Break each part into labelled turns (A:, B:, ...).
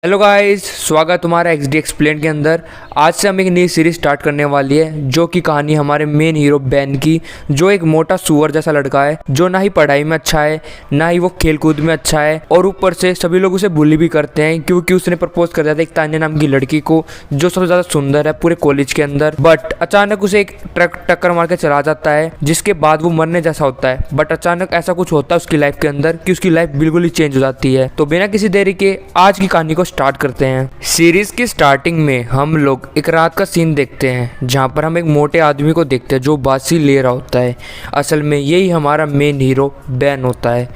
A: Hello guys, स्वागत तुम्हारा XD explain के अंदर। आज से हम एक नई सीरीज स्टार्ट करने वाली है जो कि कहानी हमारे मेन हीरो बैन की, जो एक मोटा सुअर जैसा लड़का है जो ना ही पढ़ाई में अच्छा है ना ही वो खेलकूद में अच्छा है, और ऊपर से सभी लोग उसे बुली भी करते हैं क्योंकि उसने प्रपोज कर दिया था एक तान्या नाम की लड़की को जो सबसे ज़्यादा सुंदर है पूरे कॉलेज के अंदर। बट अचानक उसे एक ट्रक टक्कर मार के चला जाता है जिसके बाद वो मरने जैसा होता है। बट अचानक ऐसा कुछ होता है उसकी लाइफ के अंदर कि उसकी लाइफ बिल्कुल ही चेंज हो जाती है। तो बिना किसी देरी के आज की कहानी को स्टार्ट करते हैं। सीरीज की स्टार्टिंग में हम लोग एक रात का सीन देखते हैं जहां पर हम एक मोटे आदमी को देखते हैं जो बासी ले रहा होता है। असल में यही हमारा मेन हीरो बैन होता है।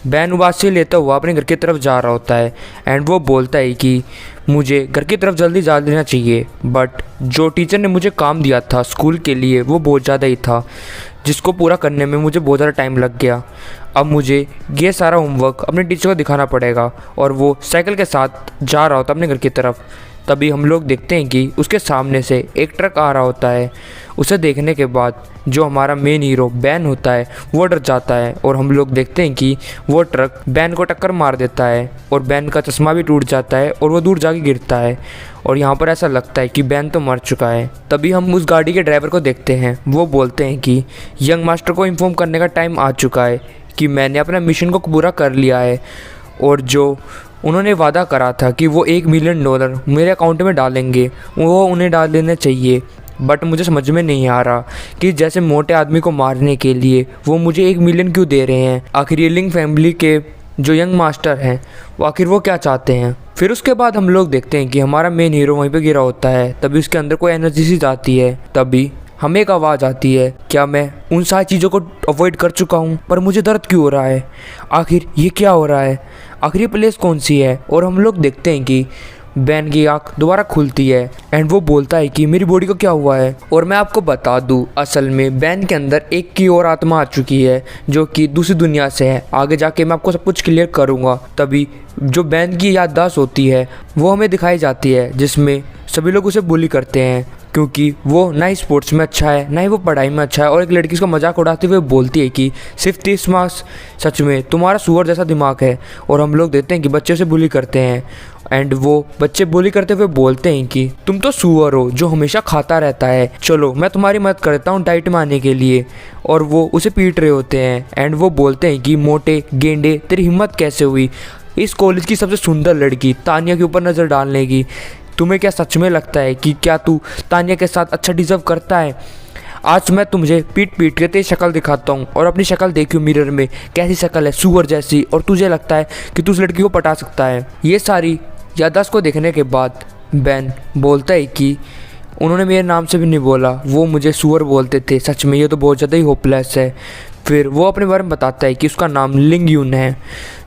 A: बैन उबासी लेता हुआ अपने घर की तरफ जा रहा होता है एंड वो बोलता है कि मुझे घर की तरफ जल्दी जा लेना चाहिए, बट जो टीचर ने मुझे काम दिया था स्कूल के लिए वो बहुत ज़्यादा ही था जिसको पूरा करने में मुझे बहुत ज़्यादा टाइम लग गया। अब मुझे ये सारा होमवर्क अपने टीचर को दिखाना पड़ेगा, और वो साइकिल के साथ जा रहा होता अपने घर की तरफ। तभी हम लोग देखते हैं कि उसके सामने से एक ट्रक आ रहा होता है। उसे देखने के बाद जो हमारा मेन हीरो बैन होता है वो डर जाता है, और हम लोग देखते हैं कि वो ट्रक बैन को टक्कर मार देता है और बैन का चश्मा भी टूट जाता है और वो दूर जाके गिरता है। और यहाँ पर ऐसा लगता है कि बैन तो मर चुका है। तभी हम उस गाड़ी के ड्राइवर को देखते हैं। वो बोलते हैं कि यंग मास्टर को इन्फॉर्म करने का टाइम आ चुका है कि मैंने अपना मिशन को पूरा कर लिया है, और जो उन्होंने वादा करा था कि वो $1 मिलियन मेरे अकाउंट में डालेंगे वो उन्हें डाल देना चाहिए। बट मुझे समझ में नहीं आ रहा कि जैसे मोटे आदमी को मारने के लिए वो मुझे 1 मिलियन क्यों दे रहे हैं। आखिर ये लिंग फैमिली के जो यंग मास्टर हैं वो आखिर वो क्या चाहते हैं। फिर उसके बाद हम लोग देखते हैं कि हमारा मेन हीरो वहीं पे गिरा होता है। तभी उसके अंदर कोई एनर्जी सी जाती है। तभी हमें एक आवाज़ आती है, क्या मैं उन सारी चीज़ों को अवॉइड कर चुका हूँ पर मुझे दर्द क्यों हो रहा है, आखिर ये क्या हो रहा है, आखिर ये प्लेस कौन सी है। और हम लोग देखते हैं कि बैन की आँख दोबारा खुलती है एंड वो बोलता है कि मेरी बॉडी को क्या हुआ है। और मैं आपको बता दूं, असल में बैन के अंदर एक की और आत्मा आ चुकी है जो कि दूसरी दुनिया से है। आगे जाके मैं आपको सब कुछ क्लियर करूँगा। तभी जो बैन की याददाश्त होती है वो हमें दिखाई जाती है जिसमें सभी लोग उसे बुली करते हैं क्योंकि वो ना ही स्पोर्ट्स में अच्छा है ना ही वो पढ़ाई में अच्छा है। और एक लड़की उसका मजाक उड़ाते हुए बोलती है कि सिर्फ 30 मार्क्स, सच में तुम्हारा सुअर जैसा दिमाग है। और हम लोग देखते हैं कि बच्चे उसे बुली करते हैं एंड वो बच्चे बुली करते हुए बोलते हैं कि तुम तो सुअर हो जो हमेशा खाता रहता है, चलो मैं तुम्हारी मदद करता हूँ डाइट में आने के लिए। और वो उसे पीट रहे होते हैं एंड वो बोलते हैं कि मोटे गेंडे तेरी हिम्मत कैसे हुई इस कॉलेज की सबसे सुंदर लड़की तान्या के ऊपर नज़र डालने की। तुम्हें क्या सच में लगता है कि क्या तू तान्या के साथ अच्छा डिज़र्व करता है। आज मैं तुझे पीट पीट के तेरी शक्ल दिखाता हूँ, और अपनी शक्ल देखियो मिरर में कैसी शक्ल है, सुअर जैसी, और तुझे लगता है कि तू उस लड़की को पटा सकता है। ये सारी याददाश्त को देखने के बाद बैन बोलता है कि उन्होंने मेरे नाम से भी नहीं बोला, वो मुझे सुअर बोलते थे, सच में ये तो बहुत ज़्यादा ही होपलेस है। फिर वो अपने बारे में बताता है कि उसका नाम लिंग यून है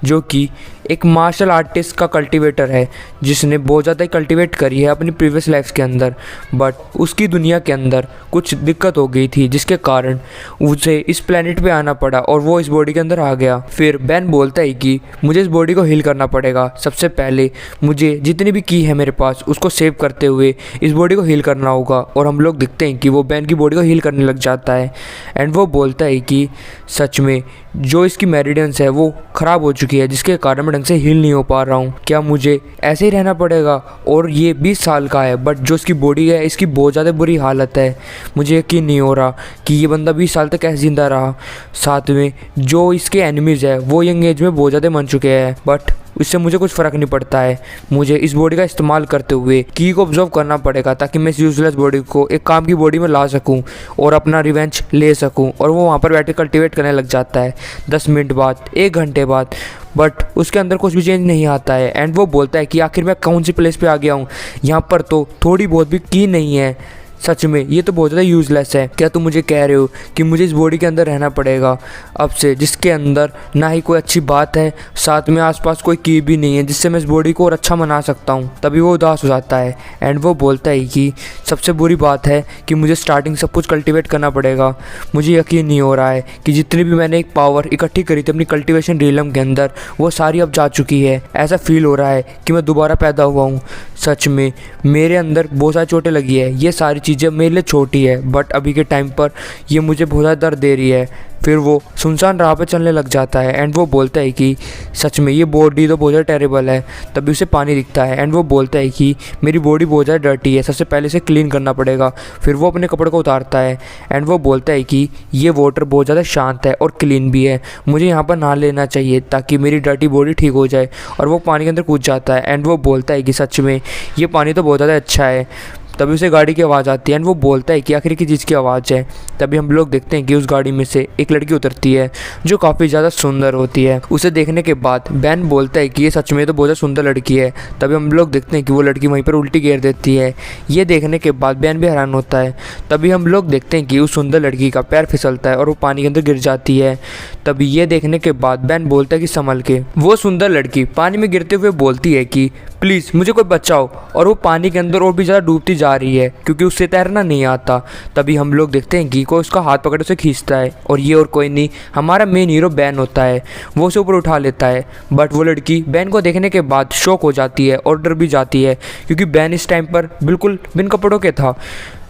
A: जो कि एक मार्शल आर्टिस्ट का कल्टीवेटर है जिसने बहुत ज़्यादा कल्टीवेट करी है अपनी प्रीवियस लाइफ के अंदर। बट उसकी दुनिया के अंदर कुछ दिक्कत हो गई थी जिसके कारण उसे इस प्लेनेट पे आना पड़ा और वो इस बॉडी के अंदर आ गया। फिर बैन बोलता है कि मुझे इस बॉडी को हील करना पड़ेगा। सबसे पहले मुझे जितनी भी की है मेरे पास उसको सेव करते हुए इस बॉडी को हील करना होगा। और हम लोग दिखते हैं कि वो बैन की बॉडी को हील करने लग जाता है एंड वो बोलता है कि सच में जो इसकी मेरिडियंस है वो ख़राब हो चुकी है जिसके कारण मैं ढंग से हील नहीं हो पा रहा हूँ। क्या मुझे ऐसे ही रहना पड़ेगा। और ये 20 साल का है बट जो इसकी बॉडी है इसकी बहुत ज़्यादा बुरी हालत है। मुझे यकीन नहीं हो रहा कि ये बंदा 20 साल तक कैसे ज़िंदा रहा। साथ में जो इसके एनिमीज़ है वो यंग एज में बहुत ज़्यादा मर चुके हैं, बट इससे मुझे कुछ फ़र्क नहीं पड़ता है। मुझे इस बॉडी का इस्तेमाल करते हुए की को ऑब्जर्व करना पड़ेगा ताकि मैं इस यूजलेस बॉडी को एक काम की बॉडी में ला सकूं और अपना रिवेंज ले सकूं। और वो वहाँ पर बैठ के कल्टिवेट करने लग जाता है 10 मिनट बाद, 1 घंटे बाद। बट उसके अंदर कुछ भी चेंज नहीं आता है एंड वो बोलता है कि आखिर मैं कौन सी प्लेस पे आ गया हूँ, यहाँ पर तो थोड़ी बहुत भी की नहीं है। सच में ये तो बहुत ज़्यादा यूज़लेस है। क्या तुम मुझे कह रहे हो कि मुझे इस बॉडी के अंदर रहना पड़ेगा अब से, जिसके अंदर ना ही कोई अच्छी बात है, साथ में आसपास कोई की भी नहीं है जिससे मैं इस बॉडी को और अच्छा बना सकता हूँ। तभी वो उदास हो जाता है एंड वो बोलता है कि सबसे बुरी बात है कि मुझे स्टार्टिंग सब कुछ कल्टिवेट करना पड़ेगा। मुझे यकीन नहीं हो रहा है कि जितनी भी मैंने एक पावर इकट्ठी करी थी अपनी कल्टिवेशन रियलम के अंदर वो सारी अब जा चुकी है। ऐसा फील हो रहा है कि मैं दोबारा पैदा हुआ हूँ। सच में मेरे अंदर बहुत सारी चोटें लगी है। ये सारी चीज़ें मेरे लिए छोटी है, बट अभी के टाइम पर ये मुझे बहुत ज़्यादा दर्द दे रही है। फिर वो सुनसान राह पे चलने लग जाता है एंड वो बोलता है कि सच में ये बॉडी तो बहुत ज़्यादा टेरेबल है। तभी उसे पानी दिखता है एंड वो बोलता है कि मेरी बॉडी बहुत ज़्यादा डर्टी है, सबसे पहले इसे क्लीन करना पड़ेगा। फिर वो अपने कपड़े को उतारता है एंड वो बोलता है कि ये वाटर बहुत ज़्यादा शांत है और क्लीन भी है, मुझे यहाँ पर नहा लेना चाहिए ताकि मेरी डर्टी बॉडी ठीक हो जाए। और वो पानी के अंदर कूद जाता है एंड वो बोलता है कि सच में ये पानी तो बहुत ज़्यादा अच्छा है। तभी उसे गाड़ी की आवाज़ आती है एंड वो बोलता है कि आखिर की चीज़ की आवाज़ है। तभी हम लोग देखते हैं कि उस गाड़ी में से एक लड़की उतरती है जो काफ़ी ज़्यादा सुंदर होती है। उसे देखने के बाद बैन बोलता है कि ये सच में तो बहुत ज़्यादा सुंदर लड़की है। तभी हम लोग देखते हैं कि वो लड़की वहीं पर उल्टी गिर देती है। ये देखने के बाद बैन भी हैरान होता है। तभी हम लोग देखते हैं कि उस सुंदर लड़की का पैर फिसलता है और वो पानी के अंदर गिर जाती है। तभी ये देखने के बाद बैन बोलता है कि संभल के। वो सुंदर लड़की पानी में गिरते हुए बोलती है कि प्लीज़ मुझे कोई बचाओ, और वो पानी के अंदर और भी ज़्यादा डूबती जा रही है क्योंकि उससे तैरना नहीं आता। तभी हम लोग देखते हैं कि कोई उसका हाथ पकड़ उसे खींचता है और ये और कोई नहीं, हमारा मेन हीरो बैन होता है। वो उसे ऊपर उठा लेता है, बट वो लड़की बैन को देखने के बाद शॉक हो जाती है और डर भी जाती है क्योंकि बैन इस टाइम पर बिल्कुल बिन कपड़ों के था।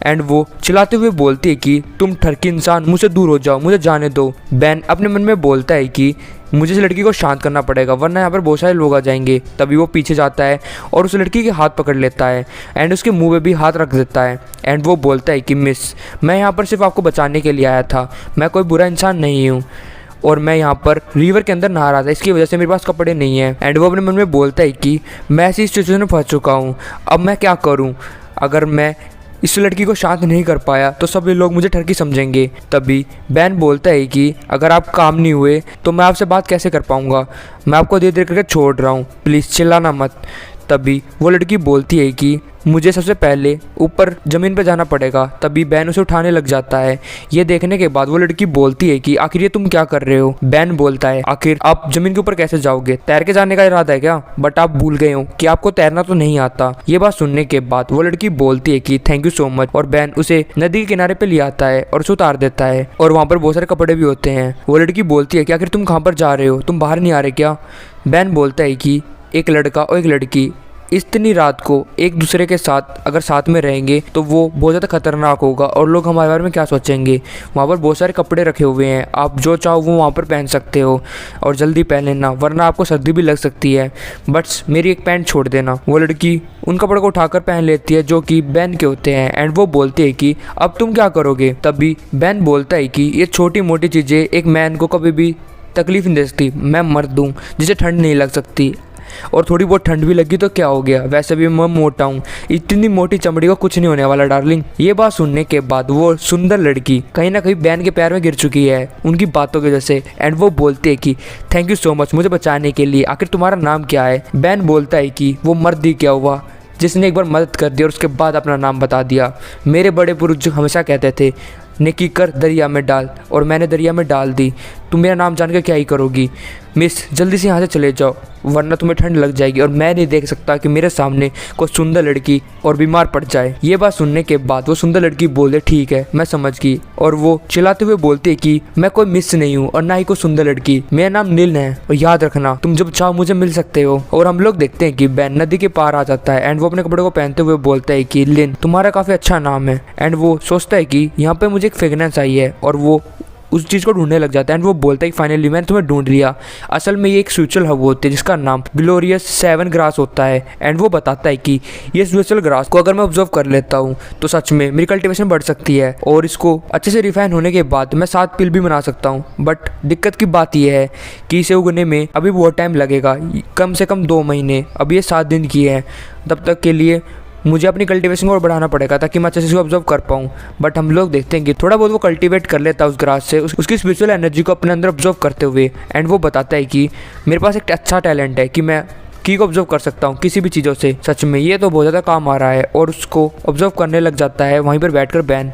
A: एंड वो चिल्लाते हुए बोलती है कि तुम ठरकी इंसान, मुझसे दूर हो जाओ, मुझे जाने दो। बैन अपने मन में बोलता है कि मुझे इस लड़की को शांत करना पड़ेगा वरना यहाँ पर बहुत सारे लोग आ जाएंगे। तभी वो पीछे जाता है और उस लड़की के हाथ पकड़ लेता है एंड उसके मुंह पे भी हाथ रख देता है। एंड वो बोलता है कि मिस, मैं यहाँ पर सिर्फ आपको बचाने के लिए आया था, मैं कोई बुरा इंसान नहीं हूँ और मैं यहाँ पर रिवर के अंदर नहा रहा था, इसकी वजह से मेरे पास कपड़े नहीं हैं। एंड वो अपने मन में बोलता है कि मैं ऐसी सिचुएशन में फंस चुका हूँ, अब मैं क्या करूँ? अगर मैं इस लड़की को शांत नहीं कर पाया तो सभी लोग मुझे ठरकी समझेंगे। तभी बैन बोलता है कि अगर आप काम नहीं हुए तो मैं आपसे बात कैसे कर पाऊँगा, मैं आपको धीरे धीरे करके छोड़ रहा हूँ, प्लीज़ चिल्लाना मत। तभी वो लड़की बोलती है कि मुझे सबसे पहले ऊपर ज़मीन पर जाना पड़ेगा। तभी बैन उसे उठाने लग जाता है। ये देखने के बाद वो लड़की बोलती है कि आखिर ये तुम क्या कर रहे हो? बैन बोलता है आखिर आप ज़मीन के ऊपर कैसे जाओगे? तैर के जाने का इरादा है क्या? बट आप भूल गए हो कि आपको तैरना तो नहीं आता। ये बात सुनने के बाद वो लड़की बोलती है कि थैंक यू सो मच, और बैन उसे नदी के किनारे पे ले आता है और उसे उतार देता है और वहाँ पर बहुत सारे कपड़े भी होते हैं। वो लड़की बोलती है कि आखिर तुम कहाँ पर जा रहे हो, तुम बाहर नहीं आ रहे क्या? बैन बोलता है कि एक लड़का और एक लड़की इतनी रात को एक दूसरे के साथ अगर साथ में रहेंगे तो वो बहुत ज़्यादा खतरनाक होगा और लोग हमारे बारे में क्या सोचेंगे। वहाँ पर बहुत सारे कपड़े रखे हुए हैं, आप जो चाहो वो वहाँ पर पहन सकते हो और जल्दी पहन लेना वरना आपको सर्दी भी लग सकती है। बट मेरी एक पैंट छोड़ देना। वो लड़की उन कपड़ों को उठाकर पहन लेती है जो कि बैन के होते हैं एंड वो बोलती है कि अब तुम क्या करोगे? तभी बैन बोलता है कि ये छोटी मोटी चीज़ें एक मैन को कभी भी तकलीफ नहीं दे सकती, मैं मर्द हूँ जिसे ठंड नहीं लग सकती, और थोड़ी बहुत ठंड भी लगी तो क्या हो गया, वैसे भी मैं मोटा हूँ, इतनी मोटी चमड़ी को कुछ नहीं होने वाला डार्लिंग। ये बात सुनने के बाद वो सुंदर लड़की कहीं ना कहीं बैन के पैर में गिर चुकी है उनकी बातों की वजह से एंड वो बोलती है कि थैंक यू सो मच मुझे बचाने के लिए, आखिर तुम्हारा नाम क्या है? बैन बोलता है कि वो मर्द ही क्या हुआ जिसने एक बार मदद कर दी और उसके बाद अपना नाम बता दिया। मेरे बड़े पुरुष हमेशा कहते थे नेकी कर दरिया में डाल, और मैंने दरिया में डाल दी। तुम मेरा नाम जान कर क्या ही करोगी? मिस, जल्दी से यहाँ से चले जाओ वरना तुम्हें ठंड लग जाएगी और मैं नहीं देख सकता कि मेरे सामने कोई सुंदर लड़की और बीमार पड़ जाए। ये बात सुनने के बाद वो सुंदर लड़की बोले ठीक है मैं समझ गई, और वो चिल्लाते हुए बोलती है कि मैं कोई मिस नहीं हूँ और ना ही कोई सुंदर लड़की, मेरा नाम नील है और याद रखना तुम जब चाहो मुझे मिल सकते हो। और हम लोग देखते हैं कि बैन नदी के पार आ जाता है एंड वो अपने कपड़े को पहनते हुए बोलता है कि लिन तुम्हारा काफ़ी अच्छा नाम है। एंड वो सोचता है कि यहाँ पे मुझे एक फ्रेगनेंस आई है और वो उस चीज़ को ढूंढने लग जाता है एंड वो बोलता है कि फाइनली मैंने तुम्हें ढूंढ लिया। असल में ये एक स्पिरिचुअल हब होती है जिसका नाम ग्लोरियस 7 ग्रास होता है एंड वो बताता है कि ये स्पिरिचुअल ग्रास को अगर मैं ऑब्जर्व कर लेता हूँ तो सच में मेरी कल्टीवेशन बढ़ सकती है और इसको अच्छे से रिफाइन होने के बाद मैं 7 पिल भी बना सकता हूँ। बट दिक्कत की बात यह है कि इसे उगने में अभी बहुत टाइम लगेगा, कम से कम 2 महीने। अभी ये 7 दिन की है, तब तक के लिए मुझे अपनी कल्टीवेशन को और बढ़ाना पड़ेगा ताकि मैं अच्छे से इसको ऑब्जर्व कर पाऊँ। बट हम लोग देखते हैं कि थोड़ा बहुत वो कल्टीवेट कर लेता है उस ग्रास से, उसकी स्पिरिचुअल एनर्जी को अपने अंदर ऑब्जर्व करते हुए। एंड वो बताता है कि मेरे पास एक अच्छा टैलेंट है कि मैं की को ऑब्जर्व कर सकता हूँ किसी भी चीज़ों से। सच में ये तो बहुत ज़्यादा काम आ रहा है, और उसको ऑब्जर्व करने लग जाता है वहीं पर बैठकर बैन।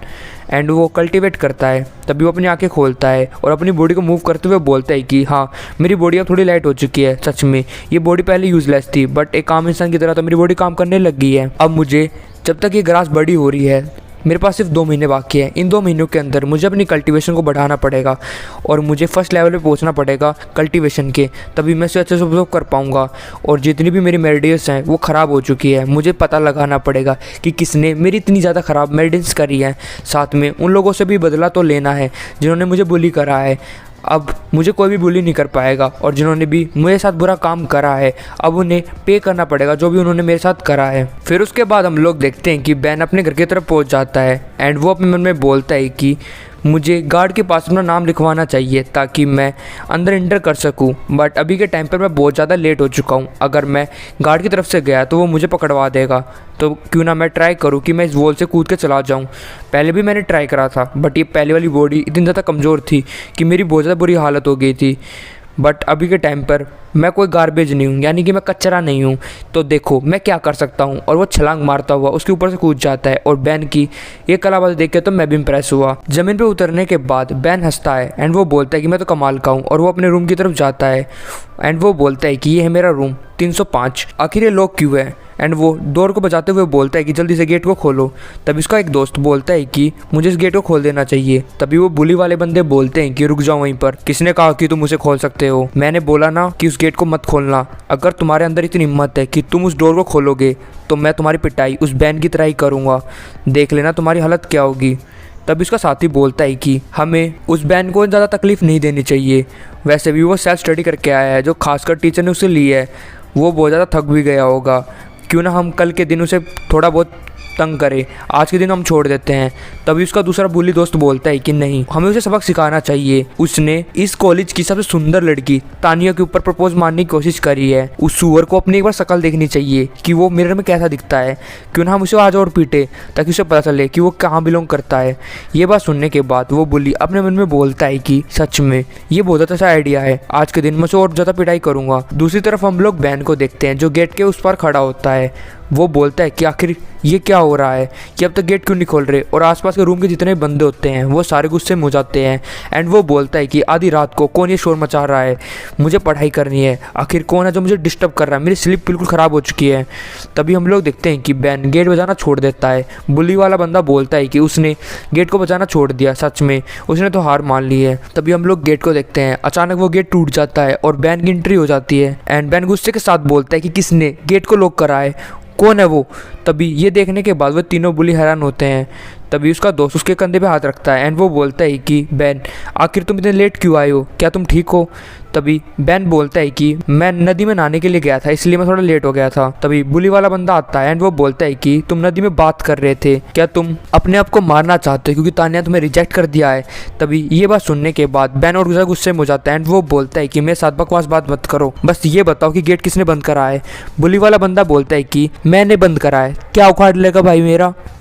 A: एंड वो कल्टीवेट करता है। तभी वो अपनी आंखें खोलता है और अपनी बॉडी को मूव करते हुए बोलता है कि हाँ मेरी बॉडी अब थोड़ी लाइट हो चुकी है। सच में ये बॉडी पहले यूजलेस थी बट एक आम इंसान की तरह तो मेरी बॉडी काम करने लग गई है। अब मुझे जब तक ये ग्रास बड़ी हो रही है मेरे पास सिर्फ 2 महीने बाकी है। इन 2 महीनों के अंदर मुझे अपनी कल्टीवेशन को बढ़ाना पड़ेगा और मुझे फर्स्ट लेवल पे पहुंचना पड़ेगा कल्टीवेशन के, तभी मैं इसे अच्छे से उपयोग कर पाऊंगा। और जितनी भी मेरी मेडिसिन्स हैं वो ख़राब हो चुकी है। मुझे पता लगाना पड़ेगा कि किसने मेरी इतनी ज़्यादा ख़राब मेडिसिन्स करी हैं। साथ में उन लोगों से भी बदला तो लेना है जिन्होंने मुझे बुली करा है। अब मुझे कोई भी बुली नहीं कर पाएगा, और जिन्होंने भी मेरे साथ बुरा काम करा है अब उन्हें पे करना पड़ेगा जो भी उन्होंने मेरे साथ करा है। फिर उसके बाद हम लोग देखते हैं कि बैन अपने घर की तरफ पहुंच जाता है एंड वो अपने मन में बोलता है कि मुझे गार्ड के पास अपना नाम लिखवाना चाहिए ताकि मैं अंदर इंटर कर सकूं। बट अभी के टाइम पर मैं बहुत ज़्यादा लेट हो चुका हूं। अगर मैं गार्ड की तरफ से गया तो वो मुझे पकड़वा देगा, तो क्यों ना मैं ट्राई करूं कि मैं इस वॉल से कूद के चला जाऊं। पहले भी मैंने ट्राई करा था बट ये पहले वाली बॉडी इतनी ज़्यादा कमज़ोर थी कि मेरी बहुत ज़्यादा बुरी हालत हो गई थी। बट अभी के टाइम पर मैं कोई गार्बेज नहीं हूँ, यानी कि मैं कचरा नहीं हूँ। तो देखो मैं क्या कर सकता हूँ। और वो छलांग मारता हुआ उसके ऊपर से कूद जाता है और बैन की ये कलाबाजी देख के तो मैं भी इम्प्रेस हुआ। ज़मीन पे उतरने के बाद बैन हंसता है एंड वो बोलता है कि मैं तो कमाल का हूँ, और वो अपने रूम की तरफ जाता है एंड वो बोलता है कि ये है मेरा रूम 305। आखिर ये लॉक क्यों है? एंड वो डोर को बजाते हुए बोलता है कि जल्दी से गेट को खोलो। तब इसका एक दोस्त बोलता है कि मुझे इस गेट को खोल देना चाहिए। तभी वो बुली वाले बंदे बोलते हैं कि रुक जाओ वहीं पर, किसने कहा कि तुम उसे खोल सकते हो? मैंने बोला ना कि उस गेट को मत खोलना। अगर तुम्हारे अंदर इतनी हिम्मत है कि तुम उस डोर को खोलोगे तो मैं तुम्हारी पिटाई उस बैन की तरह ही करूँगा, देख लेना तुम्हारी हालत क्या होगी। तब इसका साथी बोलता है कि हमें उस बैन को ज़्यादा तकलीफ़ नहीं देनी चाहिए, वैसे भी वो सेल्फ स्टडी करके आया है जो खासकर टीचर ने उसे ली है, वो बहुत ज़्यादा थक भी गया होगा। क्यों ना हम कल के दिन उसे थोड़ा बहुत तंग करे, आज के दिन हम छोड़ देते हैं। तभी उसका दूसरा बुली दोस्त बोलता है कि नहीं, हमें उसे सबक सिखाना चाहिए। उसने इस कॉलेज की सबसे सुंदर लड़की तानिया के ऊपर प्रपोज मारने की कोशिश करी है। उस सुअर को अपनी एक बार शक्ल देखनी चाहिए कि वो मिरर में कैसा दिखता है। क्यों ना हम उसे आज और पीटे ताकि उसे पता चले कि वो कहाँ बिलोंग करता है। ये बात सुनने के बाद वो बुली अपने मन में बोलता है कि सच में ये बहुत अच्छा आइडिया है, आज के दिन मैं उसे और ज़्यादा पिटाई करूँगा। दूसरी तरफ हम लोग बैन को देखते हैं जो गेट के उस पार खड़ा होता है। वो बोलता है कि आखिर ये क्या हो रहा है कि अब तक गेट क्यों नहीं खोल रहे, और आसपास के रूम के जितने बंदे होते हैं वो सारे गुस्से में हो जाते हैं। एंड वो बोलता है कि आधी रात को कौन ये शोर मचा रहा है, मुझे पढ़ाई करनी है, आखिर कौन है जो मुझे डिस्टर्ब कर रहा है, मेरी स्लीप बिल्कुल ख़राब हो चुकी है। तभी हम लोग देखते हैं कि बैन गेट बजाना छोड़ देता है। बुली वाला बंदा बोलता है कि उसने गेट को बजाना छोड़ दिया, सच में उसने तो हार मान ली है। तभी हम लोग गेट को देखते हैं, अचानक वो गेट टूट जाता है और बैन की एंट्री हो जाती है। एंड बैन गुस्से के साथ बोलता है कि किसने गेट को लॉक करा है, कौन है वो? तभी ये देखने के बाद वो तीनों बुली हैरान होते हैं। तभी उसका दोस्त उसके कंधे पे हाथ रखता है एंड वो बोलता है कि बैन आखिर तुम इतने लेट क्यों आए हो, क्या तुम ठीक हो? तभी बैन बोलता है कि मैं नदी में नहाने के लिए गया था इसलिए मैं थोड़ा लेट हो गया था। तभी बुली वाला बंदा आता है एंड वो बोलता है कि तुम नदी में बात कर रहे थे, क्या तुम अपने आप को मारना चाहते हो क्योंकि तानिया तुम्हें रिजेक्ट कर दिया है? तभी ये बात सुनने के बाद बैन और गुस्से में हो जाता है एंड वो बोलता है कि मेरे साथ बकवास बात मत करो, बस ये बताओ कि गेट किसने बंद करा है? बुली वाला बंदा बोलता है कि मैंने बंद करा है। क्या उखाड़ लेगा भाई,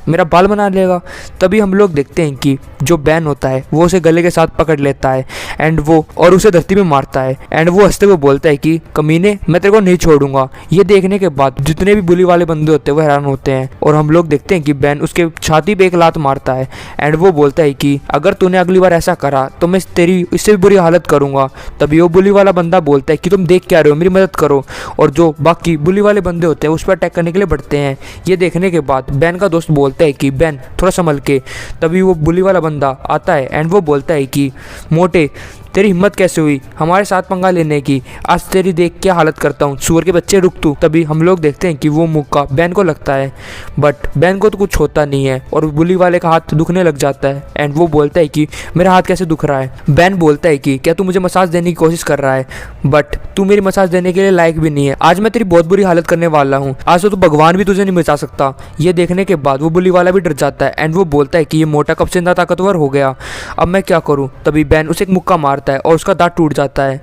A: मेरा बाल बना लेगा? तभी हम लोग देखते हैं कि जो बैन होता है वो उसे गले के साथ पकड़ लेता है एंड वो और उसे धरती में मारता है। एंड वो हंसते हुए बोलता है कि कमीने, मैं तेरे को नहीं छोड़ूंगा। ये देखने के बाद जितने भी बुली वाले बंदे होते हैं वो हैरान होते हैं और हम लोग देखते हैं कि बैन उसके छाती पे एक लात मारता है एंड वो बोलता है कि अगर तूने अगली बार ऐसा करा तो मैं तेरी इससे भी बुरी हालत करूंगा। तभी वो बुली वाला बंदा बोलता है कि तुम देख क्या रहे हो, मेरी मदद करो। और जो बाकी बुली वाले बंदे होते हैं उस पर अटैक करने के लिए बढ़ते हैं। ये देखने के बाद बैन का दोस्त बोलता है कि बैन थोड़ा संभल के। तभी वो बुली वाला बंदा आता है एंड वो बोलता है कि मोटे, तेरी हिम्मत कैसे हुई हमारे साथ पंगा लेने की, आज तेरी देख क्या हालत करता हूँ, सुअर के बच्चे रुक तू। तभी हम लोग देखते हैं कि वो मुक्का बैन को लगता है बट बैन को तो कुछ होता नहीं है और बुली वाले का हाथ दुखने लग जाता है एंड वो बोलता है कि मेरा हाथ कैसे दुख रहा है? बैन बोलता है कि क्या तू मुझे मसाज देने की कोशिश कर रहा है, बट तू मेरी मसाज देने के लिए लायक भी नहीं है, आज मैं तेरी बहुत बुरी हालत करने वाला हूँ, आज तो तू भगवान भी तुझे नहीं बचा सकता। ये देखने के बाद वो बुली वाला भी डर जाता है एंड वो बोलता है कि ये मोटा कब से इतना ताकतवर हो गया, अब मैं क्या करूँ? तभी बैन उसे एक मुक्का मारता है और उसका दांत टूट जाता है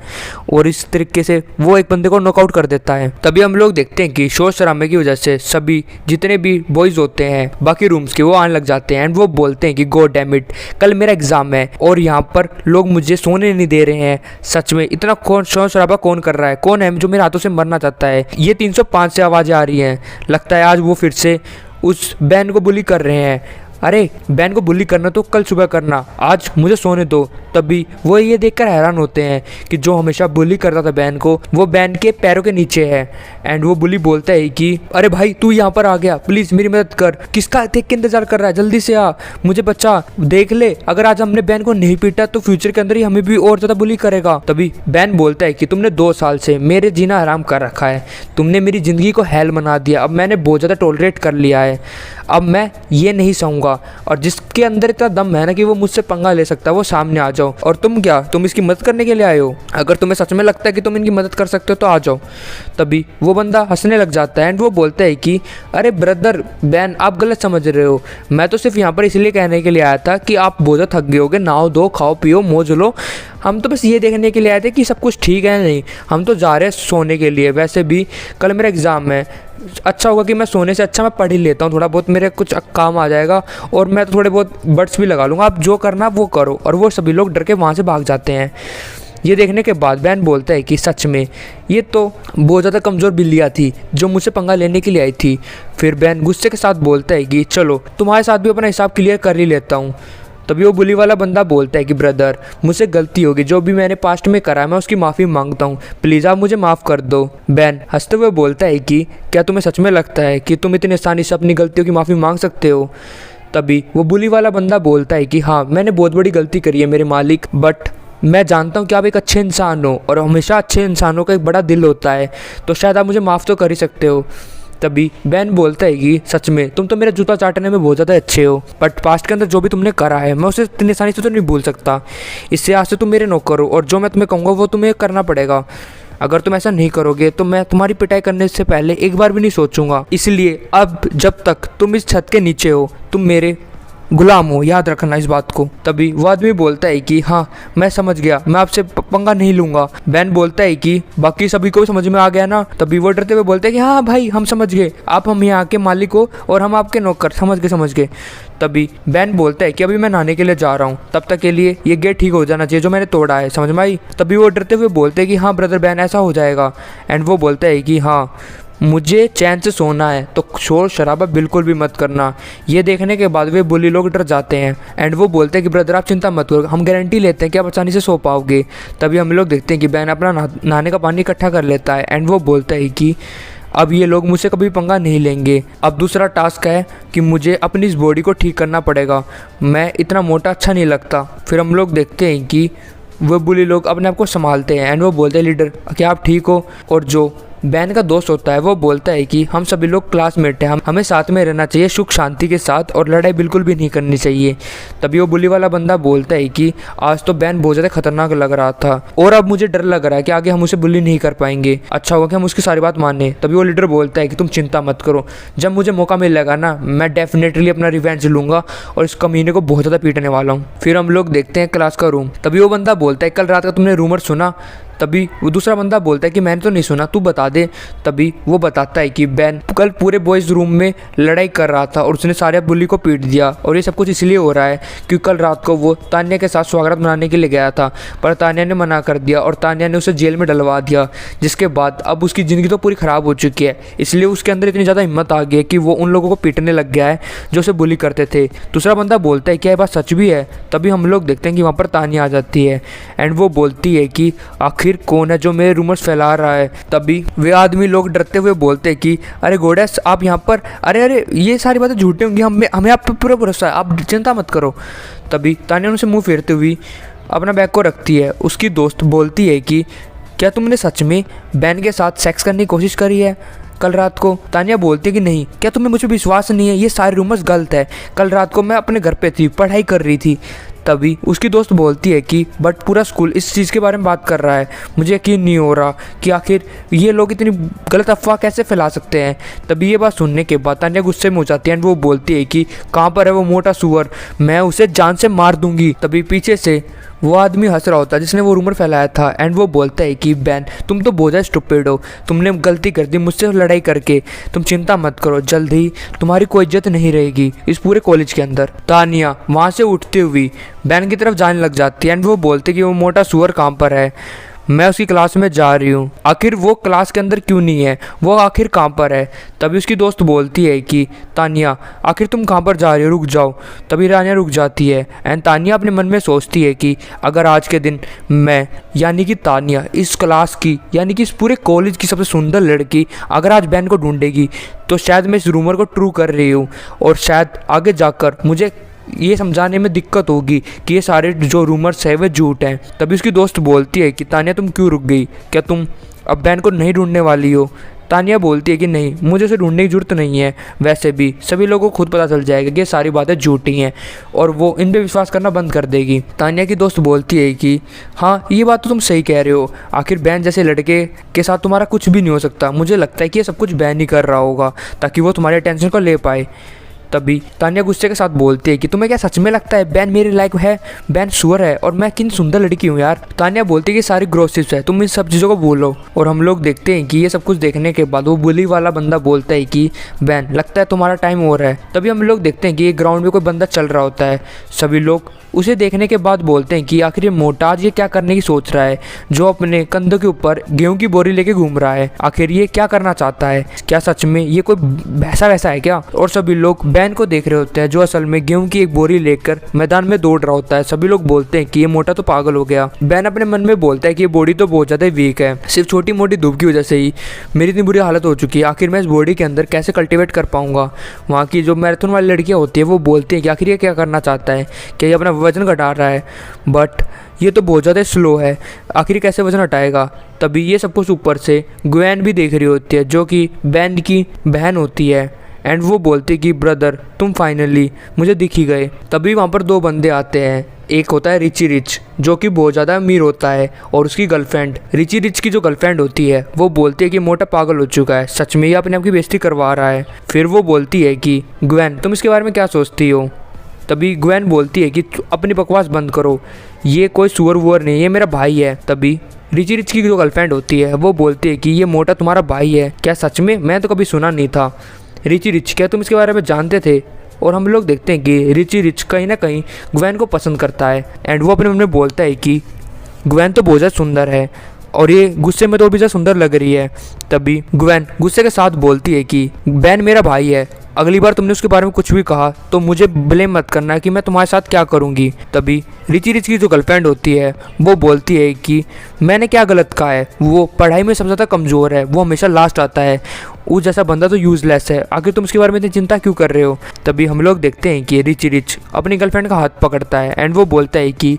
A: और इस तरीके से वो एक बंदे को नॉकआउट कर देता है। तभी हम लोग देखते हैं कि शोर शराबे की वजह से सभी जितने भी बॉयज होते हैं बाकी रूम्स के वो आने लग जाते हैं एंड वो बोलते हैं कि गॉड डैम इट, कल मेरा एग्जाम है और यहाँ पर लोग मुझे सोने नहीं दे रहे हैं, सच में इतना कौन शोर शराबा कौन कर रहा है, कौन है जो मेरे हाथों से मरना चाहता है? ये 305 से आवाज़ें आ रही हैं, लगता है आज वो फिर से उस बैन को बुली कर रहे हैं। अरे बैन को बुली करना तो कल सुबह करना, आज मुझे सोने दो। तभी वो ये देखकर हैरान होते हैं कि जो हमेशा बुली करता था बैन को, वो बैन के पैरों के नीचे है। एंड वो बुली बोलता है कि अरे भाई तू यहाँ पर आ गया, प्लीज मेरी मदद कर, किसका देख के इंतजार कर रहा है, जल्दी से आ, मुझे बच्चा। देख ले, अगर आज हमने बैन को नहीं पीटा तो फ्यूचर के अंदर ही हमें भी और ज्यादा बुली करेगा। तभी बैन बोलता है कि तुमने 2 साल से मेरे जीना हराम कर रखा है, तुमने मेरी जिंदगी को हेल बना दिया, अब मैंने बहुत ज्यादा टॉलरेट कर लिया है, अब मैं ये नहीं सहूंगा। और जिसके अंदर इतना दम है ना कि वो मुझसे पंगा ले सकता है, वो सामने आ जाओ। और तुम क्या, तुम इसकी मदद करने के लिए आए हो? अगर तुम्हें सच में लगता है कि तुम इनकी मदद कर सकते हो तो आ जाओ। तभी वो बंदा हंसने लग जाता है एंड वो बोलता है कि अरे ब्रदर बैन, आप गलत समझ रहे हो, मैं तो सिर्फ यहाँ पर इसलिए कहने के लिए आया था कि आप बहुत ज़्यादा थक गए होगे, नहाओ दो, खाओ पियो, मौज लो। हम तो बस ये देखने के लिए आए थे कि सब कुछ ठीक है नहीं, हम तो जा रहे हैं सोने के लिए। वैसे भी कल मेरा एग्ज़ाम है, अच्छा होगा कि मैं सोने से अच्छा मैं पढ़ ही लेता हूँ, थोड़ा बहुत मेरे कुछ काम आ जाएगा और मैं तो थोड़े बहुत बर्ड्स भी लगा लूँगा, आप जो करना वो करो। और वो सभी लोग डर के वहाँ से भाग जाते हैं। ये देखने के बाद बैन बोलता है कि सच में ये तो बहुत ज़्यादा कमज़ोर बिल्लियाँ थी जो मुझसे पंगा लेने के लिए आई थी। फिर बैन गुस्से के साथ बोलता है कि चलो तुम्हारे साथ भी अपना हिसाब क्लियर कर ही लेता हूँ। तभी वो बुली वाला बंदा बोलता है कि ब्रदर मुझसे गलती होगी, जो भी मैंने पास्ट में करा है मैं उसकी माफ़ी मांगता हूँ, प्लीज़ आप मुझे माफ़ कर दो। बैन हंसते हुए बोलता है कि क्या तुम्हें सच में लगता है कि तुम इतनी आसानी से अपनी गलतियों की माफ़ी मांग सकते हो? तभी वो बुली वाला बंदा बोलता है कि हाँ मैंने बहुत बड़ी गलती करी है मेरे मालिक, बट मैं जानता हूँ कि आप एक अच्छे इंसान हो और हमेशा अच्छे इंसानों का एक बड़ा दिल होता है, तो शायद आप मुझे माफ़ तो कर ही सकते हो। तभी बैन बोलता है कि सच में तुम तो मेरा जूता चाटने में बहुत ज़्यादा अच्छे हो, बट पास्ट के अंदर जो भी तुमने करा है मैं उसे इतनी आसानी से तो नहीं भूल सकता। इससे आज से तुम मेरे नौकर हो और जो मैं तुम्हें कहूँगा वो तुम्हें करना पड़ेगा। अगर तुम ऐसा नहीं करोगे तो मैं तुम्हारी पिटाई करने से पहले एक बार भी नहीं सोचूंगा। इसलिए अब जब तक तुम इस छत के नीचे हो तुम मेरे गुलाम हो, याद रखना इस बात को। तभी वो आदमी बोलता है कि हाँ मैं समझ गया, मैं आपसे पंगा नहीं लूँगा। बैन बोलता है कि बाकी सभी को समझ में आ गया ना? तभी वो डरते हुए बोलते हैं कि हाँ भाई हम समझ गए, आप हम यहाँ के मालिक हो और हम आपके नौकर, समझ गए। तभी बैन बोलता है कि अभी मैं नहाने के लिए जा रहा हूँ, तब तक के लिए ये गेट ठीक हो जाना चाहिए जो मैंने तोड़ा है, समझ में आई? तभी वो डरते हुए बोलते हैं कि हाँ ब्रदर बैन ऐसा हो जाएगा। एंड वो बोलता है कि हाँ मुझे चैन से सोना है तो शोर शराबा बिल्कुल भी मत करना। ये देखने के बाद वे बुली लोग डर जाते हैं एंड वो बोलते हैं कि ब्रदर आप चिंता मत करो, हम गारंटी लेते हैं कि आप आसानी से सो पाओगे। तभी हम लोग देखते हैं कि बैन अपना नहाने का पानी इकट्ठा कर लेता है एंड वो बोलता है कि अब ये लोग मुझसे कभी पंगा नहीं लेंगे। अब दूसरा टास्क है कि मुझे अपनी इस बॉडी को ठीक करना पड़ेगा, मैं इतना मोटा अच्छा नहीं लगता। फिर हम लोग देखते हैं कि वो बुली लोग अपने आप को संभालते हैं एंड वो बोलते हैं लीडर क्या आप ठीक हो? और जो बैन का दोस्त होता है वो बोलता है कि हम सभी लोग क्लासमेट हैं, हमें साथ में रहना चाहिए सुख शांति के साथ और लड़ाई बिल्कुल भी नहीं करनी चाहिए। तभी वो बुली वाला बंदा बोलता है कि आज तो बैन बहुत ज़्यादा खतरनाक लग रहा था और अब मुझे डर लग रहा है कि आगे हम उसे बुली नहीं कर पाएंगे, अच्छा होगा कि हम उसकी सारी बात माने। तभी वो लीडर बोलता है कि तुम चिंता मत करो, जब मुझे मौका मिलेगा ना मैं डेफिनेटली अपना रिवेंज लूँगा और इस कमीने को बहुत ज़्यादा पीटने वाला हूँ। फिर हम लोग देखते हैं क्लास का रूम। तभी वो बंदा बोलता है कल रात का तुमने रूमर सुना? तभी वो दूसरा बंदा बोलता है कि मैंने तो नहीं सुना, तू बता दे। तभी वो बताता है कि बैन कल पूरे बॉयज़ रूम में लड़ाई कर रहा था और उसने सारे बुली को पीट दिया और ये सब कुछ इसलिए हो रहा है क्योंकि कल रात को वो तान्या के साथ स्वागत मनाने के लिए गया था, पर तान्या ने मना कर दिया और तान्या ने उसे जेल में डलवा दिया, जिसके बाद अब उसकी ज़िंदगी तो पूरी ख़राब हो चुकी है। इसलिए उसके अंदर इतनी ज़्यादा हिम्मत आ गई है कि वो उन लोगों को पीटने लग गया है जो उसे बुली करते थे। दूसरा बंदा बोलता है क्या ये बात सच भी है? तभी हम लोग देखते हैं कि वहाँ पर तान्या आ जाती है एंड वो बोलती है कि आखिर कौन है जो मेरे रूमर्स फैला रहा है? तभी वे आदमी लोग डरते हुए बोलते हैं कि अरे गोडेस आप यहाँ पर, अरे ये सारी बातें झूठी होंगी, हमें आप पर पूरा भरोसा है, आप चिंता मत करो। तभी तान्या उनसे मुंह फेरते हुए अपना बैग को रखती है। उसकी दोस्त बोलती है कि क्या तुमने सच में बैन के साथ सेक्स करने की कोशिश करी है कल रात को? तान्या बोलती है कि नहीं, क्या तुम्हें मुझे विश्वास नहीं है? ये सारे रूमर्स गलत है, कल रात को मैं अपने घर पे थी, पढ़ाई कर रही थी। तभी उसकी दोस्त बोलती है कि बट पूरा स्कूल इस चीज़ के बारे में बात कर रहा है, मुझे यकीन नहीं हो रहा कि आखिर ये लोग इतनी गलत अफवाह कैसे फैला सकते हैं। तभी ये बात सुनने के बाद तान्या गुस्से में हो जाती है एंड वो बोलती है कि कहाँ पर है वो मोटा सुअर, मैं उसे जान से मार दूंगी। तभी पीछे से वो आदमी हंस रहा होता है जिसने वो रूमर फैलाया था एंड वो बोलता है कि बैन तुम तो बहुत ज़्यादा स्टूपिड हो, तुमने गलती कर दी मुझसे लड़ाई करके, तुम चिंता मत करो, जल्द ही तुम्हारी कोई इज्जत नहीं रहेगी इस पूरे कॉलेज के अंदर। तान्या वहाँ से उठती हुई बैन की तरफ जाने लग जाती है एंड वो बोलते कि वो मोटा सुअर कहाँ पर है। मैं उसकी क्लास में जा रही हूँ, आखिर वो क्लास के अंदर क्यों नहीं है, वो आखिर कहाँ पर है। तभी उसकी दोस्त बोलती है कि तानिया आखिर तुम कहाँ पर जा रही हो, रुक जाओ। तभी तानिया रुक जाती है एंड तानिया अपने मन में सोचती है कि अगर आज के दिन मैं यानी कि तानिया इस क्लास की यानी कि इस पूरे कॉलेज की सबसे सुंदर लड़की अगर आज बैन को ढूंढेगी तो शायद मैं इस रूमर को ट्रू कर रही हूँ और शायद आगे जाकर मुझे ये समझाने में दिक्कत होगी कि ये सारे जो रूमर्स है वे झूठ हैं। तभी उसकी दोस्त बोलती है कि तानिया तुम क्यों रुक गई, क्या तुम अब बैन को नहीं ढूंढने वाली हो। तानिया बोलती है कि नहीं, मुझे उसे ढूंढने की जरूरत नहीं है, वैसे भी सभी लोगों को खुद पता चल जाएगा कि ये सारी बातें झूठी हैं और वो इन पे विश्वास करना बंद कर देगी। तानिया की दोस्त बोलती है कि हाँ ये बात तो तुम सही कह रहे हो, आखिर बैन जैसे लड़के के साथ तुम्हारा कुछ भी नहीं हो सकता, मुझे लगता है कि ये सब कुछ बैन ही कर रहा होगा ताकि वो तुम्हारे अटेंशन को ले पाए। तभी तानिया गुस्से के साथ बोलती है कि तुम्हें क्या सच में लगता है बैन मेरे लायक है, बैन सुअर है और मैं किन सुंदर लड़की हूँ यार। तानिया बोलती है कि सारी ग्रोसिप्स है, तुम इन सब चीज़ों को बोलो। और हम लोग देखते हैं कि ये सब कुछ देखने के बाद वो बुली वाला बंदा बोलता है कि बैन लगता है तुम्हारा टाइम हो रहा है। तभी हम लोग देखते हैं कि एक ग्राउंड में कोई बंदा चल रहा होता है, सभी लोग उसे देखने के बाद बोलते हैं कि आखिर ये मोटा आज ये क्या करने की सोच रहा है, जो अपने कंधों के ऊपर गेहूं की बोरी लेके घूम रहा है, आखिर ये क्या करना चाहता है, क्या सच में ये कोई भैंसा वैसा है क्या। और सभी लोग बैन को देख रहे होते हैं जो असल में गेहूं की एक बोरी लेकर मैदान में दौड़ रहा होता है। सभी लोग बोलते हैं कि ये मोटा तो पागल हो गया। बैन अपने मन में बोलता है कि ये बॉडी तो बहुत ज्यादा वीक है, सिर्फ छोटी मोटी धूप की वजह से ही मेरी इतनी बुरी हालत हो चुकी है, आखिर मैं इस बॉडी के अंदर कैसे कल्टिवेट कर पाऊंगा। वहाँ की जो मैराथन वाली लड़कियाँ होती है वो बोलती है कि आखिर ये क्या करना चाहता है, क्या ये अपना वजन घटा रहा है, बट ये तो बहुत ज़्यादा स्लो है, आखिर कैसे वजन हटाएगा। तभी ये सब कुछ ऊपर से ग्वेन भी देख रही होती है जो कि बैन की बहन होती है एंड वो बोलती है कि ब्रदर तुम फाइनली मुझे दिख ही गए। तभी वहाँ पर दो बंदे आते हैं, एक होता है रिची रिच जो कि बहुत ज़्यादा अमीर होता है और उसकी गर्लफ्रेंड। रिची रिच की जो गर्लफ्रेंड होती है वो बोलती है कि मोटा पागल हो चुका है, सच में ये अपने आप की बेइज्जती करवा रहा है। फिर वो बोलती है कि ग्वेन तुम इसके बारे में क्या सोचती हो। तभी ग्वेन बोलती है कि अपनी बकवास बंद करो, ये कोई सुअर वुअर नहीं, ये मेरा भाई है। तभी रिची रिच की जो गर्लफ्रेंड होती है वो बोलती है कि ये मोटा तुम्हारा भाई है, क्या सच में, मैं तो कभी सुना नहीं था। रिची रिच क्या तुम इसके बारे में जानते थे। और हम लोग देखते हैं कि रिची रिच कहीं ना कहीं ग्वेन को पसंद करता है एंड वो अपने मन में बोलता है कि ग्वेन तो बहुत ज़्यादा सुंदर है और ये गुस्से में तो भी ज़्यादा सुंदर लग रही है। तभी ग्वेन गुस्से के साथ बोलती है कि बैन मेरा भाई है, अगली बार तुमने उसके बारे में कुछ भी कहा तो मुझे ब्लेम मत करना कि मैं तुम्हारे साथ क्या करूंगी। तभी रिची रिच की जो गर्लफ्रेंड होती है वो बोलती है कि मैंने क्या गलत कहा है, वो पढ़ाई में सबसे ज़्यादा कमज़ोर है, वो हमेशा लास्ट आता है, उस जैसा बंदा तो यूज़लेस है, आखिर तुम उसके बारे में इतनी चिंता क्यों कर रहे हो। तभी हम लोग देखते हैं कि रिची रिच अपनी गर्लफ्रेंड का हाथ पकड़ता है एंड वो बोलता है कि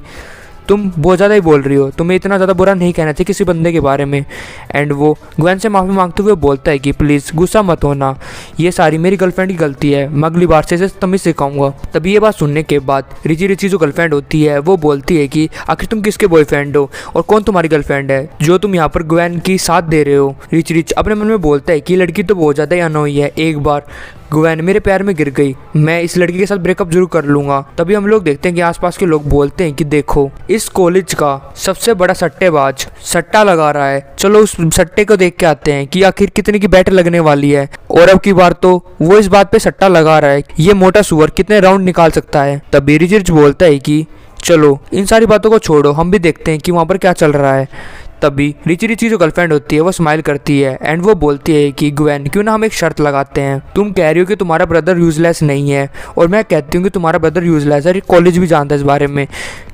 A: तुम बहुत ज़्यादा ही बोल रही हो, तुम्हें इतना ज़्यादा बुरा नहीं कहना चाहिए किसी बंदे के बारे में। एंड वो ग्वेन से माफ़ी मांगते हुए बोलता है कि प्लीज़ गुस्सा मत होना, ये सारी मेरी गर्लफ्रेंड की गलती है, मैं अगली बार से इसे तमीज़ सिखाऊंगा। तभी ये बात सुनने के बाद रिची रिची जो गर्लफ्रेंड होती है वो बोलती है कि आखिर तुम किसके बॉयफ्रेंड हो और कौन तुम्हारी गर्लफ्रेंड है जो तुम यहाँ पर ग्वेन की साथ दे रहे हो। रिच रिच अपने मन में बोलता है कि लड़की तो बहुत ज़्यादा ही अनोई है, एक बार ग्वेन मेरे प्यार में गिर गई, मैं इस लड़की के साथ ब्रेकअप जरूर कर लूंगा। तभी हम लोग देखते हैं कि आसपास के लोग बोलते हैं कि देखो इस कॉलेज का सबसे बड़ा सट्टेबाज सट्टा लगा रहा है, चलो उस सट्टे को देख के आते हैं कि आखिर कितने की बैट लगने वाली है। और अब की बार तो वो इस बात पे सट्टा लगा रहा है ये मोटा सुअर कितने राउंड निकाल सकता है। तभी रिच रिच बोलता है कि चलो इन सारी बातों को छोड़ो, हम भी देखते हैं कि वहाँ पर क्या चल रहा है। तभी रिची रिची जो गर्लफ्रेंड होती है वो स्माइल करती है एंड वो बोलती है कि ग्वेन क्यों ना हम एक शर्त लगाते हैं, तुम कह रही हो कि तुम्हारा ब्रदर यूजलेस नहीं है और मैं कहती हूँ कि तुम्हारा ब्रदर यूजलेस है, कॉलेज भी जानता है इस बारे में,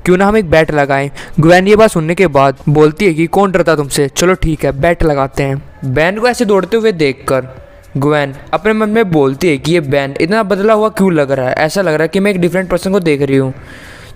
A: क्यों ना हम एक बैट लगाएं। ग्वेन ये बात सुनने के बाद बोलती है कि कौन डरता तुमसे, चलो ठीक है बैट लगाते हैं। बैन को ऐसे दौड़ते हुए देखकर ग्वेन अपने मन में बोलती है कि ये बैन इतना बदला हुआ क्यों लग रहा है, ऐसा लग रहा है कि मैं एक डिफरेंट पर्सन को देख रही हूँ।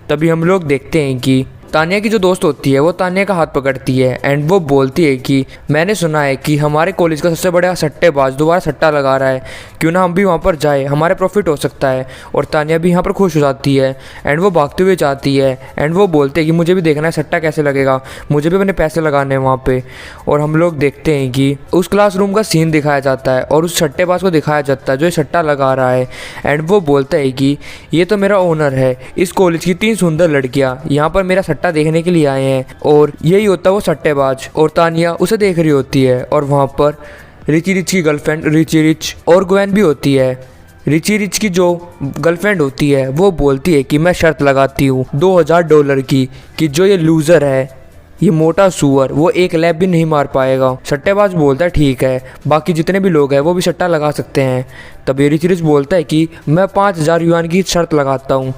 A: तभी हम लोग देखते हैं कि तानिया की जो दोस्त होती है वो तानिया का हाथ पकड़ती है एंड वो बोलती है कि मैंने सुना है कि हमारे कॉलेज का सबसे बड़ा सट्टेबाज दोबारा सट्टा लगा रहा है, क्यों ना हम भी वहाँ पर जाए, हमारे प्रॉफिट हो सकता है। और तानिया भी यहाँ पर खुश हो जाती है एंड वो भागते हुए जाती है एंड वो बोलते हैं कि मुझे भी देखना है सट्टा कैसे लगेगा, मुझे भी अपने पैसे लगाने हैं वहाँ पर। और हम लोग देखते हैं कि उस क्लासरूम का सीन दिखाया जाता है और उस सट्टेबाज को दिखाया जाता है जो सट्टा लगा रहा है एंड वो बोलता है कि ये तो मेरा ओनर है, इस कॉलेज की 3 सुंदर लड़कियाँ यहाँ पर मेरा सट्टा देखने के लिए आए हैं और यही होता है वो सट्टेबाज। और तानिया उसे देख रही होती है और वहाँ पर रिची रिच की गर्लफ्रेंड रिची रिच और ग्वेन भी होती है। रिची रिच की जो गर्लफ्रेंड होती है वो बोलती है कि मैं शर्त लगाती हूँ $2000 की कि जो ये लूज़र है ये मोटा सुअर वो एक लैप भी नहीं मार पाएगा। सट्टेबाज बोलता है ठीक है, बाकी जितने भी लोग हैं वो भी सट्टा लगा सकते हैं। तभी रिच रिच बोलता है कि मैं 5000 युआन की शर्त लगाता हूँ,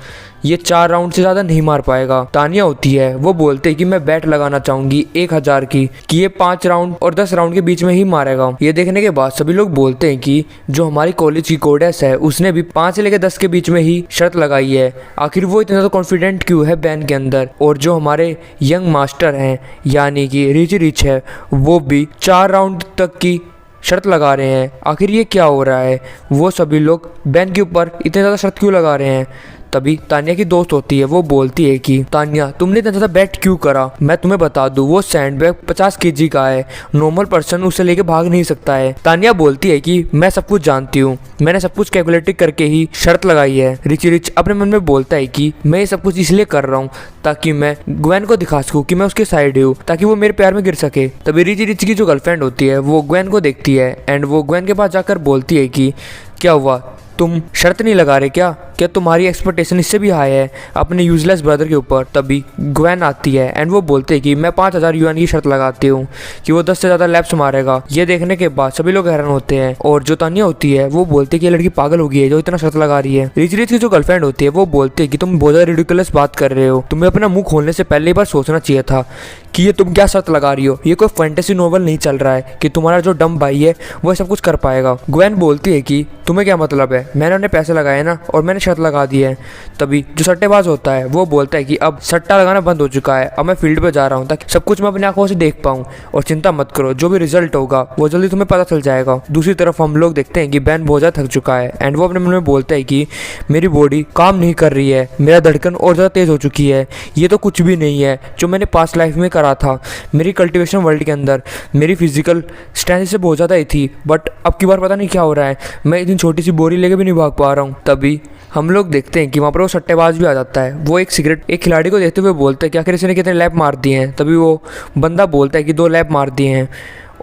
A: ये 4 राउंड से ज़्यादा नहीं मार पाएगा। तानिया होती है, वो बोलते हैं कि मैं बैट लगाना चाहूंगी 1000 की कि ये 5 राउंड और 10 राउंड के बीच में ही मारेगा। ये देखने के बाद सभी लोग बोलते हैं कि जो हमारी कॉलेज की कोडेस है उसने भी 5 से लेकर 10 के बीच में ही शर्त लगाई है। आखिर वो इतना तो कॉन्फिडेंट क्यों है बैन के अंदर। और जो हमारे यंग मास्टर हैं यानी कि रिच रिच है, वो भी 4 राउंड तक की शर्त लगा रहे हैं। आखिर ये क्या हो रहा है, वो सभी लोग बैन के ऊपर इतने ज़्यादा शर्त क्यों लगा रहे हैं। तभी तानिया की दोस्त होती है, वो बोलती है कि तानिया तुमने इतना ज़्यादा बैट क्यों करा। मैं तुम्हें बता दूं वो सैंडबैग 50 केजी का है, नॉर्मल पर्सन उसे लेके भाग नहीं सकता है। तानिया बोलती है कि मैं सब कुछ जानती हूँ, मैंने सब कुछ कैलकुलेट करके ही शर्त लगाई है। रिच रिच अपने मन में बोलता है कि मैं ये सब कुछ इसलिए कर रहा हूँ ताकि मैं ग्वेन को दिखा सकूँ कि मैं उसके साइड हूँ, ताकि वो मेरे प्यार में गिर सके। तभी रिच रिच की जो गर्लफ्रेंड होती है वो ग्वेन को देखती है एंड वो ग्वेन के पास जाकर बोलती है कि क्या हुआ, तुम शर्त नहीं लगा रहे क्या तुम्हारी एक्सपेक्टेशन इससे भी हाई है अपने यूजलेस ब्रदर के ऊपर। तभी ग्वेन आती है एंड वो बोलते हैं कि मैं 5000 युआन की शर्त लगाती हूँ कि वो 10 से ज़्यादा लैप्स मारेगा। ये देखने के बाद सभी लोग हैरान होते हैं और जो तानिया होती है वो बोलती है कि ये लड़की पागल हो गई है जो इतना शर्त लगा रही है। रिच रिच की जो गर्लफ्रेंड होती है वो बोलती है कि तुम बहुत ज़्यादा रिडिकुलस बात कर रहे हो, तुम्हें अपना मुंह खोलने से पहले ही बार सोचना चाहिए था कि ये तुम क्या शर्त लगा रही हो। ये कोई फैंटेसी नॉवल नहीं चल रहा है कि तुम्हारा जो डम भाई है वो सब कुछ कर पाएगा। ग्वेन बोलती है कि तुम्हें क्या मतलब है, मैंने उन्हें पैसे लगाए ना और मैंने शर्त लगा दी है। तभी जो सट्टेबाज होता है वो बोलता है कि अब सट्टा लगाना बंद हो चुका है, अब मैं फील्ड पे जा रहा हूँ ताकि सब कुछ मैं अपनी आंखों से देख पाऊँ। और चिंता मत करो, जो भी रिजल्ट होगा वो जल्दी तुम्हें पता चल जाएगा। दूसरी तरफ हम लोग देखते हैं कि बैन बहुत ज़्यादा थक चुका है एंड वो अपने मन में बोलता है कि मेरी बॉडी काम नहीं कर रही है, मेरा धड़कन और ज़्यादा तेज़ हो चुकी है, ये तो कुछ भी नहीं है जो मैंने पास्ट लाइफ में करा था। मेरी कल्टिवेशन वर्ल्ड के अंदर मेरी फिजिकल स्ट्रेंथ से बहुत ज़्यादा ही थी, बट अब की बार पता नहीं क्या हो रहा है, मैं इतनी छोटी सी बोरी लेके भी नहीं भाग पा रहा हूँ। तभी हम लोग देखते हैं कि वहाँ पर वो सट्टेबाज भी आ जाता है। वो एक खिलाड़ी को देखते हुए बोलते हैं कि आखिर इसने कितने लैप मार दिए हैं। तभी वो बंदा बोलता है कि 2 लैप मार दिए हैं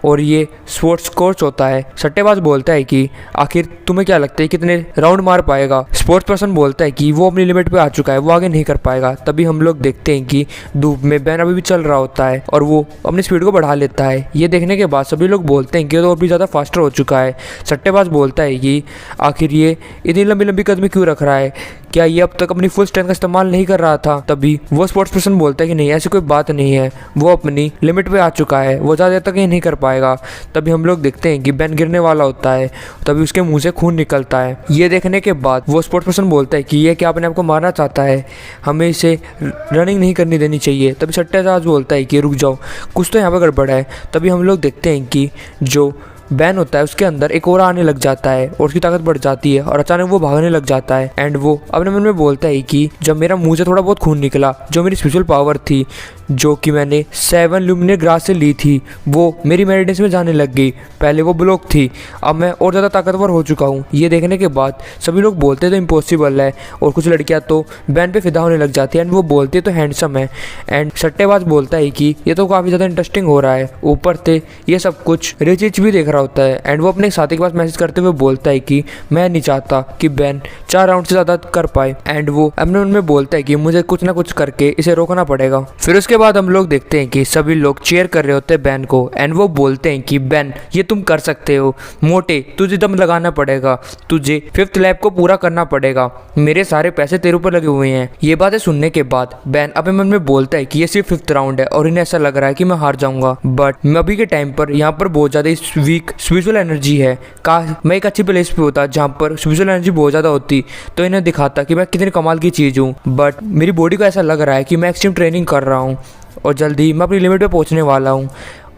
A: और ये स्पोर्ट्स कोच होता है। सट्टेबाज बोलता है कि आखिर तुम्हें क्या लगता है कितने राउंड मार पाएगा। स्पोर्ट्स पर्सन बोलता है कि वो अपनी लिमिट पे आ चुका है, वो आगे नहीं कर पाएगा। तभी हम लोग देखते हैं कि धूप में बैन अभी भी चल रहा होता है और वो अपनी स्पीड को बढ़ा लेता है। ये देखने के बाद सभी लोग बोलते हैं कि तो अभी ज़्यादा फास्टर हो चुका है। सट्टेबाज बोलता है कि आखिर ये इतनी लंबी लंबी कदमी क्यों रख रहा है, क्या ये अब तक अपनी फुल स्ट्रेंथ का इस्तेमाल नहीं कर रहा था। तभी वो स्पोर्ट्स पर्सन बोलता है कि नहीं, ऐसी कोई बात नहीं है, वो अपनी लिमिट पे आ चुका है, वो ज़्यादा देर तक ये नहीं कर पाएगा। तभी हम लोग देखते हैं कि बैन गिरने वाला होता है, तभी उसके मुंह से खून निकलता है। ये देखने के बाद वो स्पोर्ट्स पर्सन बोलता है कि ये क्या अपने आप को मारना चाहता है, हमें इसे रनिंग नहीं करनी देनी चाहिए। तभी सट्टेबाज बोलता है कि रुक जाओ, कुछ तो यहाँ पर गड़बड़ है। तभी हम लोग देखते हैं कि जो बैन होता है उसके अंदर एक और आने लग जाता है और उसकी ताकत बढ़ जाती है और अचानक वो भागने लग जाता है एंड वो अपने मन में बोलता है कि जब मेरा मुंह से थोड़ा बहुत खून निकला, जो मेरी स्पिरिचुअल पावर थी जो कि मैंने 7 ल्यूमिनर ग्रास से ली थी, वो मेरी मेडिटेशन में जाने लग गई। पहले वो ब्लॉक थी, अब मैं और ज़्यादा ताकतवर हो चुका हूँ। ये देखने के बाद सभी लोग बोलते तो इम्पॉसिबल है और कुछ लड़कियाँ तो बैन पे फिदा होने लग जाती है एंड वो बोलते तो हैंडसम है। एंड सट्टेबाज बोलता है कि ये तो काफ़ी ज़्यादा इंटरेस्टिंग हो रहा है। ऊपर से ये सब कुछ रिच भी देख रहा होता है एंड वो अपने साथी के पास मैसेज करते हुए बोलता है कि मैं नहीं चाहता कि बैन 4 राउंड से ज़्यादा कर पाए। एंड वो अपने मन में बोलता है कि मुझे कुछ ना कुछ करके इसे रोकना पड़ेगा। फिर उसके बाद हम लोग देखते हैं कि सभी लोग चेयर कर रहे होते हैं बैन को एंड वो बोलते हैं कि बैन ये तुम कर सकते हो, मोटे तुझे दम लगाना पड़ेगा, तुझे 5th लैप को पूरा करना पड़ेगा, मेरे सारे पैसे तेरे ऊपर लगे हुए हैं। ये बातें सुनने के बाद बैन अपने मन में बोलता है कि ये सिर्फ 5th राउंड है और इन्हें ऐसा लग रहा है कि मैं हार जाऊंगा, बट मैं अभी के टाइम पर यहाँ पर बहुत ज़्यादा वीक स्पिरिचुअल एनर्जी है। काश मैं एक अच्छी प्लेस पे होता जहाँ पर स्पिरिचुअल एनर्जी बहुत ज़्यादा होती तो इन्हें दिखाता कि मैं कितनी कमाल की चीज़ हूँ, बट मेरी बॉडी को ऐसा लग रहा है कि मैं एक्सट्रीम ट्रेनिंग कर रहा हूँ और जल्दी मैं अपनी लिमिट पे पहुंचने वाला हूँ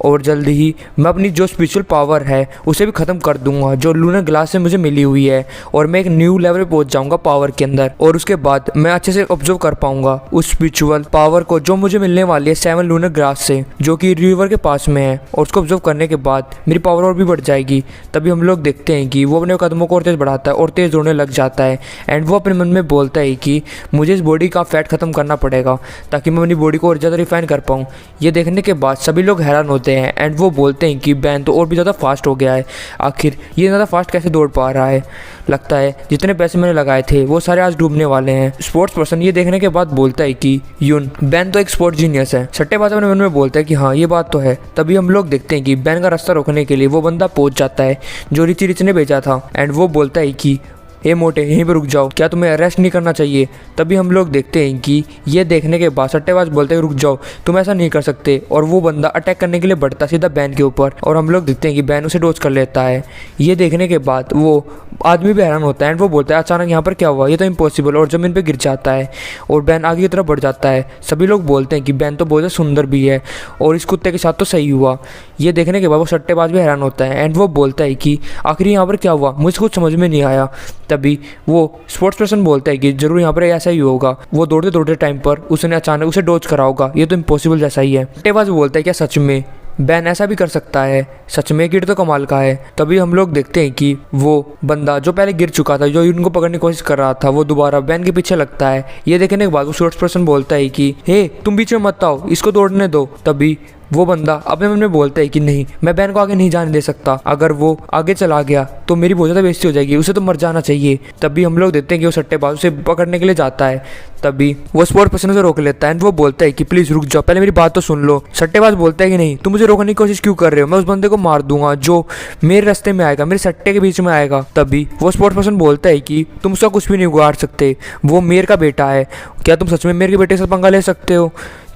A: और जल्दी ही मैं अपनी जो स्पिरिचुअल पावर है उसे भी ख़त्म कर दूंगा जो लूनर ग्लास से मुझे मिली हुई है और मैं एक न्यू लेवल पे पहुंच जाऊंगा पावर के अंदर। और उसके बाद मैं अच्छे से ऑब्जर्व कर पाऊंगा उस स्पिरिचुअल पावर को जो मुझे मिलने वाली है 7 लूनर ग्लास से जो कि रिवर के पास में है, और उसको ऑब्जर्व करने के बाद मेरी पावर और भी बढ़ जाएगी। तभी हम लोग देखते हैं कि वो अपने कदमों को और तेज़ बढ़ाता है और तेज़ दौड़ने लग जाता है एंड वो अपने मन में बोलता है कि मुझे इस बॉडी का फैट ख़त्म करना पड़ेगा ताकि मैं अपनी बॉडी को और ज़्यादा रिफाइन कर पाऊँ। ये देखने के बाद सभी लोग हैरान होते हैं हैं एंड वो बोलते हैं कि बैन तो और भी ज़्यादा फास्ट हो गया है, आखिर ये ज़्यादा फास्ट कैसे दौड़ पा रहा है, लगता है जितने पैसे मैंने लगाए थे वो सारे आज डूबने वाले हैं। स्पोर्ट्स पर्सन ये देखने के बाद बोलता है कि यून, बैन तो एक स्पोर्ट जीनियस है। सट्टेबाज अपने मन में बोलता है कि हाँ ये बात तो है। तभी हम लोग देखते हैं कि बैन का रास्ता रोकने के लिए वो बंदा पहुंच जाता है जो रिची रिच ने भेजा था एंड वो बोलता है कि हे मोटे, यहीं पे रुक जाओ, क्या तुम्हें अरेस्ट नहीं करना चाहिए। तभी हम लोग देखते हैं कि ये देखने के बाद सट्टेबाज बोलते हैं रुक जाओ, तुम ऐसा नहीं कर सकते, और वो बंदा अटैक करने के लिए बढ़ता है सीधा बैन के ऊपर और हम लोग देखते हैं कि बैन उसे डॉज कर लेता है। ये देखने के बाद वो आदमी भी हैरान होता है एंड वो बोलता है अचानक यहाँ पर क्या हुआ, ये तो इम्पॉसिबल, और ज़मीन पर गिर जाता है और बैन आगे की तरफ बढ़ जाता है। सभी लोग बोलते हैं कि बैन तो बहुत सुंदर भी है और इस कुत्ते के साथ तो सही हुआ। ये देखने के बाद वो सट्टेबाज भी हैरान होता है एंड वो बोलता है कि आखिर यहाँ पर क्या हुआ, मुझे कुछ समझ में नहीं आया। तभी वो स्पोर्ट्स पर्सन बोलता है कि जरूर यहाँ पर ऐसा ही होगा, वो दौड़ते दौड़ते टाइम पर उसने अचानक उसे डॉज करा होगा, ये तो इम्पॉसिबल जैसा ही है। सट्टेबाज बोलता है क्या सच में बैन ऐसा भी कर सकता है, सच में किड तो कमाल का है। तभी हम लोग देखते हैं कि वो बंदा जो पहले गिर चुका था, जो उनको पकड़ने की कोशिश कर रहा था, वो दोबारा बैन के पीछे लगता है। ये देखने के बाद वो स्पोर्ट्स पर्सन बोलता है कि हे तुम बीच में मत आओ, इसको दौड़ने दो। तभी वो बंदा अपने मन में बोलता है कि नहीं, मैं बैन को आगे नहीं जाने दे सकता, अगर वो आगे चला गया तो मेरी बहुत ज़्यादा बेइज्जती हो जाएगी, उसे तो मर जाना चाहिए। तभी हम लोग देखते हैं कि वो सट्टेबाज उसे पकड़ने के लिए जाता है। तभी वो स्पोर्ट्स पर्सन उसे रोक लेता है एंड वो बोलता है कि प्लीज़ रुक जाओ, पहले मेरी बात तो सुन लो। सट्टेबाज बोलता है कि नहीं, तुम मुझे रोकने की कोशिश क्यों कर रहे हो, मैं उस बंदे को मार दूंगा जो मेरे रास्ते में आएगा, मेरे सट्टे के बीच में आएगा। तभी वो स्पोर्ट्स पर्सन बोलता है कि तुम उसका कुछ भी नहीं उगाड़ सकते, वो मेयर का बेटा है, क्या तुम सच में मेरे के बेटे से पंगा ले सकते हो।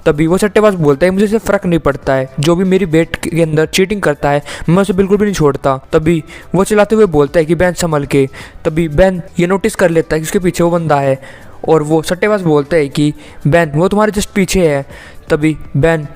A: तभी वो सट्टेबाज बोलता है मुझे इससे फ़र्क नहीं पड़ता है, जो भी मेरी बेट के अंदर चीटिंग करता है मैं उसे बिल्कुल भी नहीं छोड़ता। तभी वो चिल्लाते हुए बोलता है कि बैन संभल के। तभी बैन ये नोटिस कर लेता है कि उसके पीछे वो बंदा है और वो सट्टेबाज बोलता है कि बैन वो तुम्हारे जस्ट पीछे है। तभी बैन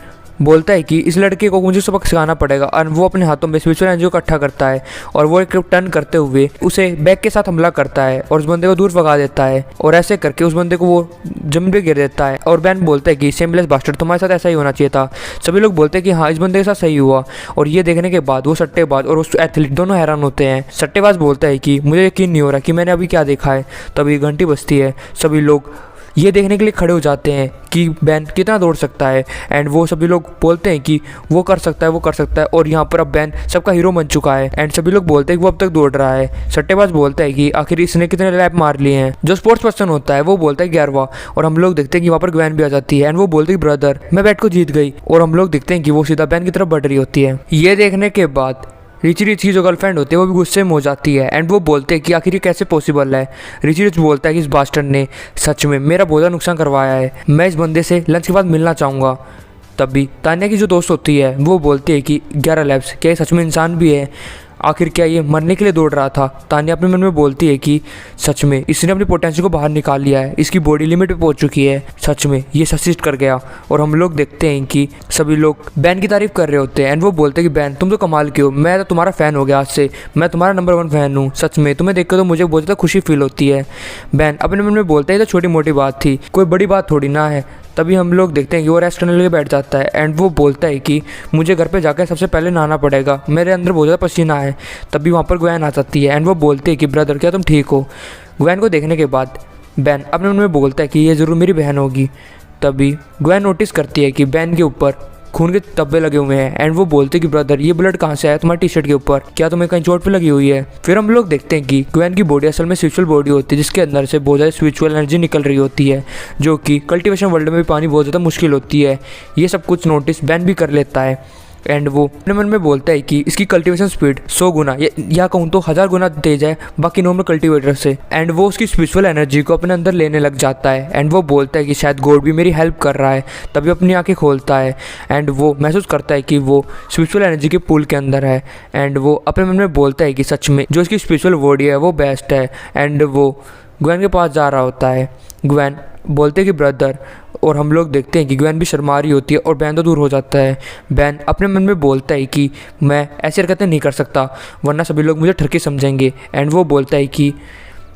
A: बोलता है कि इस लड़के को मुझे सबक सिखाना पड़ेगा और वो अपने हाथों में स्पिरिचुअल एनर्जी को इकट्ठा करता है और वो एक टर्न करते हुए उसे बैग के साथ हमला करता है और उस बंदे को दूर भगा देता है और ऐसे करके उस बंदे को वो जमीन पे गिर देता है। और बैन बोलता है कि शेमलेस बास्टर्ड, तुम्हारे साथ ऐसा ही होना चाहिए था। सभी लोग बोलते हैं कि हाँ इस बंदे के साथ सही हुआ। और ये देखने के बाद वो सट्टेबाज और उस एथलीट दोनों हैरान होते हैं। सट्टेबाज बोलता है कि मुझे यकीन नहीं हो रहा कि मैंने अभी क्या देखा है। तभी घंटी बजती है, सभी लोग ये देखने के लिए खड़े हो जाते हैं कि बैन कितना दौड़ सकता है एंड वो सभी लोग बोलते हैं कि वो कर सकता है, वो कर सकता है। और यहाँ पर अब बैन सबका हीरो बन चुका है एंड सभी लोग बोलते हैं कि वो अब तक दौड़ रहा है। सट्टेबाज बोलता है कि आखिर इसने कितने लैप मार लिए हैं। जो स्पोर्ट्स पर्सन होता है वो बोलता है 11वां। और हम लोग देखते हैं कि वहाँ पर ग्वैन भी आ जाती है एंड वो बोलती है ब्रदर मैं बैट को जीत गई। और हम लोग देखते हैं कि वो सीधा बैन की तरफ बढ़ रही होती है। ये देखने के बाद रिची रिच की जो गर्लफ्रेंड होती है वो भी गुस्से में हो जाती है एंड वो बोलते हैं कि आखिर ये कैसे पॉसिबल है। रिची रिच बोलता है कि इस बास्टर्ड ने सच में मेरा बहुत ज़्यादा नुकसान करवाया है, मैं इस बंदे से लंच के बाद मिलना चाहूँगा। तभी तान्या की जो दोस्त होती है वो बोलती है कि 11 लैब्स क्या ये सच में इंसान भी है, आखिर क्या ये मरने के लिए दौड़ रहा था। तान्या अपने मन में बोलती है कि सच में इसने अपनी पोटेंशियल को बाहर निकाल लिया है, इसकी बॉडी लिमिट पे पहुंच चुकी है, सच में ये सक्सीड कर गया। और हम लोग देखते हैं कि सभी लोग बैन की तारीफ कर रहे होते हैं एंड वो बोलते हैं कि बैन तुम तो कमाल के हो, मैं तो तुम्हारा फ़ैन हो गया, आज से मैं तुम्हारा नंबर 1 फ़ैन हूँ, सच में तुम्हें देख कर तो मुझे बहुत ज़्यादा खुशी फील होती है। बैन अपने मन में बोलता है ये तो छोटी मोटी बात थी, कोई बड़ी बात थोड़ी ना है। तभी हम लोग देखते हैं कि वो रेस्ट करने लगे बैठ जाता है एंड वो बोलता है कि मुझे घर पे जाकर सबसे पहले नहाना पड़ेगा, मेरे अंदर बहुत ज़्यादा पसीना है। तभी वहाँ पर ग्वैन आ जाती है एंड वो बोलती है कि ब्रदर क्या तुम ठीक हो। ग्वैन को देखने के बाद बैन अपने मन में बोलता है कि ये ज़रूर मेरी बहन होगी। तभी ग्वैन नोटिस करती है कि बैन के ऊपर खून के धब्बे लगे हुए हैं एंड वो बोलते कि ब्रदर ये ब्लड कहाँ से आया तुम्हारी टी शर्ट के ऊपर, क्या तुम्हें कहीं चोट पे लगी हुई है। फिर हम लोग देखते हैं कि ग्वैन की बॉडी असल में स्पिरिचुअल बॉडी होती है जिसके अंदर से बहुत ज़्यादा स्पिरिचुअल एनर्जी निकल रही होती है, जो कि कल्टीवेशन वर्ल्ड में भी पानी बहुत ज़्यादा मुश्किल होती है। ये सब कुछ नोटिस बैन भी कर लेता है एंड वो अपने मन में बोलता है कि इसकी कल्टीवेशन स्पीड 100 गुना या कहूँ तो 1000 गुना तेज है बाकी नॉर्मल कल्टीवेटर से। एंड वो उसकी स्पिरिचुअल एनर्जी को अपने अंदर लेने लग जाता है एंड वो बोलता है कि शायद गॉड भी मेरी हेल्प कर रहा है। तभी अपनी आंखें खोलता है एंड वो महसूस करता है कि वो स्पिरिचुअल एनर्जी के पूल के अंदर है एंड वो अपने मन में बोलता है कि सच में जो इसकी स्पिरिचुअल बॉडी है वो बेस्ट है। एंड वो ग्वैन के पास जा रहा होता है। ग्वैन बोलते हैं कि ब्रदर, और हम लोग देखते हैं कि ग्वैन भी शर्मा रही होती है और बैन तो दूर हो जाता है। बैन अपने मन में बोलता है कि मैं ऐसी हरकतें नहीं कर सकता वरना सभी लोग मुझे ठरकी समझेंगे। एंड वो बोलता है कि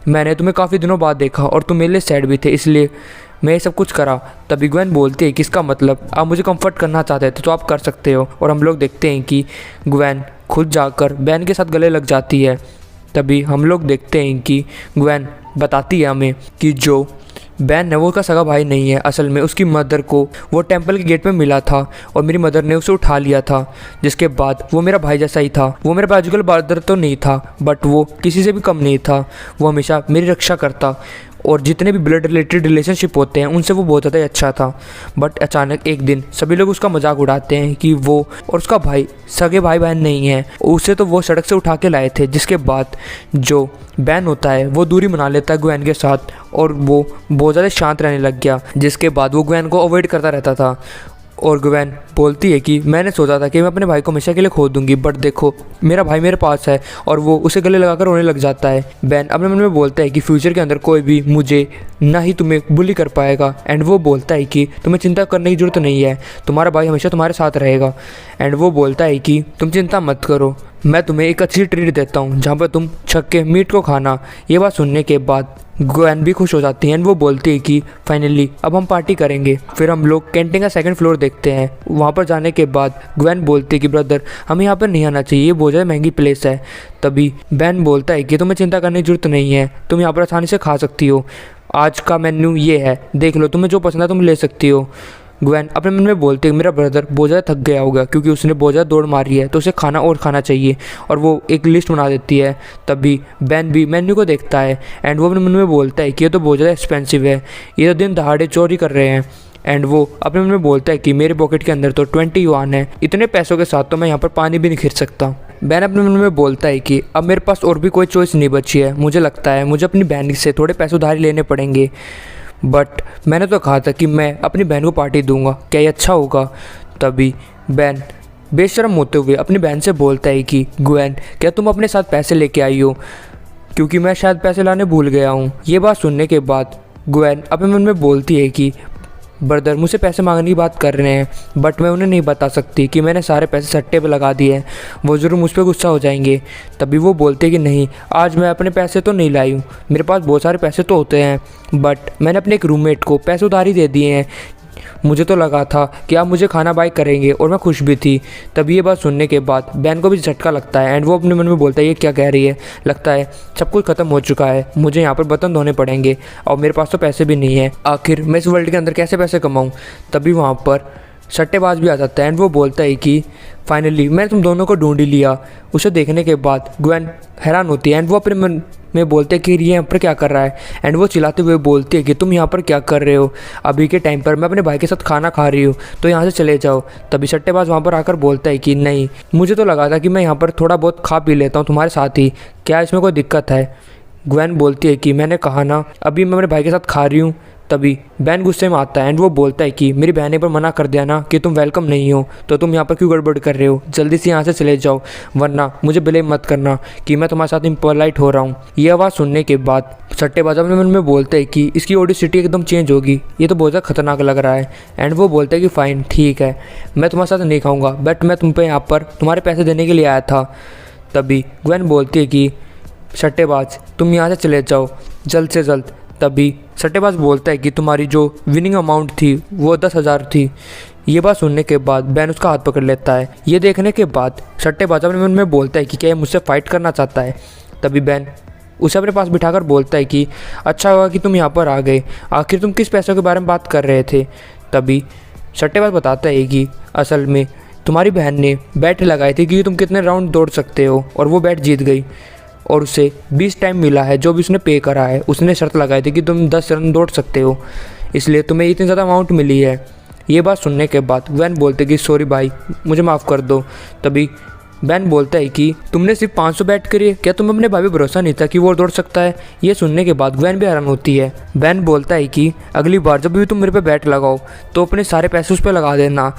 A: मैंने तुम्हें काफ़ी दिनों बाद देखा और तुम मेरे लिए सैड भी थे, इसलिए मैं ये सब कुछ करा। तभी ग्वैन बोलती है कि इसका मतलब आप मुझे कंफर्ट करना चाहते थे तो आप कर सकते हो। और हम लोग देखते हैं कि ग्वैन खुद जाकर बैन के साथ गले लग जाती है। तभी हम लोग देखते हैं कि ग्वैन बताती है हमें कि जो बैन है वो उसका सगा भाई नहीं है, असल में उसकी मदर को वो टेंपल के गेट में मिला था और मेरी मदर ने उसे उठा लिया था, जिसके बाद वो मेरा भाई जैसा ही था। वो मेरा बायोलॉजिकल ब्रदर तो नहीं था, बट वो किसी से भी कम नहीं था। वो हमेशा मेरी रक्षा करता और जितने भी ब्लड रिलेटेड रिलेशनशिप होते हैं उनसे वो बहुत ज़्यादा अच्छा था। बट अचानक एक दिन सभी लोग उसका मजाक उड़ाते हैं कि वो और उसका भाई सगे भाई बहन नहीं है, उसे तो वो सड़क से उठा के लाए थे। जिसके बाद जो बैन होता है वो दूरी बना लेता है ग्वेन के साथ और वो बहुत ज़्यादा शांत रहने लग गया। जिसके बाद वो ग्वेन को अवॉइड करता रहता था और ग्वेन बोलती है कि मैंने सोचा था कि मैं अपने भाई को हमेशा के लिए खो दूंगी, बट देखो मेरा भाई मेरे पास है, और वो उसे गले लगाकर रोने लग जाता है। बैन अपने मन में बोलता है कि फ्यूचर के अंदर कोई भी मुझे ना ही तुम्हें बुली कर पाएगा, एंड वो बोलता है कि तुम्हें चिंता करने की जरूरत नहीं है, तुम्हारा भाई हमेशा तुम्हारे साथ रहेगा। एंड वो बोलता है कि तुम चिंता मत करो, मैं तुम्हें एक अच्छी ट्रीट देता हूँ जहाँ पर तुम छक्के मीट को खाना। ये बात सुनने के बाद ग्वेन भी खुश हो जाती है एंड वो बोलती है कि फाइनली अब हम पार्टी करेंगे। फिर हम लोग कैंटीन का सेकंड फ्लोर देखते हैं। वहाँ पर जाने के बाद ग्वेन बोलती है कि ब्रदर हमें यहाँ पर नहीं आना चाहिए, ये बहुत ज़्यादा महंगी प्लेस है। तभी बैन बोलता है कि तुम्हें चिंता करने की जरूरत नहीं है, तुम यहाँ पर आसानी से खा सकती हो, आज का मेन्यू ये है, देख लो, तुम्हें जो पसंद है तुम ले सकती हो। ग्वेन अपने मन में बोलती है मेरा ब्रदर बहुत ज़्यादा थक गया होगा क्योंकि उसने बहुत ज़्यादा दौड़ मारी है, तो उसे खाना और खाना चाहिए, और वो एक लिस्ट बना देती है। तभी बैन भी मेन्यू को देखता है एंड वो अपने मन में बोलता है कि ये तो बहुत ज़्यादा एक्सपेंसिव है, ये तो दिन दहाड़े चोरी कर रहे हैं। एंड वो अपने मन में बोलता है कि मेरे पॉकेट के अंदर तो 20 युआन है, इतने पैसों के साथ तो मैं यहाँ पर पानी भी नहीं खरीद सकता। बैन अपने मन में बोलता है कि अब मेरे पास और भी कोई चॉइस नहीं बची है, मुझे लगता है मुझे अपनी बहन से थोड़े पैसे उधारी लेने पड़ेंगे, बट मैंने तो कहा था कि मैं अपनी बहन को पार्टी दूंगा, क्या ये अच्छा होगा। तभी बैन बेशर्म होते हुए अपनी बहन से बोलता है कि ग्वेन क्या तुम अपने साथ पैसे लेके आई हो, क्योंकि मैं शायद पैसे लाने भूल गया हूँ। ये बात सुनने के बाद ग्वेन अपने मन में बोलती है कि ब्रदर मुझसे पैसे मांगने की बात कर रहे हैं, बट मैं उन्हें नहीं बता सकती कि मैंने सारे पैसे सट्टे पे लगा दिए हैं, वो ज़रूर मुझ पर गुस्सा हो जाएंगे। तभी वो बोलते हैं कि नहीं, आज मैं अपने पैसे तो नहीं लाई हूँ, मेरे पास बहुत सारे पैसे तो होते हैं, बट मैंने अपने एक रूममेट को पैसे उधारी दे दिए हैं, मुझे तो लगा था कि आप मुझे खाना बाय करेंगे और मैं खुश भी थी। तभी ये बात सुनने के बाद बैन को भी झटका लगता है एंड वो अपने मन में बोलता है ये क्या कह रही है, लगता है सब कुछ ख़त्म हो चुका है, मुझे यहाँ पर बर्तन धोने पड़ेंगे और मेरे पास तो पैसे भी नहीं है, आखिर मैं इस वर्ल्ड के अंदर कैसे पैसे कमाऊँ। तभी वहाँ पर सट्टेबाज भी आ जाता है एंड वो बोलता है कि फाइनली मैंने तुम दोनों को ढूंढ ही लिया। उसे देखने के बाद ग्वेन हैरान होती है एंड वो अपने मन में बोलते हैं कि ये यहाँ पर क्या कर रहा है, एंड वो चिल्लाते हुए बोलती है कि तुम यहाँ पर क्या कर रहे हो, अभी के टाइम पर मैं अपने भाई के साथ खाना खा रही हूँ, तो यहाँ से चले जाओ। तभी सट्टेबाज वहाँ पर आकर बोलता है कि नहीं, मुझे तो लगा था कि मैं यहाँ पर थोड़ा बहुत खा पी लेता हूँ तुम्हारे साथ ही, क्या इसमें कोई दिक्कत है। ग्वेन बोलती है कि मैंने कहा ना अभी मैं अपने भाई के साथ खा रही हूँ। तभी बैन गुस्से में आता है एंड वो बोलता है कि मेरी बहन पर मना कर दिया ना कि तुम वेलकम नहीं हो, तो तुम यहाँ पर क्यों गड़बड़ कर रहे हो, जल्दी से यहाँ से चले जाओ, वरना मुझे ब्लेम मत करना कि मैं तुम्हारे साथ इम्पोलाइट हो रहा हूँ। ये आवाज़ सुनने के बाद सट्टेबाज अपने मन में बोलते हैं कि इसकी ऑडिसिटी एकदम चेंज होगी, ये तो बहुत ज़्यादा खतरनाक लग रहा है। एंड वो बोलता है कि फ़ाइन ठीक है, मैं तुम्हारे साथ नहीं खाऊँगा, बट मैं तुम पे यहाँ पर तुम्हारे पैसे देने के लिए आया था। तभी ग्वेन बोलती है कि सट्टेबाज तुम यहाँ से चले जाओ जल्द से जल्द। तभी सट्टेबाज बोलता है कि तुम्हारी जो विनिंग अमाउंट थी वो 10,000 थी। ये बात सुनने के बाद बैन उसका हाथ पकड़ लेता है। ये देखने के बाद सट्टेबाज अपने मन में बोलता है कि क्या ये मुझसे फाइट करना चाहता है। तभी बैन उसे अपने पास बिठाकर बोलता है कि अच्छा हुआ कि तुम यहाँ पर आ गए, आखिर तुम किस पैसों के बारे में बात कर रहे थे। तभी सट्टेबाज बताता है कि असल में तुम्हारी बहन ने बैट लगाई थी कि तुम कितने राउंड दौड़ सकते हो, और वो बैट जीत गई और उसे 20 टाइम मिला है जो भी उसने पे करा है। उसने शर्त लगाई थी कि तुम 10 रन दौड़ सकते हो, इसलिए तुम्हें इतनी ज़्यादा अमाउंट मिली है। ये बात सुनने के बाद बैन बोलते कि सॉरी भाई, मुझे माफ़ कर दो। तभी बैन बोलता है कि तुमने सिर्फ 500 बैट करी है, क्या तुम अपने भाई पे भरोसा नहीं था कि वो दौड़ सकता है। ये सुनने के बाद ग्वेन भी हैरान होती है। बैन बोलता है कि अगली बार जब भी तुम मेरे पे बैट लगाओ तो अपने सारे पैसे उस पर लगा देना,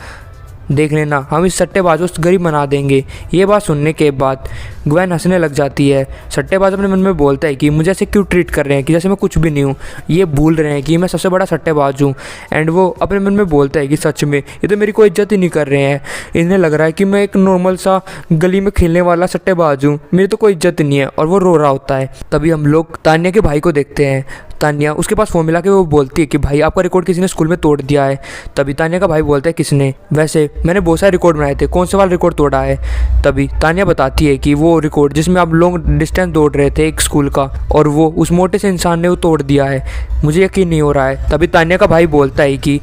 A: देख लेना हम इस सट्टेबाज को गरीब बना देंगे। ये बात सुनने के बाद ग्वेन हंसने लग जाती है। सट्टेबाज अपने मन में बोलता है कि मुझे ऐसे क्यों ट्रीट कर रहे हैं कि जैसे मैं कुछ भी नहीं हूँ, ये भूल रहे हैं कि मैं सबसे बड़ा सट्टेबाज हूँ। एंड वो अपने मन में बोलता है कि सच में ये तो मेरी कोई इज्जत ही नहीं कर रहे हैं, इन्हें लग रहा है कि मैं एक नॉर्मल सा गली में खेलने वाला सट्टेबाज हूँ, मेरी तो कोई इज्जत नहीं है। और वो रो रहा होता है। तभी हम लोग तान्या के भाई को देखते हैं। तान्या उसके पास फ़ोन मिला के वो बोलती है कि भाई आपका रिकॉर्ड किसी ने स्कूल में तोड़ दिया है। तभी तान्या का भाई बोलता है किसने, वैसे मैंने बहुत सारे रिकॉर्ड बनाए थे, कौन से वाला रिकॉर्ड तोड़ा है। तभी तान्या बताती है कि वो रिकॉर्ड जिसमें आप लॉन्ग डिस्टेंस दौड़ रहे थे एक स्कूल का, और वो उस मोटे से इंसान ने वो तोड़ दिया है, मुझे यकीन नहीं हो रहा है। तभी तान्या का भाई बोलता है कि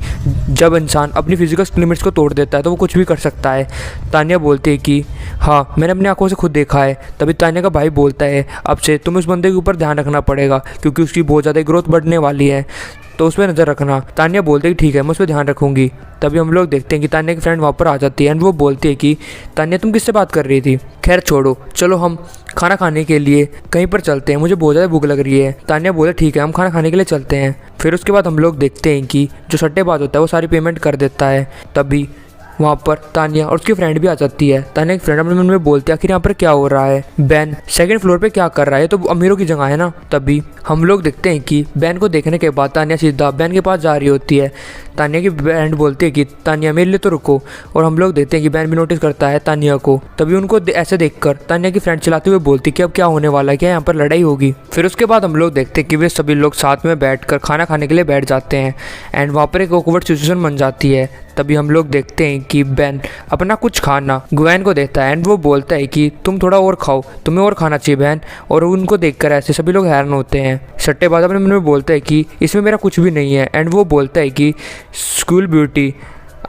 A: जब इंसान अपनी फिजिकल लिमिट्स को तोड़ देता है तो वो कुछ भी कर सकता है। तान्या बोलती है कि हाँ, मैंने अपनी आंखों से खुद देखा है। तभी तान्या का भाई बोलता है अब से तुम्हें उस बंदे के ऊपर ध्यान रखना पड़ेगा क्योंकि उसकी बहुत ज़्यादा ग्रोथ बढ़ने वाली है, तो उस पर नज़र रखना। तान्या बोलते है कि ठीक है, मैं उस पर ध्यान रखूँगी। तभी हम लोग देखते हैं कि तान्या की फ्रेंड वहाँ पर आ जाती है एंड वो बोलती है कि तान्या तुम किससे बात कर रही थी? खैर छोड़ो, चलो हम खाना खाने के लिए कहीं पर चलते हैं, मुझे बहुत ज़्यादा भूख लग रही है। तान्या बोले ठीक है, हम खाना खाने के लिए चलते हैं। फिर उसके बाद हम लोग देखते हैं कि जो सट्टेबाज होता है वो सारी पेमेंट कर देता है। तभी वहाँ पर तान्या और उसकी फ्रेंड भी आ जाती है। तान्या की फ्रेंड अपने मन में बोलती है आखिर यहाँ पर क्या हो रहा है, बैन सेकंड फ्लोर पे क्या कर रहा है, तो अमीरों की जगह है ना। तभी हम लोग देखते हैं कि बैन को देखने के बाद तान्या सीधा बैन के पास जा रही होती है। तान्या की फ्रेंड बोलती है कि तान्या मेरे लिए तो रुको, और हम लोग देखते हैं कि बैन भी नोटिस करता है तान्या को। तभी उनको ऐसे देखकर तान्या की फ्रेंड चिल्लाते हुए बोलती कि अब क्या होने वाला है, क्या यहाँ पर लड़ाई होगी। फिर उसके बाद हम लोग देखते हैं कि वे सभी लोग साथ में बैठकर खाना खाने के लिए बैठ जाते हैं एंड वहाँ पर एक ऑकवर्ड सिचुएशन बन जाती है। तभी हम लोग देखते हैं कि बैन अपना कुछ खाना ग्वेन को देता है एंड वो बोलता है कि तुम थोड़ा और खाओ, तुम्हें और खाना चाहिए बैन। और उनको देखकर ऐसे सभी लोग हैरान होते हैं। सट्टेबाज अपने मन में बोलता है कि इसमें मेरा कुछ भी नहीं है एंड वो बोलता है कि स्कूल ब्यूटी,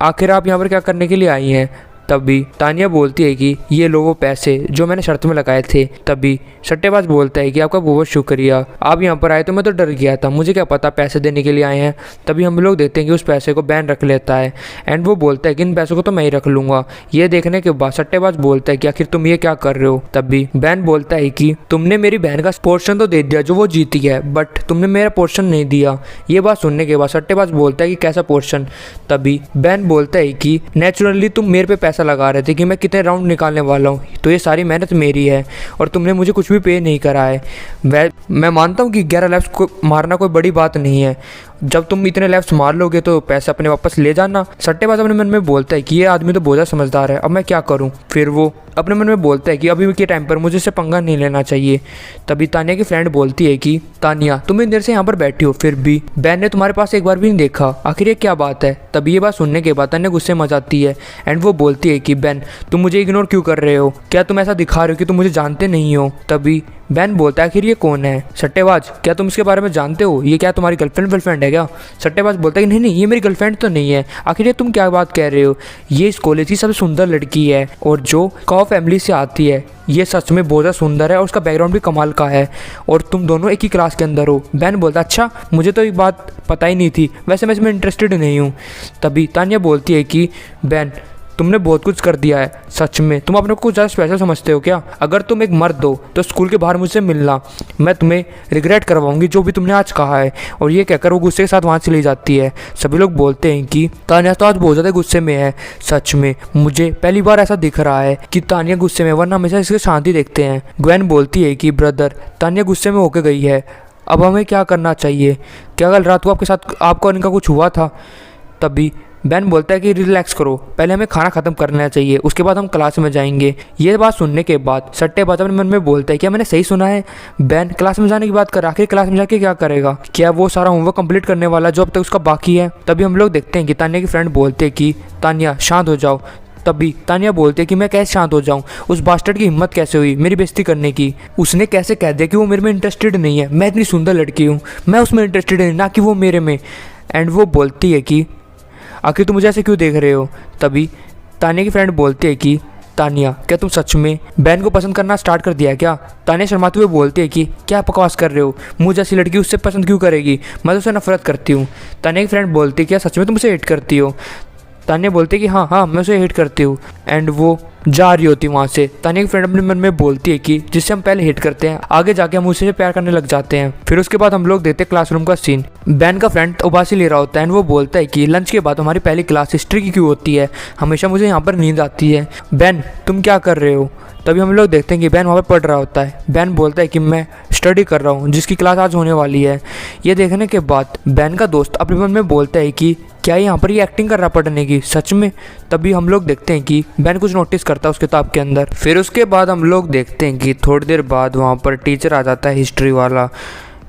A: आखिर आप यहाँ पर क्या करने के लिए आई हैं? तभी तान्या बोलती है कि ये लो वो पैसे जो मैंने शर्त में लगाए थे। तभी सट्टेबाज बोलता है कि आपका बहुत शुक्रिया, आप यहाँ पर आए तो मैं तो डर गया था, मुझे क्या पता पैसे देने के लिए आए हैं। तभी हम लोग देखते हैं कि उस पैसे को बैन रख लेता है एंड वो बोलता है कि इन पैसों को तो मैं ही रख लूँगा। ये देखने के बाद सट्टेबाज बोलता है कि आखिर तुम ये क्या कर रहे हो? तभी बैन बोलता है कि तुमने मेरी बहन का पोर्शन तो दे दिया जो वो जीती है, बट तुमने मेरा पोर्शन नहीं दिया। ये बात सुनने के बाद सट्टेबाज बोलता है कि कैसा पोर्शन? तभी बैन बोलता है कि नेचुरली तुम मेरे पे लगा रहे थे कि मैं कितने राउंड निकालने वाला हूँ, तो ये सारी मेहनत मेरी है और तुमने मुझे कुछ भी पे नहीं करा है। मैं मानता हूँ कि 11 लैप्स को मारना कोई बड़ी बात नहीं है, जब तुम इतने लैप्स मार लोगे तो पैसे अपने वापस ले जाना। सट्टेबाज अपने मन में बोलता है कि ये आदमी तो बहुत ज़्यादा समझदार है, अब मैं क्या करूँ। फिर वो अपने मन में बोलता है कि अभी के टाइम पर मुझे इससे पंगा नहीं लेना चाहिए। तभी तान्या की फ्रेंड बोलती है कि तान्या तुम इतनी देर से यहाँ पर बैठी हो, फिर भी बैन ने तुम्हारे पास एक बार भी नहीं देखा, आखिर ये क्या बात है? तभी ये बात सुनने के बाद तान्या गुस्से में आ जाती है एंड वो बोलती है कि बैन तुम मुझे इग्नोर क्यों कर रहे हो? क्या तुम ऐसा दिखा रहे हो कि तुम मुझे जानते नहीं हो? तभी बैन बोलता है आखिर ये कौन है? सट्टेबाज क्या तुम इसके बारे में जानते हो? ये क्या तुम्हारी गर्लफ्रेंड है क्या? सट्टेबाज बोलता है कि नहीं ये मेरी गर्लफ्रेंड तो नहीं है, आखिर ये तुम क्या बात कह रहे हो? ये इस कॉलेज की सबसे सुंदर लड़की है और जो कौ फैमिली से आती है, ये सच में बहुत ज़्यादा सुंदर है और उसका बैकग्राउंड भी कमाल का है और तुम दोनों एक ही क्लास के अंदर हो। बैन बोलता अच्छा, मुझे तो एक बात पता ही नहीं थी, वैसे मैं इसमें इंटरेस्टेड नहीं हूँ। तभी तान्या बोलती है कि बैन तुमने बहुत कुछ कर दिया है, सच में तुम अपने को कुछ ज़्यादा स्पेशल समझते हो क्या? अगर तुम एक मर्द हो तो स्कूल के बाहर मुझसे मिलना, मैं तुम्हें रिग्रेट करवाऊंगी जो भी तुमने आज कहा है। और ये कहकर वो गुस्से के साथ वहाँ चली जाती है। सभी लोग बोलते हैं कि तान्या तो आज बहुत ज़्यादा गुस्से में है, सच में मुझे पहली बार ऐसा दिख रहा है कि तान्या गुस्से में, वरना हमेशा इसके शांति देखते हैं। ग्वेन बोलती है कि ब्रदर तान्या गुस्से में होके गई है, अब हमें क्या करना चाहिए? क्या कल रात को आपके साथ आपको इनका कुछ हुआ था? तभी बैन बोलता है कि रिलैक्स करो, पहले हमें खाना खत्म करना चाहिए, उसके बाद हम क्लास में जाएंगे। ये बात सुनने के बाद सट्टेबाज अपने मन में बोलता है क्या मैंने सही सुना है? बैन क्लास में जाने की बात कर, आखिर क्लास में जाके क्या करेगा? क्या वो सारा होमवर्क कंप्लीट करने वाला जो अब तक उसका बाकी है? तभी हम लोग देखते हैं कि तान्या की फ्रेंड बोलते हैं कि तान्या शांत हो जाओ। तभी तान्या बोलती है कि मैं कैसे शांत हो जाऊं? उस बास्टर्ड की हिम्मत कैसे हुई मेरी बेइज्जती करने की? उसने कैसे कह दिया कि वो मेरे में इंटरेस्टेड नहीं है? मैं इतनी सुंदर लड़की हूँ, मैं उसमें इंटरेस्टेड नहीं, ना कि वो मेरे में। एंड वो बोलती है कि आखिर तुम मुझे ऐसे क्यों देख रहे हो? तभी तान्या की फ्रेंड बोलती है कि तान्या क्या तुम सच में बैन को पसंद करना स्टार्ट कर दिया है क्या? तान्या शर्माते हुए बोलती है कि क्या बकवास कर रहे हो, मुझे ऐसी लड़की उससे पसंद क्यों करेगी, मैं तो उससे नफरत करती हूँ। तान्या की फ्रेंड बोलती है क्या सच में तुम उसे हेट करती हो? तान्या बोलती है कि हाँ मैं उसे हेट करती हूँ। एंड वो जा रही होती वहाँ से। तान्या की फ्रेंड अपने मन में बोलती है कि जिससे हम पहले हेट करते हैं आगे जाके हम उससे प्यार करने लग जाते हैं। फिर उसके बाद हम लोग देखते हैं क्लासरूम का सीन। बैन का फ्रेंड उबासी ले रहा होता है एंड वो बोलता है कि लंच के बाद हमारी पहली क्लास हिस्ट्री की क्यों होती है, हमेशा मुझे यहाँ पर नींद आती है। बैन तुम क्या कर रहे हो? तभी हम लोग देखते हैं कि बैन वहाँ पर पढ़ रहा होता है। बैन बोलता है कि मैं स्टडी कर रहा हूँ जिसकी क्लास आज होने वाली है। ये देखने के बाद बैन का दोस्त अपने मन में बोलता है कि क्या यहाँ पर ये एक्टिंग कर रहा पढ़ने की, सच में? तभी हम लोग देखते हैं कि बैन कुछ नोटिस करता है उस किताब के अंदर। फिर उसके बाद हम लोग देखते हैं कि थोड़ी देर बाद वहाँ पर टीचर आ जाता है हिस्ट्री वाला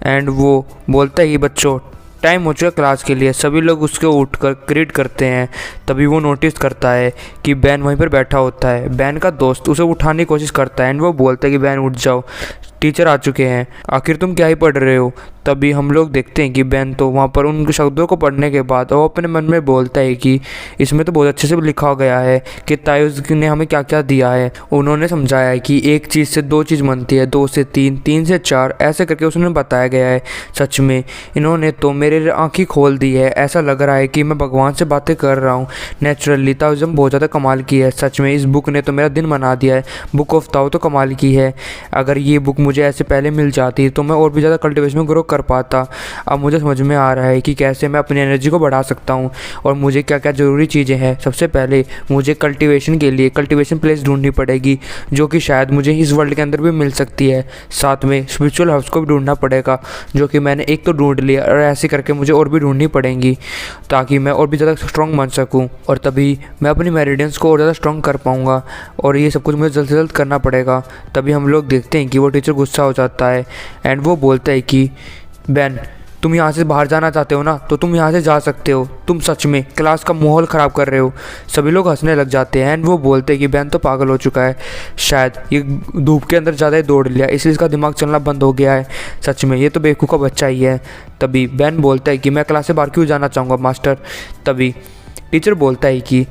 A: एंड वो बोलता है कि बच्चों टाइम हो चुका क्लास के लिए। सभी लोग उसके उठकर ग्रीट करते हैं। तभी वो नोटिस करता है कि बैन वहीं पर बैठा होता है। बैन का दोस्त उसे उठाने की कोशिश करता है एंड वो बोलता है कि बैन उठ जाओ, टीचर आ चुके हैं, आखिर तुम क्या ही पढ़ रहे हो। तभी हम लोग देखते हैं कि बैन तो वहाँ पर उन शब्दों को पढ़ने के बाद वो अपने मन में बोलता है कि इसमें तो बहुत अच्छे से लिखा गया है कि तायुज़ ने हमें क्या क्या दिया है। उन्होंने समझाया है कि एक चीज़ से दो चीज़ बनती है, दो से तीन, तीन से चार, ऐसे करके उसने बताया गया है। सच में इन्होंने तो मेरे आँखें खोल दी है। ऐसा लग रहा है कि मैं भगवान से बातें कर रहा हूँ। नेचुरली ताओइज़्म बहुत ज़्यादा कमाल की है। सच में इस बुक ने तो मेरा दिन बना दिया है। बुक ऑफ ताओ तो कमाल की है। अगर ये बुक मुझे ऐसे पहले मिल जाती तो मैं और भी ज़्यादा कल्टीवेशन में ग्रो कर पाता। अब मुझे समझ में आ रहा है कि कैसे मैं अपनी एनर्जी को बढ़ा सकता हूँ और मुझे क्या क्या ज़रूरी चीज़ें हैं। सबसे पहले मुझे कल्टीवेशन के लिए कल्टीवेशन प्लेस ढूंढनी पड़ेगी, जो कि शायद मुझे इस वर्ल्ड के अंदर भी मिल सकती है। साथ में स्पिरिचुअल हब्स को भी ढूंढना पड़ेगा, जो कि मैंने एक तो ढूंढ लिया और ऐसे करके मुझे और भी ढूंढनी पड़ेंगी ताकि मैं और भी ज़्यादा स्ट्रॉन्ग बन सकूँ और तभी मैं अपनी मेरिडियंस को और ज़्यादा स्ट्रॉन्ग कर पाऊँगा। और ये सब कुछ मुझे जल्द से जल्द करना पड़ेगा। तभी हम लोग देखते हैं कि वो टीचर गुस्सा हो जाता है एंड वो बोलता है कि बैन, तुम यहाँ से बाहर जाना चाहते हो ना, तो तुम यहाँ से जा सकते हो। तुम सच में क्लास का माहौल ख़राब कर रहे हो। सभी लोग हंसने लग जाते हैं एंड वो बोलते हैं कि बैन तो पागल हो चुका है, शायद ये धूप के अंदर ज़्यादा ही दौड़ लिया इसलिए इसका दिमाग चलना बंद हो गया है। सच में ये तो बेवकूफ़ का बच्चा ही है। तभी बैन बोलता है कि मैं क्लास से बाहर क्यों जाना चाहूँगा मास्टर। तभी टीचर बोलता है कि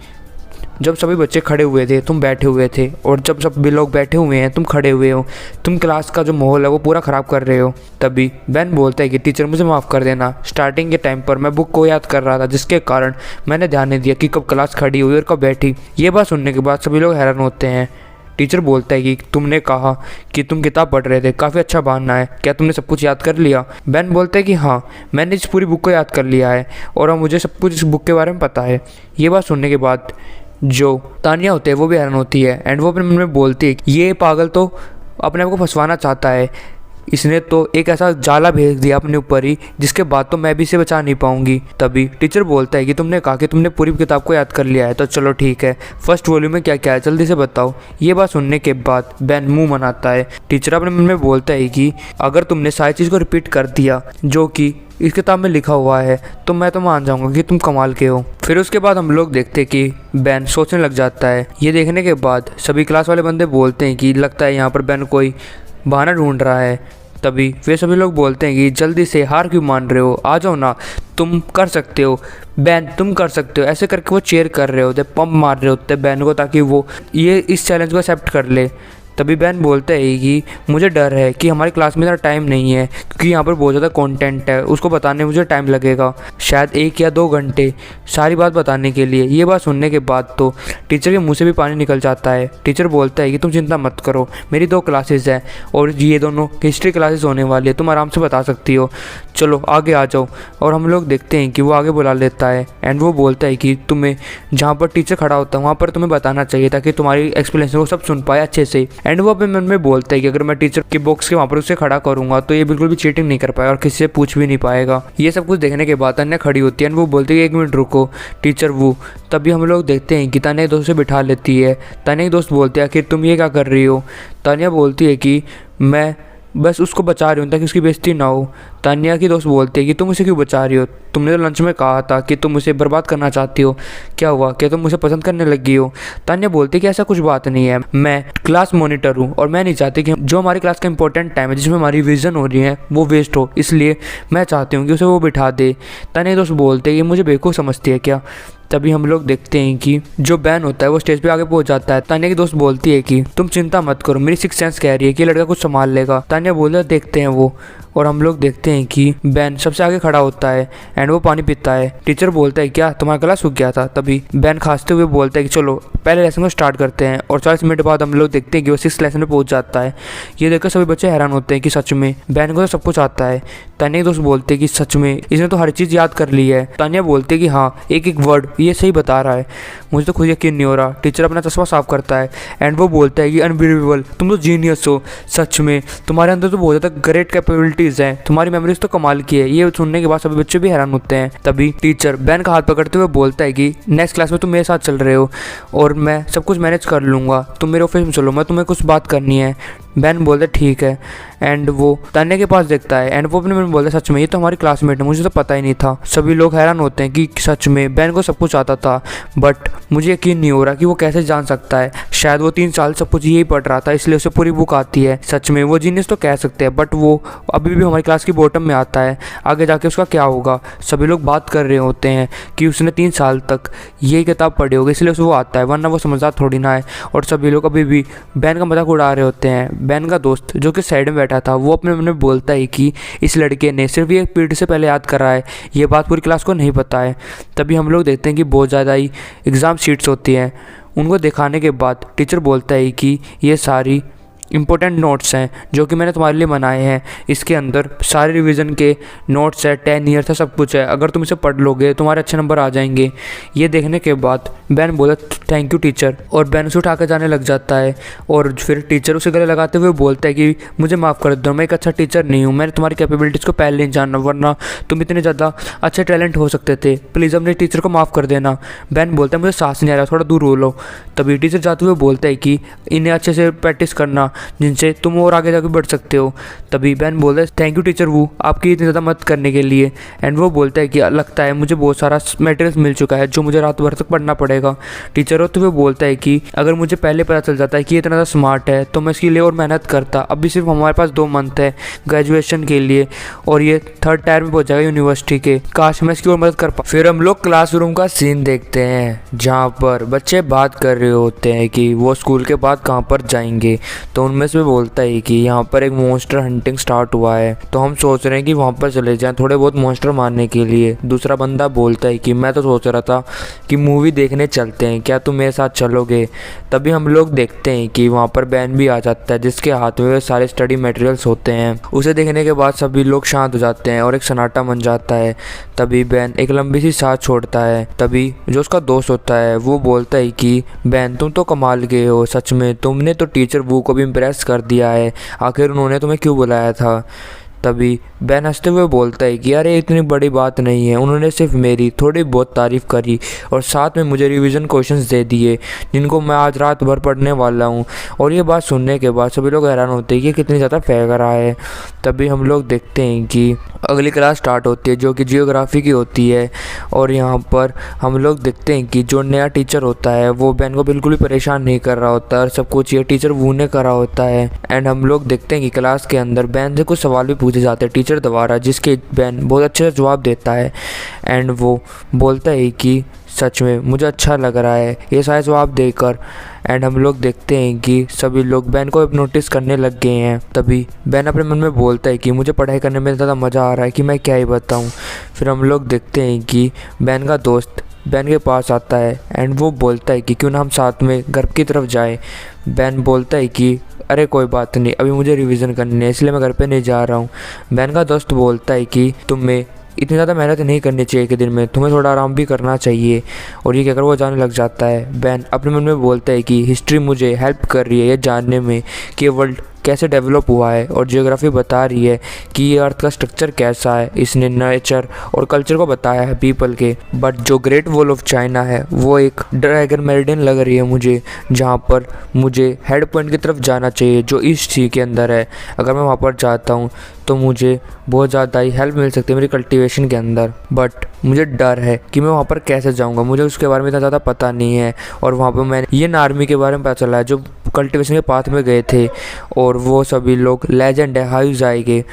A: जब सभी बच्चे खड़े हुए थे तुम बैठे हुए थे, और जब सभी लोग बैठे हुए हैं तुम खड़े हुए हो। तुम क्लास का जो माहौल है वो पूरा ख़राब कर रहे हो। तभी बैन बोलता है कि टीचर मुझे माफ़ कर देना, स्टार्टिंग के टाइम पर मैं बुक को याद कर रहा था जिसके कारण मैंने ध्यान नहीं दिया कि कब क्लास खड़ी हुई और कब बैठी। ये बात सुनने के बाद सभी लोग हैरान होते हैं। टीचर बोलता है कि तुमने कहा कि तुम किताब पढ़ रहे थे, काफ़ी अच्छा बहाना है, क्या तुमने सब कुछ याद कर लिया। बैन बोलता है कि हाँ, मैंने इस पूरी बुक को याद कर लिया है और अब मुझे सब कुछ इस बुक के बारे में पता है। ये बात सुनने के बाद जो तानिया होते हैं वो भी हैरान होती है एंड वो अपने मन में बोलती है कि ये पागल तो अपने आप को फंसवाना चाहता है, इसने तो एक ऐसा जाला भेज दिया अपने ऊपर ही जिसके बाद तो मैं भी इसे बचा नहीं पाऊंगी। तभी टीचर बोलता है कि तुमने कहा कि तुमने पूरी किताब को याद कर लिया है, तो चलो ठीक है, फर्स्ट वॉल्यूम में क्या क्या है जल्दी से बताओ। ये बात सुनने के बाद बैन मुंह बनाता है। टीचर अपने मन में बोलता है कि अगर तुमने सारी चीज़ को रिपीट कर दिया जो कि इस किताब में लिखा हुआ है तो मैं तो मान जाऊंगा कि तुम कमाल के हो। फिर उसके बाद हम लोग देखते कि बैन सोचने लग जाता है। ये देखने के बाद सभी क्लास वाले बंदे बोलते हैं कि लगता है यहाँ पर बैन कोई बहाना ढूंढ रहा है। तभी वे सभी लोग बोलते हैं कि जल्दी से हार क्यों मान रहे हो, आ जाओ ना, तुम कर सकते हो बैन, तुम कर सकते हो। ऐसे करके वो चेयर कर रहे होते, पंप मार रहे होते बैन को ताकि वो ये इस चैलेंज को एक्सेप्ट कर ले। तभी बैन बोलता है कि मुझे डर है कि हमारी क्लास में इतना टाइम नहीं है क्योंकि यहाँ पर बहुत ज़्यादा कंटेंट है, उसको बताने में मुझे टाइम लगेगा, शायद 1 या 2 घंटे सारी बात बताने के लिए। ये बात सुनने के बाद तो टीचर के मुंह से भी पानी निकल जाता है। टीचर बोलता है कि तुम चिंता मत करो, मेरी 2 क्लासेस हैं और ये दोनों हिस्ट्री क्लासेस होने वाली है, तुम आराम से बता सकती हो, चलो आगे आ जाओ। और हम लोग देखते हैं कि वो आगे बुला लेता है एंड वो बोलता है कि तुम्हें जहाँ पर टीचर खड़ा होता है वहाँ पर तुम्हें बताना चाहिए ताकि तुम्हारी एक्सप्लेनेशन को सब सुन पाए अच्छे से। एंड वो अपने मन में बोलता है कि अगर मैं टीचर के बॉक्स के वहाँ पर उसे खड़ा करूँगा तो ये बिल्कुल भी चीटिंग नहीं कर पाएगा और किसी से पूछ भी नहीं पाएगा। ये सब कुछ देखने के बाद तान्या खड़ी होती है एंड वो बोलती है 1 मिनट रुको टीचर वो। तभी हम लोग देखते हैं कि तान्या एक दोस्त से बिठा लेती है। तान्या एक दोस्त बोलती है आखिर तुम ये क्या कर रही हो। तान्या बोलती है कि मैं बस उसको बचा रही हूँ ताकि उसकी बेइज्जती ना हो। तान्या की दोस्त बोलती है कि तुम उसे क्यों बचा रही हो, तुमने तो लंच में कहा था कि तुम उसे बर्बाद करना चाहती हो, क्या हुआ, क्या तुम उसे पसंद करने लगी हो। तान्या बोलती है कि ऐसा कुछ बात नहीं है, मैं क्लास मॉनिटर हूँ और मैं नहीं चाहती कि जो हमारी क्लास का इंपॉर्टेंट टाइम है जिसमें हमारी विजन हो रही है वो वेस्ट हो, इसलिए मैं चाहती हूँ कि उसे वो बिठा दे। तान्या की दोस्त बोलते हैं कि मुझे बेवकूफ़ समझती है क्या। तभी हम लोग देखते हैं कि जो बैन होता है वो स्टेज पे आगे पहुंच जाता है। तान्या की दोस्त बोलती है कि तुम चिंता मत करो, मेरी 6th सेंस कह रही है कि लड़का कुछ संभाल लेगा। तान्या बोलता देखते हैं वो, और हम लोग देखते हैं कि बैन सबसे आगे खड़ा होता है एंड वो पानी पीता है। टीचर बोलता है क्या तुम्हारा गला सूख गया था। तभी बैन खांसते हुए बोलता है कि चलो पहले लेसन को स्टार्ट करते हैं, और 40 मिनट बाद हम लोग देखते हैं कि वो 6th लेसन में पहुंच जाता है। ये देखकर सभी बच्चे हैरान होते हैं कि सच में बैन को तो सब कुछ आता है। तान्या के दोस्त बोलते हैं कि सच में इसने तो हर चीज़ याद कर ली है। तान्या बोलते हैं कि हाँ, एक एक वर्ड ये सही बता रहा है, मुझे तो खुद यकीन नहीं हो रहा। टीचर अपना चश्मा साफ करता है एंड वो बोलता है कि अनबिलीवेबल, तुम तो जीनियस हो, सच में तुम्हारे अंदर तो बहुत ज़्यादा ग्रेट कैपेबिलिटीज़ हैं, तुम्हारी मेमोरीज तो कमाल की है। ये सुनने के बाद सभी बच्चे भी हैरान होते हैं। तभी टीचर बैन का हाथ पकड़ते हुए बोलता है कि नेक्स्ट क्लास में तुम मेरे साथ चल रहे हो और मैं सब कुछ मैनेज कर लूँगा, तुम मेरे ऑफिस में चलो, मैं तुम्हें कुछ बात करनी है। बैन बोलते ठीक है। एंड वो तान्या के पास देखता है एंड वो अपने मन में बोलता है सच में ये तो हमारी क्लासमेट है, मुझे तो पता ही नहीं था। सभी लोग हैरान होते हैं कि सच में बैन को सब कुछ आता था, बट मुझे यकीन नहीं हो रहा कि वो कैसे जान सकता है। शायद वो 3 साल सब कुछ यही पढ़ रहा था इसलिए उसे पूरी बुक आती है। सच में वो जीनियस तो कह सकते हैं, बट वो अभी भी हमारी क्लास की बॉटम में आता है। आगे जाके उसका क्या होगा, सभी लोग बात कर रहे होते हैं कि उसने 3 साल तक यही किताब पढ़ी होगी इसलिए उसे वो आता है, वरना वो समझदार थोड़ी ना है। और सभी लोग अभी भी बैन का मजाक उड़ा रहे होते हैं। बैन का दोस्त जो कि साइड में बैठा था वो अपने मन में बोलता है कि इस लड़के ने सिर्फ ये पीरियड से पहले याद करा है, ये बात पूरी क्लास को नहीं पता है। तभी हम लोग देखते हैं कि बहुत ज़्यादा ही एग्ज़ाम शीट्स होती हैं। उनको दिखाने के बाद टीचर बोलता है कि ये सारी इंपॉर्टेंट नोट्स हैं जो कि मैंने तुम्हारे लिए बनाए हैं। इसके अंदर सारे रिवीजन के नोट्स है, 10 ईयर था, सब कुछ है। अगर तुम इसे पढ़ लोगे तुम्हारे अच्छे नंबर आ जाएंगे। ये देखने के बाद बैन बोला थैंक यू टीचर, और बैन उसे उठा कर जाने लग जाता है। और फिर टीचर उसे गले लगाते हुए बोलता है कि मुझे माफ़ कर दो, मैं एक अच्छा टीचर नहीं हूँ, मैंने तुम्हारी कैपेबिलिटीज़ को पहले नहीं जानना, वरना तुम इतने ज़्यादा अच्छे टैलेंट हो सकते थे। प्लीज़ अपने टीचर को माफ़ कर देना। बैन बोलता है मुझे सांस नहीं आ रहा, थोड़ा दूर हो लो। तभी टीचर जाते हुए बोलता है कि इन्हें अच्छे से प्रैक्टिस करना जिनसे तुम और आगे जाके बढ़ सकते हो। तभी बैन बोलता है थैंक यू टीचर वू, आपकी इतनी ज़्यादा मदद करने के लिए। एंड वो बोलता है कि लगता है मुझे बहुत सारा मटेरियल्स मिल चुका है जो मुझे रात भर तक पढ़ना पड़ेगा। टीचर होते हुए बोलता है कि अगर मुझे पहले पता चल जाता है कि ये इतना ज़्यादा स्मार्ट है तो मैं इसके लिए और मेहनत करता। अभी सिर्फ हमारे पास 2 मंथ है ग्रेजुएशन के लिए और ये 3rd टायर में पहुँच जाएगा यूनिवर्सिटी के, काश मैं इसकी और मदद कर पाऊँ। फिर हम लोग क्लासरूम का सीन देखते हैं जहाँ पर बच्चे बात कर रहे होते हैं कि वो स्कूल के बाद कहाँ पर जाएंगे। तो उनमें से बोलता है कि यहाँ पर एक मॉन्स्टर हंटिंग स्टार्ट हुआ है तो हम सोच रहे हैं कि वहाँ पर चले जाएं थोड़े बहुत मॉन्स्टर मारने के लिए। दूसरा बंदा बोलता है कि मैं तो सोच रहा था कि मूवी देखने चलते हैं, क्या तुम मेरे साथ चलोगे। तभी हम लोग देखते हैं कि वहाँ पर बैन भी आ जाता है जिसके हाथ में सारे स्टडी मटेरियल्स होते हैं। उसे देखने के बाद सभी लोग शांत हो जाते हैं और एक सन्नाटा बन जाता है। तभी बैन एक लंबी सी सांस छोड़ता है। तभी जो उसका दोस्त होता है वो बोलता है कि बैन तुम तो कमाल के हो, सच में तुमने तो टीचर वू को भी इम्प्रेस कर दिया है, आखिर उन्होंने तुम्हें क्यों बुलाया था। तभी बैन हंसते हुए बोलता है कि अरे इतनी बड़ी बात नहीं है, उन्होंने सिर्फ मेरी थोड़ी बहुत तारीफ़ करी और साथ में मुझे रिवीजन क्वेश्चंस दे दिए जिनको मैं आज रात भर पढ़ने वाला हूँ। और ये बात सुनने के बाद सभी लोग हैरान होते हैं कि कितनी ज़्यादा फेंक रहा है। तभी हम लोग देखते हैं कि अगली क्लास स्टार्ट होती है जो कि जियोग्राफी की होती है। और यहाँ पर हम लोग देखते हैं कि जो नया टीचर होता है वो बैन को बिल्कुल भी परेशान नहीं कर रहा होता और सब कुछ ये टीचर वू ने करा होता है। एंड हम लोग देखते हैं कि क्लास के अंदर बैन से कुछ सवाल भी पूछे जाते हैं टीचर द्वारा, जिसके बैन बहुत अच्छे से जवाब देता है। एंड वो बोलता है कि सच में मुझे अच्छा लग रहा है ये सारे जवाब देकर। एंड हम लोग देखते हैं कि सभी लोग बैन को नोटिस करने लग गए हैं। तभी बैन अपने मन में बोलता है कि मुझे पढ़ाई करने में ज़्यादा मज़ा आ रहा है कि मैं क्या ही बताऊं। फिर हम लोग देखते हैं कि बैन का दोस्त बैन के पास आता है एंड वो बोलता है कि क्यों ना हम साथ में घर की तरफ जाएं। बैन बोलता है कि अरे कोई बात नहीं, अभी मुझे रिवीजन करनी है इसलिए मैं घर पे नहीं जा रहा हूँ। बैन का दोस्त बोलता है कि तुम्हें इतनी ज़्यादा मेहनत नहीं करनी चाहिए कि दिन में, तुम्हें थोड़ा आराम भी करना चाहिए। और ये कहकर वो जाने लग जाता है। बैन अपने मन में बोलता है कि हिस्ट्री मुझे हेल्प कर रही है ये जानने में कि ये वर्ल्ड कैसे डेवलप हुआ है और जियोग्राफी बता रही है कि ये अर्थ का स्ट्रक्चर कैसा है। इसने नेचर और कल्चर को बताया है पीपल के। बट जो ग्रेट वॉल ऑफ चाइना है वो एक ड्रैगन मेरिडियन लग रही है मुझे, जहाँ पर मुझे हेड पॉइंट की तरफ जाना चाहिए जो ईस्ट सी के अंदर है। अगर मैं वहाँ पर जाता हूँ तो मुझे बहुत ज़्यादा ही हेल्प मिल सकती है मेरी कल्टीवेशन के अंदर। बट मुझे डर है कि मैं वहाँ पर कैसे जाऊँगा, मुझे उसके बारे में इतना ज़्यादा पता नहीं है। और वहाँ पर मैंने ये आर्मी के बारे में पता चला है जो कल्टीवेशन के पाथ में गए थे और वो सभी लोग लेजेंड है, हाई जाएंगे।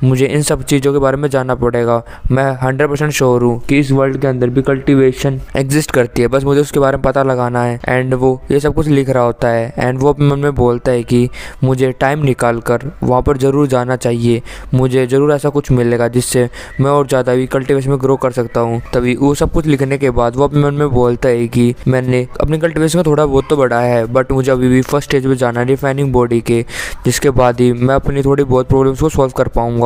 A: मुझे इन सब चीज़ों के बारे में जानना पड़ेगा। मैं 100% श्योर हूँ कि इस वर्ल्ड के अंदर भी कल्टीवेशन एग्जिस्ट करती है, बस मुझे उसके बारे में पता लगाना है। एंड वो ये सब कुछ लिख रहा होता है एंड वो अपने मन में बोलता है कि मुझे टाइम निकाल कर वहाँ पर ज़रूर जाना चाहिए, मुझे ज़रूर ऐसा कुछ मिलेगा जिससे मैं और ज़्यादा भी कल्टीवेशन में ग्रो कर सकता हूँ। तभी वो सब कुछ लिखने के बाद वो अपने मन में बोलता है कि मैंने अपनी कल्टीवेशन को थोड़ा बहुत तो बढ़ाया है बट मुझे अभी भी फर्स्ट स्टेज पे जाना है रिफाइनिंग बॉडी के, जिसके बाद ही मैं अपनी थोड़ी बहुत प्रॉब्लम्स को सॉल्व कर पाऊँगा।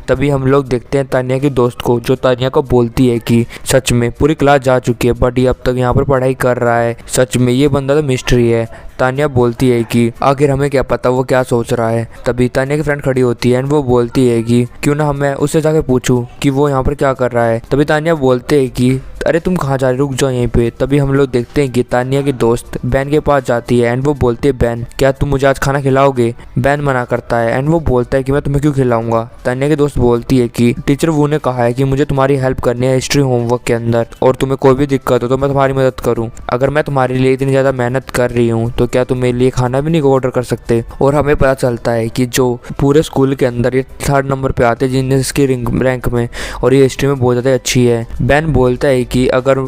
A: तभी हम लोग देखते हैं तानिया की दोस्त को, जो तानिया को बोलती है कि सच में पूरी क्लास जा चुकी है बट ये अब तक यहाँ पर पढ़ाई कर रहा है, सच में ये बंदा तो मिस्ट्री है। तानिया बोलती है कि आखिर हमें क्या पता वो क्या सोच रहा है। तभी तानिया की फ्रेंड खड़ी होती है एंड वो बोलती है कि क्यों ना मैं उससे जाके पूछूं कि वो यहाँ पर क्या कर रहा है। तभी तानिया बोलते है कि अरे तुम कहाँ जा रहे, रुक जाओ यहीं पे। तभी हम लोग देखते हैं कि तानिया की दोस्त बैन के पास जाती है एंड वो बोलती है बैन क्या तुम मुझे आज खाना खिलाओगे। बैन मना करता है एंड वो बोलता है कि मैं तुम्हें क्यों खिलाऊंगा। तानिया की दोस्त बोलती है कि टीचर वो ने कहा है कि मुझे तुम्हारी हेल्प करनी है हिस्ट्री होमवर्क के अंदर, और तुम्हें कोई भी दिक्कत हो तो मैं तुम्हारी मदद करूँ। अगर मैं तुम्हारे लिए इतनी ज़्यादा मेहनत कर रही हूँ तो क्या तुम मेरे लिए खाना भी नहीं ऑर्डर कर सकते। और हमें पता चलता है कि जो पूरे स्कूल के अंदर ये 3rd नंबर पे आते हैं जिनने की रैंक में, और ये हिस्ट्री में बहुत ज़्यादा अच्छी है। बैन बोलता है कि अगर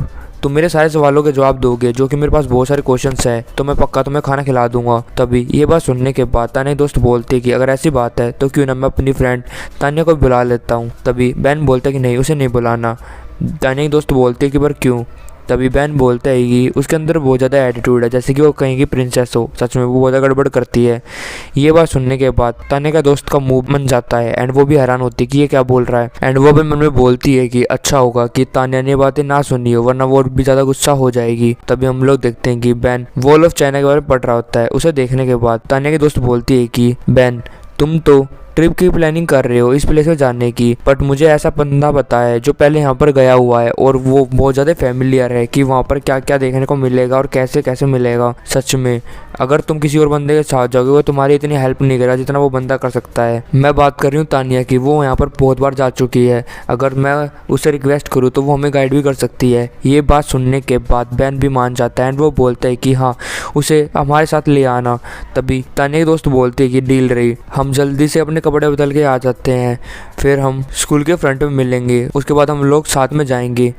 A: तुम मेरे सारे सवालों के जवाब दोगे, जो कि मेरे पास बहुत सारे क्वेश्चंस हैं, तो मैं पक्का तुम्हें खाना खिला दूंगा। तभी ये बात सुनने के बाद तानिया दोस्त बोलती है कि अगर ऐसी बात है तो क्यों ना मैं अपनी फ्रेंड तानिया को बुला लेता हूँ। तभी बैन बोलता है कि नहीं, उसे नहीं बुलाना। तानिया की दोस्त बोलती है कि पर क्यों। तभी बैन बोलता है कि उसके अंदर बहुत ज़्यादा एटीट्यूड है, जैसे कि वो कहीं की प्रिंसेस हो। सच में वो बहुत ज़्यादा गड़बड़ करती है। ये बात सुनने के बाद तानिया का दोस्त का मुंह बन जाता है एंड वो भी हैरान होती है कि ये क्या बोल रहा है। एंड वो भी मन में बोलती है कि अच्छा होगा कि तानिया ने बातें ना सुनी हो, वरना वो भी ज़्यादा गुस्सा हो जाएगी। तभी हम लोग देखते हैं कि बैन वॉल ऑफ चाइना के बारे में पढ़ रहा होता है। उसे देखने के बाद तानिया की दोस्त बोलती है कि बैन तुम तो ट्रिप की प्लानिंग कर रहे हो इस प्लेस में जाने की, बट मुझे ऐसा बंदा पता है जो पहले यहाँ पर गया हुआ है और वो बहुत ज़्यादा फैमिलियर है कि वहाँ पर क्या क्या देखने को मिलेगा और कैसे कैसे मिलेगा। सच में अगर तुम किसी और बंदे के साथ जाओगे वो तुम्हारी इतनी हेल्प नहीं करेगा जितना वो बंदा कर सकता है। मैं बात कर रही हूँ तानिया की, वो यहाँ पर बहुत बार जा चुकी है। अगर मैं उससे रिक्वेस्ट करूँ तो वो हमें गाइड भी कर सकती है। ये बात सुनने के बाद बैन भी मान जाता है एंड वो बोलता है कि हाँ उसे हमारे साथ ले आना। तभी तानिया की दोस्त बोलती है कि डील रही, हम जल्दी से अपने कपड़े बदल के आ जाते हैं, फिर हम स्कूल के फ्रंट में मिलेंगे, उसके बाद हम लोग साथ में जाएंगे।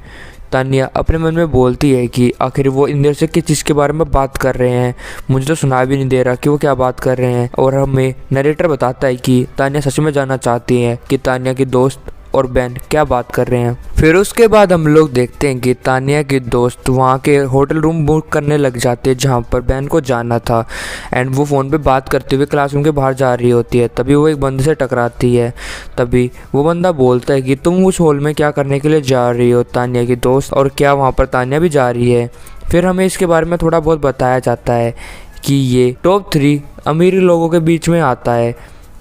A: तानिया अपने मन में बोलती है कि आखिर वो इन देर से किस चीज़ के बारे में बात कर रहे हैं, मुझे तो सुना भी नहीं दे रहा कि वो क्या बात कर रहे हैं। और हमें नरेटर बताता है कि तानिया सच में जानना चाहती है कि तानिया की दोस्त और बैन क्या बात कर रहे हैं। फिर उसके बाद हम लोग देखते हैं कि तानिया की दोस्त वहाँ के होटल रूम बुक करने लग जाते हैं जहाँ पर बैन को जाना था। एंड वो फ़ोन पे बात करते हुए क्लासरूम के बाहर जा रही होती है। तभी वो एक बंदे से टकराती है। तभी वो बंदा बोलता है कि तुम उस हॉल में क्या करने के लिए जा रही हो तानिया की दोस्त, और क्या वहाँ पर तानिया भी जा रही है। फिर हमें इसके बारे में थोड़ा बहुत बताया जाता है कि ये टॉप 3 अमीर लोगों के बीच में आता है।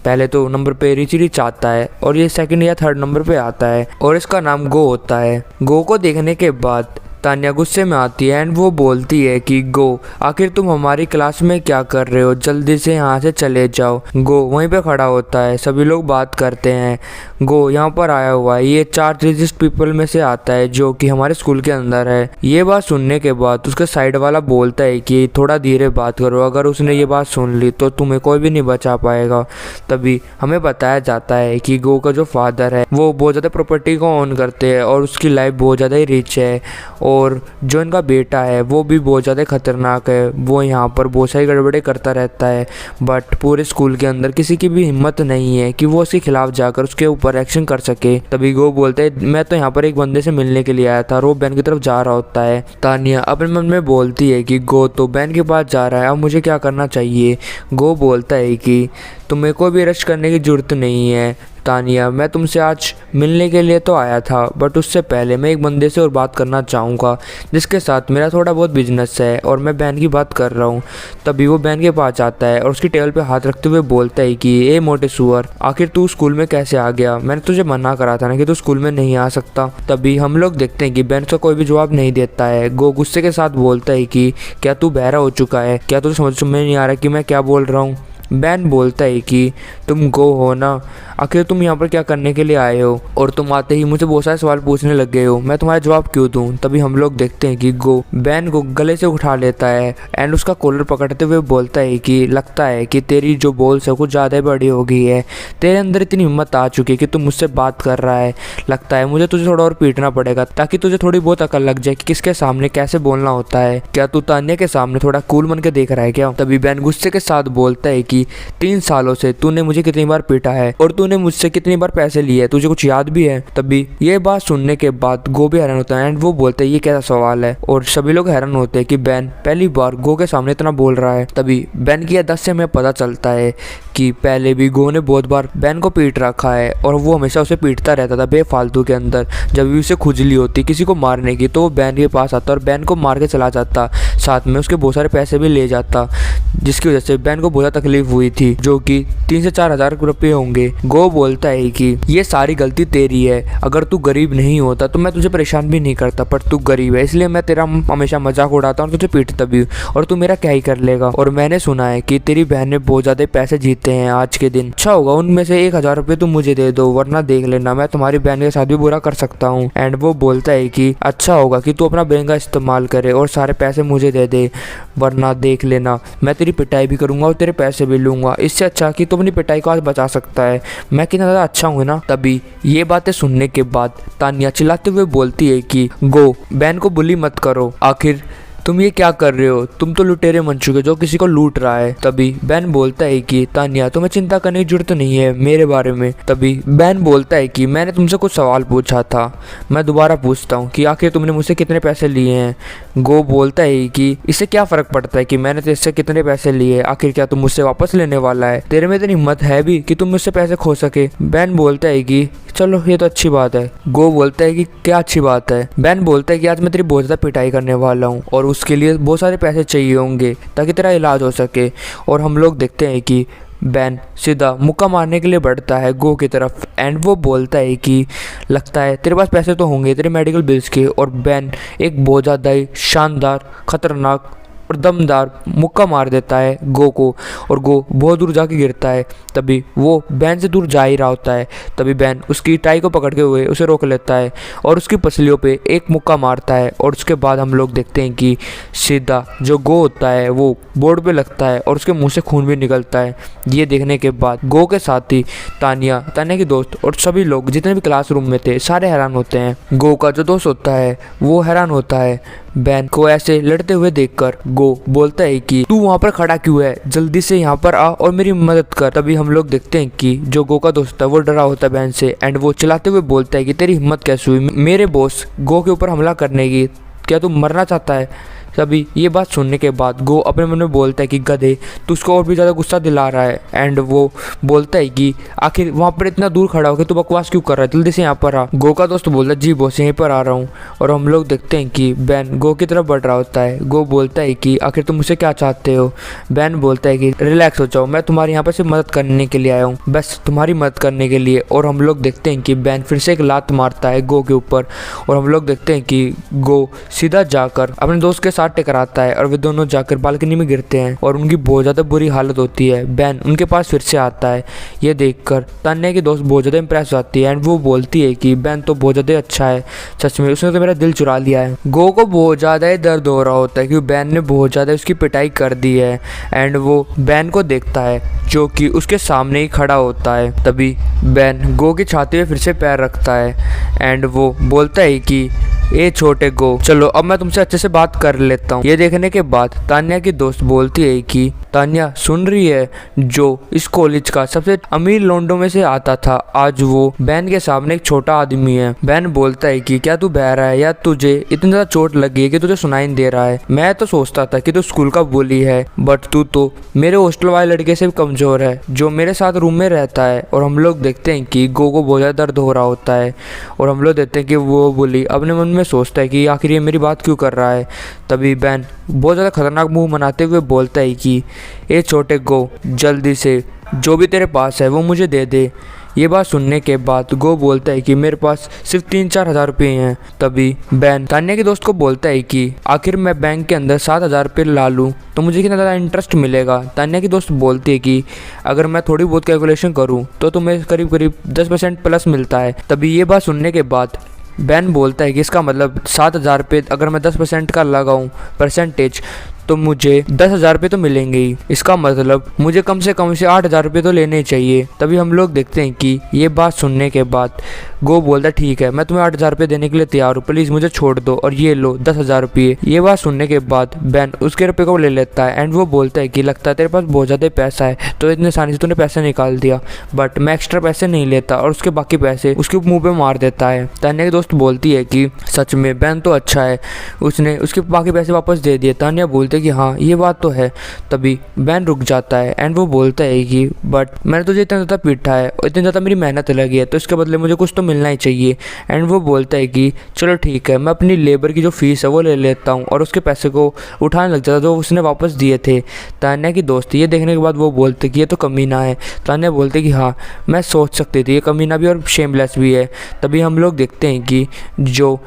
A: पहले तो नंबर पे रिची रिच आता है और ये 2nd या 3rd नंबर पे आता है और इसका नाम गो होता है। गो को देखने के बाद तानिया गुस्से में आती है एंड वो बोलती है कि गो आखिर तुम हमारी क्लास में क्या कर रहे हो, जल्दी से यहाँ से चले जाओ। गो वहीं पे खड़ा होता है, सभी लोग बात करते हैं। गो यहाँ पर आया हुआ है, ये 4 रिचेस्ट पीपल में से आता है जो कि हमारे स्कूल के अंदर है। ये बात सुनने के बाद उसके साइड वाला बोलता है कि थोड़ा धीरे बात करो, अगर उसने ये बात सुन ली तो तुम्हें कोई भी नहीं बचा पाएगा। तभी हमें बताया जाता है कि गो का जो फादर है वो बहुत ज़्यादा प्रॉपर्टी को ऑन करते हैं और उसकी लाइफ बहुत ज़्यादा ही रिच है, और जो इनका बेटा है वो भी बहुत ज़्यादा खतरनाक है। वो यहाँ पर बहुत सारी गड़बड़े करता रहता है, बट पूरे स्कूल के अंदर किसी की भी हिम्मत नहीं है कि वो उसके खिलाफ जाकर उसके ऊपर एक्शन कर सके। तभी गो बोलता है मैं तो यहाँ पर एक बंदे से मिलने के लिए आया था, और वो बैन की तरफ जा रहा होता है। तानिया अपने मन में बोलती है कि गो तो बैन के पास जा रहा है, अब मुझे क्या करना चाहिए। गो बोलता है कि तुम्हें कोई भी रश करने की ज़रूरत नहीं है तानिया, मैं तुमसे आज मिलने के लिए तो आया था, बट उससे पहले मैं एक बंदे से और बात करना चाहूँगा जिसके साथ मेरा थोड़ा बहुत बिजनेस है, और मैं बैन की बात कर रहा हूँ। तभी वो बैन के पास आता है और उसकी टेबल पे हाथ रखते हुए बोलता है कि ए मोटे सुअर, आखिर तू स्कूल में कैसे आ गया, मैंने तुझे मना करा था ना कि तू स्कूल में नहीं आ सकता। तभी हम लोग देखते हैं कि बैन का कोई भी जवाब नहीं देता है। गो गुस्से के साथ बोलता है कि क्या तू बहरा हो चुका है, क्या तुझे समझ में नहीं आ रहा कि मैं क्या बोल रहा हूँ। बैन बोलता है कि तुम गो हो ना, आखिर तुम यहाँ पर क्या करने के लिए आए हो, और तुम आते ही मुझे बहुत सारे सवाल पूछने लग गए हो, मैं तुम्हारा जवाब क्यों दूँ। तभी हम लोग देखते हैं कि गो बैन को गले से उठा लेता है एंड उसका कॉलर पकड़ते हुए बोलता है कि लगता है कि तेरी जो बोल्स है कुछ ज़्यादा बड़ी हो गई है, तेरे अंदर इतनी हिम्मत आ चुकी है कि तुम मुझसे बात कर रहा है, लगता है मुझे तुझे थोड़ा और पीटना पड़ेगा ताकि तुझे थोड़ी बहुत अकल लग जाए कि किसके सामने कैसे बोलना होता है। क्या तू तानिया के सामने थोड़ा कूल बन के देख रहा है क्या। तभी बैन गुस्से के साथ बोलता है कि 3 सालों से तूने मुझे कितनी बार पीटा है और तूने मुझसे कितनी बार पैसे लिए, तुझे कुछ याद भी है। तभी ये बात सुनने के बाद गो भी हैरान होता है एंड वो बोलता है ये कैसा सवाल है, और सभी लोग हैरान होते हैं कि बैन पहली बार गो के सामने इतना बोल रहा है। तभी बैन की याददाश्त से हमें पता चलता है कि पहले भी गो ने बहुत बार बैन को पीट रखा है और वो हमेशा उसे पीटता रहता था बेफालतू के अंदर। जब भी उसे खुजली होती किसी को मारने की तो वो बैन के पास आता और बैन को मार के चला जाता, साथ में उसके बहुत सारे पैसे भी ले जाता, जिसकी वजह से बैन को बहुत तकलीफ हुई थी, जो कि 3 से 4 हजार रुपये होंगे। गो बोलता है कि ये सारी गलती तेरी है, अगर तू गरीब नहीं होता तो मैं तुझे परेशान भी नहीं करता, पर तू गरीब है इसलिए मैं तेरा हमेशा मजाक उड़ाता हूँ और तुझे पीटता भी हूँ, और तू मेरा क्या ही कर लेगा। और मैंने सुना है कि तेरी बहन ने बहुत ज्यादा पैसे जीते हैं आज के दिन, अच्छा होगा उनमें से 1,000 रुपये तुम मुझे दे दो, वरना देख लेना मैं तुम्हारी बहन के साथ भी बुरा कर सकता हूँ। एंड वो बोलता है कि अच्छा होगा कि तू अपना ब्रेन का इस्तेमाल करे और सारे पैसे मुझे दे दे, वरना देख लेना मैं तेरी पिटाई भी करूंगा और तेरे पैसे भी लूंगा। इससे अच्छा कि तू अपनी पिटाई को आज बचा सकता है, मैं कितना ज़्यादा अच्छा हूँ ना। तभी ये बातें सुनने के बाद तान्या चिल्लाते हुए बोलती है कि गो, बहन को बुली मत करो, आखिर तुम ये क्या कर रहे हो, तुम तो लुटेरे बन चुके जो किसी को लूट रहा है। तभी बैन बोलता है कि तान्या तुम्हें चिंता करने की जरूरत नहीं है मेरे बारे में। तभी बैन बोलता है कि मैंने तुमसे कुछ सवाल पूछा था, मैं दोबारा पूछता हूँ कि आखिर तुमने मुझसे कितने पैसे लिए हैं। गो बोलता है कि इससे क्या फर्क पड़ता है कि मैंने तुझसे कितने पैसे लिए, आखिर क्या तुम मुझसे वापस लेने वाला है, तेरे में इतनी हिम्मत है भी कि तुम मुझसे पैसे खो सके। बैन बोलता है कि चलो ये तो अच्छी बात है। गो बोलता है कि क्या अच्छी बात है। बैन बोलता है कि आज मैं तेरी बहुत ज़्यादा पिटाई करने वाला हूँ और उसके लिए बहुत सारे पैसे चाहिए होंगे ताकि तेरा इलाज हो सके। और हम लोग देखते हैं कि बैन सीधा मुक्का मारने के लिए बढ़ता है गो की तरफ, एंड वो बोलता है कि लगता है तेरे पास पैसे तो होंगे तेरे मेडिकल बिल्स के। और बैन एक बहुत ज़्यादा ही शानदार, खतरनाक और दमदार मुक्का मार देता है गो को, और गो बहुत दूर जाके गिरता है। तभी वो बैन से दूर जा ही रहा होता है, तभी बैन उसकी टाई को पकड़ के हुए उसे रोक लेता है और उसकी पसलियों पे एक मुक्का मारता है। और उसके बाद हम लोग देखते हैं कि सीधा जो गो होता है वो बोर्ड पे लगता है और उसके मुंह से खून भी निकलता है। ये देखने के बाद गो के साथ ही तान्या की दोस्त और सभी लोग जितने भी क्लासरूम में थे सारे हैरान होते हैं। गो का जो दोस्त होता है वो हैरान होता है बैन को ऐसे लड़ते हुए देखकर। गो बोलता है कि तू वहाँ पर खड़ा क्यों है, जल्दी से यहाँ पर आ और मेरी मदद कर। तभी हम लोग देखते हैं कि जो गो का दोस्त है वो डरा होता है बैन से, एंड वो चिल्लाते हुए बोलता है कि तेरी हिम्मत कैसे हुई मेरे बॉस गो के ऊपर हमला करने की, क्या तू मरना चाहता है। तभी ये बात सुनने के बाद गो अपने मन में बोलता है कि गधे, तू उसको और भी ज़्यादा गुस्सा दिला रहा है। एंड वो बोलता है कि आखिर वहाँ पर इतना दूर खड़ा होकर तू बकवास क्यों कर रहा है, जल्दी से यहाँ पर आ। गो का दोस्त बोलता है जी बॉस यहीं पर आ रहा हूँ। और हम लोग देखते हैं कि बैन गो की तरफ बढ़ रहा होता है। गो बोलता है कि आखिर तुम मुझसे क्या चाहते हो। बैन बोलता है कि रिलैक्स हो जाओ, मैं तुम्हारे यहाँ पर सिर्फ मदद करने के लिए आया हूँ, बस तुम्हारी मदद करने के लिए। और हम लोग देखते हैं कि बैन फिर से एक लात मारता है गो के ऊपर, और हम लोग देखते हैं कि गो सीधा जाकर अपने दोस्त के साथ टकराता है और वे दोनों जाकर बालकनी में गिरते हैं और उनकी बहुत ज़्यादा बुरी हालत होती है। बैन उनके पास फिर से आता है। ये देखकर तान्या की दोस्त बहुत ज़्यादा इंप्रेस होती है एंड वो बोलती है कि बैन तो बहुत ज़्यादा अच्छा है, सच में उसने तो मेरा दिल चुरा लिया है। गो को बहुत ज़्यादा ही दर्द हो रहा होता है क्योंकि बैन ने बहुत ज़्यादा उसकी पिटाई कर दी है, एंड वो बैन को देखता है जो कि उसके सामने ही खड़ा होता है। तभी बैन गो की छाती में फिर से पैर रखता है एंड वो बोलता है कि ए छोटे गो, चलो अब मैं तुमसे अच्छे से बात कर लेता हूँ। ये देखने के बाद तान्या की दोस्त बोलती है कि तान्या सुन रही है, जो इस कॉलेज का सबसे अमीर लोंडो में से आता था आज वो बैन के सामने एक छोटा आदमी है। बैन बोलता है कि क्या तू बह रहा है या तुझे इतनी ज्यादा चोट लगी है कि तुझे सुनाई नहीं दे रहा है। मैं तो सोचता था कि तू स्कूल का बुली है, बट तू तो मेरे हॉस्टल वाले लड़के से भी कमजोर है जो मेरे साथ रूम में रहता है। और हम लोग देखते हैं कि गो को बहुत ज्यादा दर्द हो रहा होता है और हम लोग देखते हैं कि वो बुली अपने मन में सोचता है कि आखिर ये मेरी बात क्यों कर रहा है। तभी बैन बहुत ज़्यादा खतरनाक मुंह बनाते हुए बोलता है कि ए छोटे गो, जल्दी से जो भी तेरे पास है वो मुझे दे दे। ये बात सुनने के बाद गो बोलता है कि मेरे पास सिर्फ 3-4 हज़ार रुपये हैं। तभी बैन तान्या के दोस्त को बोलता है कि आखिर मैं बैंक के अंदर 7,000 रुपये ला लूँ तो मुझे कितना ज़्यादा इंटरेस्ट मिलेगा। तान्या की दोस्त बोलती है कि अगर मैं थोड़ी बहुत कैलकुलेशन करूँ तो तुम्हें करीब करीब 10% प्लस मिलता है। तभी ये बात सुनने के बाद बैन बोलता है कि इसका मतलब 7,000 रुपये अगर मैं 10% का लगाऊं परसेंटेज तो मुझे 10,000 रुपये तो मिलेंगे ही, इसका मतलब मुझे कम से 8,000 रुपये तो लेने चाहिए। तभी हम लोग देखते हैं कि ये बात सुनने के बाद गो बोलता है ठीक है मैं तुम्हें 8,000 रुपये देने के लिए तैयार हूँ, प्लीज़ मुझे छोड़ दो और ये लो 10,000 रुपये। ये बात सुनने के बाद बैन उसके रुपये को ले लेता है एंड वो बोलता है कि लगता है तेरे पास बहुत ज़्यादा पैसा है तो इतने आसानी से तूने पैसे निकाल दिया, बट मैं एक्स्ट्रा पैसे नहीं लेता। और उसके बाकी पैसे उसके मुँह पर मार देता है। तान्या की दोस्त बोलती है कि सच में बैन तो अच्छा है, उसने उसके बाकी पैसे वापस दे दिए। तान्या बोलते कि हाँ ये बात तो है। तभी बैन रुक जाता है एंड वो बोलता है कि बट मैंने तुझे इतना ज़्यादा पीटा है और इतनी ज़्यादा मेरी मेहनत लगी है तो इसके बदले मुझे कुछ तो मिलना ही चाहिए। एंड वो बोलता है कि चलो ठीक है, मैं अपनी लेबर की जो फ़ीस है वो ले लेता हूँ, और उसके पैसे को उठाने लग जाता है जो उसने वापस दिए थे। तान्या की दोस्त ये देखने के बाद वो बोलते कि ये तो कमीना है। तान्या बोलते कि हाँ, मैं सोच सकती थी, ये कमीना भी और शेमलेस भी है। तभी हम लोग देखते हैं कि जो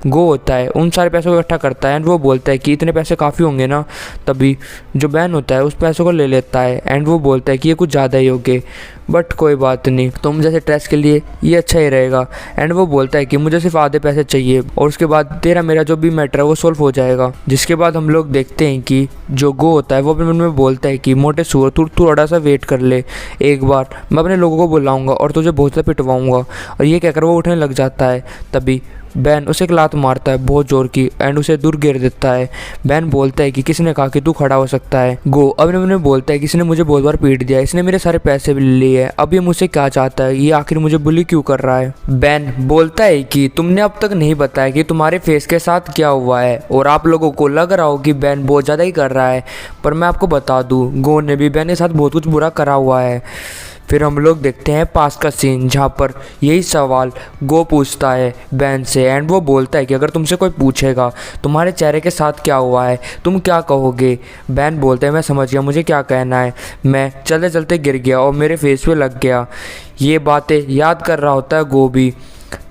A: गो होता है उन सारे पैसों को इकट्ठा करता है, एंड वो बोलता है कि इतने पैसे काफ़ी होंगे ना। तभी जो बैन होता है उस पैसों को ले लेता है, एंड वो बोलता है कि ये कुछ ज़्यादा ही होंगे, बट कोई बात नहीं, तुम जैसे टेस्ट के लिए ये अच्छा ही रहेगा। एंड वो बोलता है कि मुझे सिर्फ आधे पैसे चाहिए, और उसके बाद तेरा मेरा जो भी मैटर है वो सोल्व हो जाएगा। जिसके बाद हम लोग देखते हैं कि जो गो होता है वो अपने मन में बोलता है कि मोटे सूअर तू थोड़ा सा वेट कर ले, एक बार मैं अपने लोगों को बुलाऊंगा और तुझे बहुत ज़्यादा पिटवाऊंगा। और ये कहकर वो उठने लग जाता है। तभी बैन उसे एक लात मारता है बहुत ज़ोर की, एंड उसे दूर गिर देता है। बैन बोलता है कि किसने कहा कि तू खड़ा हो सकता है। गो अपने मन में बोलता है कि इसने मुझे बहुत बार पीट दिया, इसने मेरे सारे पैसे भी ले लिए, अब ये मुझसे क्या चाहता है, ये आखिर मुझे बुली क्यों कर रहा है। बैन बोलता है कि तुमने अब तक नहीं बताया कि तुम्हारे फेस के साथ क्या हुआ है, और आप लोगों को लग रहा हो कि बैन बहुत ज़्यादा ही कर रहा है, पर मैं आपको बता दूँ गो ने भी बैन के साथ बहुत कुछ बुरा करा हुआ है। फिर हम लोग देखते हैं पास का सीन जहाँ पर यही सवाल गो पूछता है बैन से, एंड वो बोलता है कि अगर तुमसे कोई पूछेगा तुम्हारे चेहरे के साथ क्या हुआ है तुम क्या कहोगे। बैन बोलते हैं मैं समझ गया मुझे क्या कहना है, मैं चलते चलते गिर गया और मेरे फेस पे लग गया। ये बातें याद कर रहा होता है गो भी।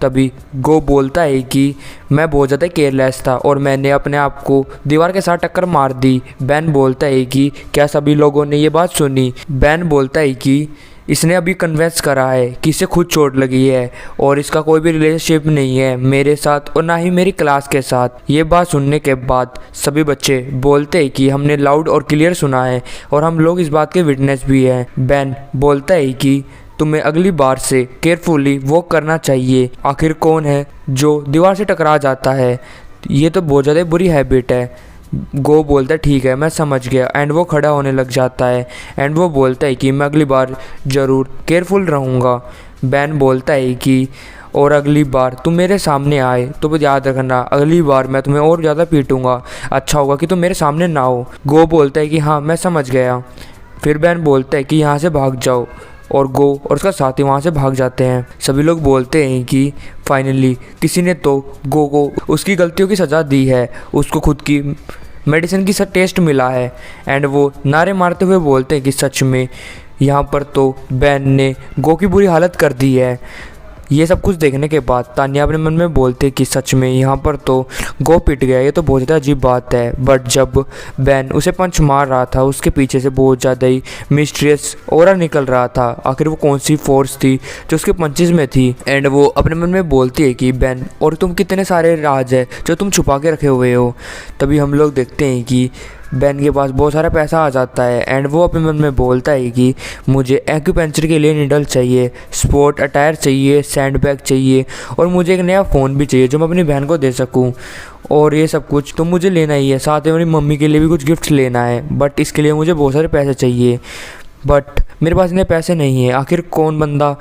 A: तभी गो बोलता है कि मैं बहुत ज़्यादा केयरलेस था और मैंने अपने आप को दीवार के साथ टक्कर मार दी। बैन बोलता है कि क्या सभी लोगों ने ये बात सुनी। बैन बोलता है कि इसने अभी कन्विंस करा है कि इसे खुद चोट लगी है और इसका कोई भी रिलेशनशिप नहीं है मेरे साथ और ना ही मेरी क्लास के साथ। ये बात सुनने के बाद सभी बच्चे बोलते हैं कि हमने लाउड और क्लियर सुना है और हम लोग इस बात के विटनेस भी हैं। बैन बोलता है कि तुम्हें अगली बार से केयरफुली वॉक करना चाहिए, आखिर कौन है जो दीवार से टकरा जाता है, ये तो बहुत ज़्यादा बुरी हैबिट है। गो बोलता है ठीक है मैं समझ गया, एंड वो खड़ा होने लग जाता है, एंड वो बोलता है कि मैं अगली बार ज़रूर केयरफुल रहूँगा। बैन बोलता है कि और अगली बार तुम मेरे सामने आए तो याद रखना अगली बार मैं तुम्हें और ज़्यादा पीटूँगा, अच्छा होगा कि तुम मेरे सामने ना हो। गो बोलता है कि हाँ मैं समझ गया। फिर बैन बोलता है कि यहाँ से भाग जाओ, और गो और उसका साथी वहाँ से भाग जाते हैं। सभी लोग बोलते हैं कि फाइनली किसी ने तो गो को उसकी गलतियों की सज़ा दी है, उसको खुद की मेडिसिन की टेस्ट मिला है। एंड वो नारे मारते हुए बोलते हैं कि सच में यहाँ पर तो बैन ने गो की बुरी हालत कर दी है। ये सब कुछ देखने के बाद तान्या अपने मन में बोलते कि सच में यहाँ पर तो गो पिट गया, ये तो बहुत ज़्यादा अजीब बात है। बट जब बैन उसे पंच मार रहा था उसके पीछे से बहुत ज़्यादा ही मिस्टीरियस ऑरा निकल रहा था, आखिर वो कौन सी फोर्स थी जो उसके पंचेस में थी। एंड वो अपने मन में बोलती है कि बैन और तुम कितने सारे राज है जो तुम छुपा के रखे हुए हो। तभी हम लोग देखते हैं कि बैन के पास बहुत सारा पैसा आ जाता है, एंड वो अपने मन में बोलता है कि मुझे एक्यूपेंचर के लिए नीडल चाहिए, स्पोर्ट अटायर चाहिए, सैंड बैग चाहिए, और मुझे एक नया फ़ोन भी चाहिए जो मैं अपनी बहन को दे सकूं। और ये सब कुछ तो मुझे लेना ही है, साथ में मेरी मम्मी के लिए भी कुछ गिफ्ट लेना है, बट इसके लिए मुझे बहुत सारे पैसे चाहिए। बट मेरे पास इतने पैसे नहीं है, आखिर कौन बंदा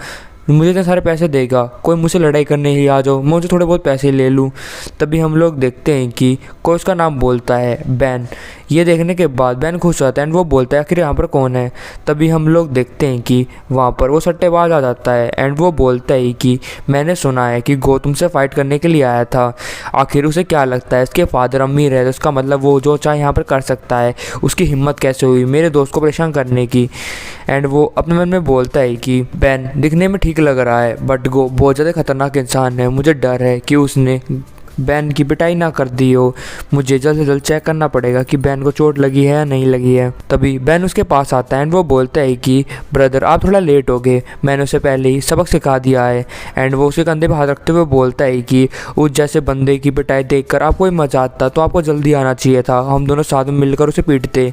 A: मुझे इतने सारे पैसे देगा, कोई मुझसे लड़ाई करने ही आ जाओ, मैं उसे थोड़े बहुत पैसे ले लूँ। तभी हम लोग देखते हैं कि कोई उसका नाम बोलता है बैन। ये देखने के बाद बैन खुश होता है, एंड वो बोलता है आखिर यहाँ पर कौन है। तभी हम लोग देखते हैं कि वहाँ पर वो सट्टेबाज आ जाता है, एंड वो बोलता है कि मैंने सुना है कि गो तुमसे फ़ाइट करने के लिए आया था, आखिर उसे क्या लगता है इसके फादर अमीर है तो उसका मतलब वो जो चाहे यहाँ पर कर सकता है, उसकी हिम्मत कैसे हुई मेरे दोस्त को परेशान करने की। एंड वो अपने मन में बोलता है कि बैन दिखने में ठीक लग रहा है बट गो बहुत ज़्यादा खतरनाक इंसान है, मुझे डर है कि उसने बैन की पिटाई ना कर दी हो, मुझे जल्द से जल्द चेक करना पड़ेगा कि बैन को चोट लगी है या नहीं लगी है। तभी बैन उसके पास आता है, एंड वो बोलता है कि ब्रदर आप थोड़ा लेट हो गए, मैंने उसे पहले ही सबक सिखा दिया है। एंड वो उसके कंधे पर हाथ रखते हुए बोलता है कि उस जैसे बंदे की पिटाई देखकर आपको ही मजा आता तो आपको जल्दी आना चाहिए था, हम दोनों साथ में मिलकर उसे पीटते।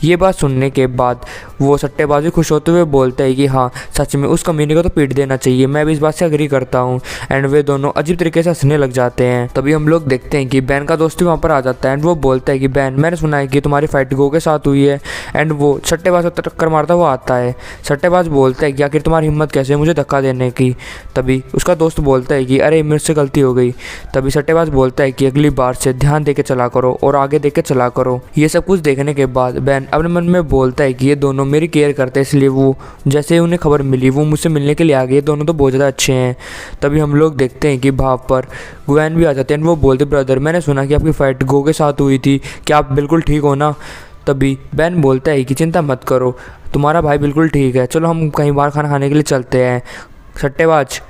A: ये बात सुनने के बाद वो सट्टेबाजी खुश होते हुए बोलता है कि हाँ सच में उस कमीने को तो पीट देना चाहिए, मैं भी इस बात से अग्री करता हूँ। एंड वे दोनों अजीब तरीके से हंसने लग जाते हैं। तभी हम लोग देखते हैं कि बैन का दोस्त भी वहाँ पर आ जाता है एंड वो बोलता है कि बैन, मैंने सुना है कि तुम्हारी फाइट गो के साथ हुई है। एंड वो सट्टेबाज को टक्कर मारता हुआ आता है। सट्टेबाज बोलता है कि आखिर तुम्हारी हिम्मत कैसे है मुझे धक्का देने की। तभी उसका दोस्त बोलता है कि अरे मेरे से गलती हो गई। तभी सट्टेबाज बोलता है कि अगली बार से ध्यान दे के चला करो और आगे देख के चला करो। ये सब कुछ देखने के बाद बैन अपने मन में बोलता है कि ये दोनों मेरी केयर करते हैं, इसलिए वो जैसे ही उन्हें खबर मिली वो मुझसे मिलने के लिए आ गए। दोनों तो बहुत ज़्यादा अच्छे हैं। तभी हम लोग देखते हैं कि वहाँ पर ग्वेन भी आ जाते हैं। वो बोलते, ब्रदर मैंने सुना कि आपकी फ़ाइट गो के साथ हुई थी, क्या आप बिल्कुल ठीक हो ना? तभी बैन बोलता है कि चिंता मत करो, तुम्हारा भाई बिल्कुल ठीक है, चलो हम कहीं बाहर खाना खाने के लिए चलते हैं। सट्टेबाज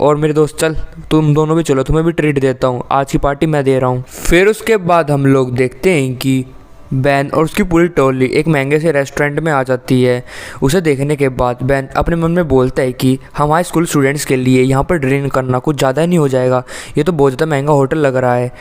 A: और मेरे दोस्त, चल तुम दोनों भी चलो, तुम्हें भी ट्रीट देता हूँ, आज की पार्टी मैं दे रहा हूँ। फिर उसके बाद हम लोग देखते हैं कि बैन और उसकी पूरी टोली एक महंगे से रेस्टोरेंट में आ जाती है। उसे देखने के बाद बैन अपने मन में बोलता है कि हमारे स्कूल स्टूडेंट्स के लिए यहाँ पर डिनर करना कुछ ज़्यादा नहीं हो जाएगा, ये तो बहुत ज़्यादा महंगा होटल लग रहा है।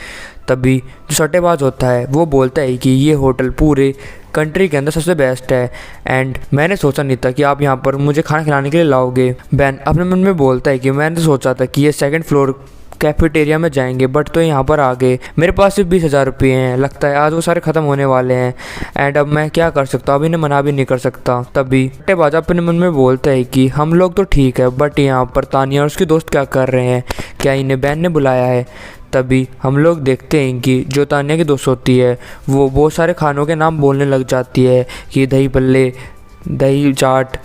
A: तभी जो सट्टेबाज होता है वो बोलता है कि ये होटल पूरे कंट्री के अंदर सबसे बेस्ट है एंड मैंने सोचा नहीं था कि आप यहाँ पर मुझे खाना खिलाने के लिए लाओगे। बैन अपने मन में बोलता है कि मैंने तो सोचा था कि ये सेकंड फ्लोर कैफेटेरिया में जाएंगे, बट तो यहाँ पर आ गए। मेरे पास सिर्फ 20,000 रुपये हैं, लगता है आज वो सारे ख़त्म होने वाले हैं एंड अब मैं क्या कर सकता हूँ, अब इन्हें मना भी नहीं कर सकता। तभी सट्टेबाज अपने मन में बोलता है कि हम लोग तो ठीक है, बट यहाँ पर तानिया और उसके दोस्त क्या कर रहे हैं, क्या इन्हें बैन ने बुलाया है? तभी हम लोग देखते हैं कि जो तानिया की दोस्त होती है वो बहुत सारे खानों के नाम बोलने लग जाती है कि दही भल्ले, दही चाट,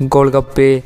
A: गोलगप्पे,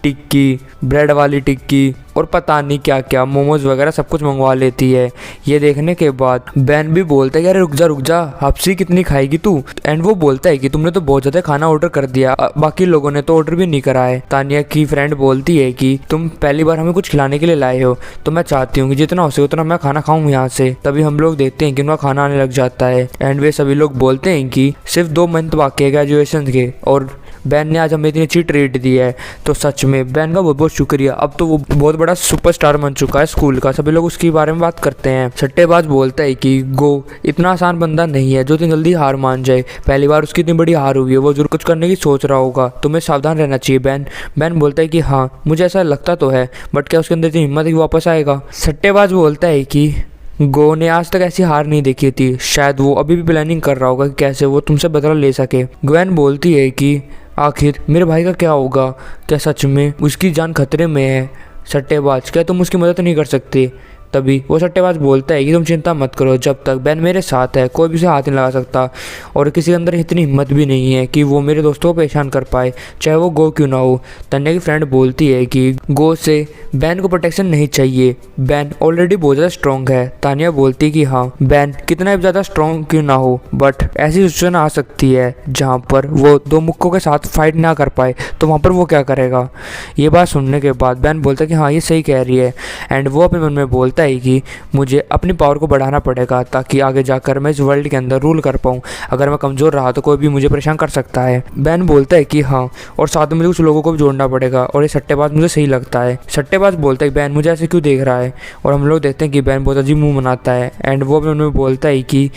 A: टिक्की, ब्रेड वाली टिक्की और पता नहीं क्या क्या, मोमोज़ वगैरह सब कुछ मंगवा लेती है। ये देखने के बाद बैन भी बोलता है कि अरे रुक जा, हफ्सी कितनी खाएगी तू? एंड वो बोलता है कि तुमने तो बहुत ज़्यादा खाना ऑर्डर कर दिया, बाकी लोगों ने तो ऑर्डर भी नहीं करा है। तानिया की फ्रेंड बोलती है कि तुम पहली बार हमें कुछ खिलाने के लिए लाए हो, तो मैं चाहती हूँ कि जितना हो सके उतना मैं खाना खाऊँ यहाँ से। तभी हम लोग देखते हैं कि उनका खाना आने लग जाता है एंड वे सभी लोग बोलते हैं कि सिर्फ 2 मंथ बाकी है ग्रेजुएशन के और बैन ने आज हमें इतनी अच्छी ट्रीट दी है। तो सच में बैन का बहुत बहुत शुक्रिया, अब तो वो बहुत बड़ा सुपरस्टार बन चुका है स्कूल का, सभी लोग उसके बारे में बात करते हैं। सट्टेबाज बोलता है कि गो इतना आसान बंदा नहीं है जो इतनी जल्दी हार मान जाए, पहली बार उसकी इतनी बड़ी हार हुई है, वो जरूर कुछ करने की सोच रहा होगा, तुम्हें सावधान रहना चाहिए बैन। बैन बोलता है कि हाँ मुझे ऐसा लगता तो है, बट क्या उसके अंदर इतनी हिम्मत है कि वापस आएगा? सट्टेबाज बोलता है कि गो ने आज तक ऐसी हार नहीं देखी थी, शायद वो अभी भी प्लानिंग कर रहा होगा कि कैसे वो तुमसे बदला ले सके। ग्वेन बोलती है कि आखिर मेरे भाई का क्या होगा, क्या सच में उसकी जान खतरे में है? सट्टेबाज, क्या तुम उसकी मदद नहीं कर सकते? तभी वो सट्टेबाज बोलता है कि तुम चिंता मत करो, जब तक बैन मेरे साथ है कोई भी उसे हाथ नहीं लगा सकता और किसी के अंदर इतनी हिम्मत भी नहीं है कि वो मेरे दोस्तों को परेशान कर पाए, चाहे वो गो क्यों ना हो। तानिया की फ्रेंड बोलती है कि गो से बैन को प्रोटेक्शन नहीं चाहिए, बैन ऑलरेडी बहुत ज़्यादा स्ट्रॉन्ग है। तानिया बोलती है कि हाँ बैन कितना भी ज़्यादा स्ट्रॉन्ग क्यों ना हो, बट ऐसी सिचुएशन आ सकती है जहाँ पर वो 2 मुक्कों के साथ फाइट ना कर पाए, तो वहाँ पर वो क्या करेगा? ये बात सुनने के बाद बैन बोलता है कि हाँ ये सही कह रही है एंड वो अपने मन में बोलता है कि मुझे अपनी पावर को बढ़ाना पड़ेगा ताकि आगे जाकर मैं इस वर्ल्ड के अंदर रूल कर पाऊँ, अगर मैं कमज़ोर रहा तो कोई भी मुझे परेशान कर सकता है। बैन बोलता है कि हाँ और साथ में मुझे कुछ लोगों को भी जोड़ना पड़ेगा और ये सट्टेबाज मुझे सही लगता है। सट्टेबाज बोलता है कि बैन मुझे ऐसे क्यों देख रहा है, और हम लोग देखते हैं कि बैन बहुत अजीब मुँह बनाता है एंड वो अपने मन में बोलता है कि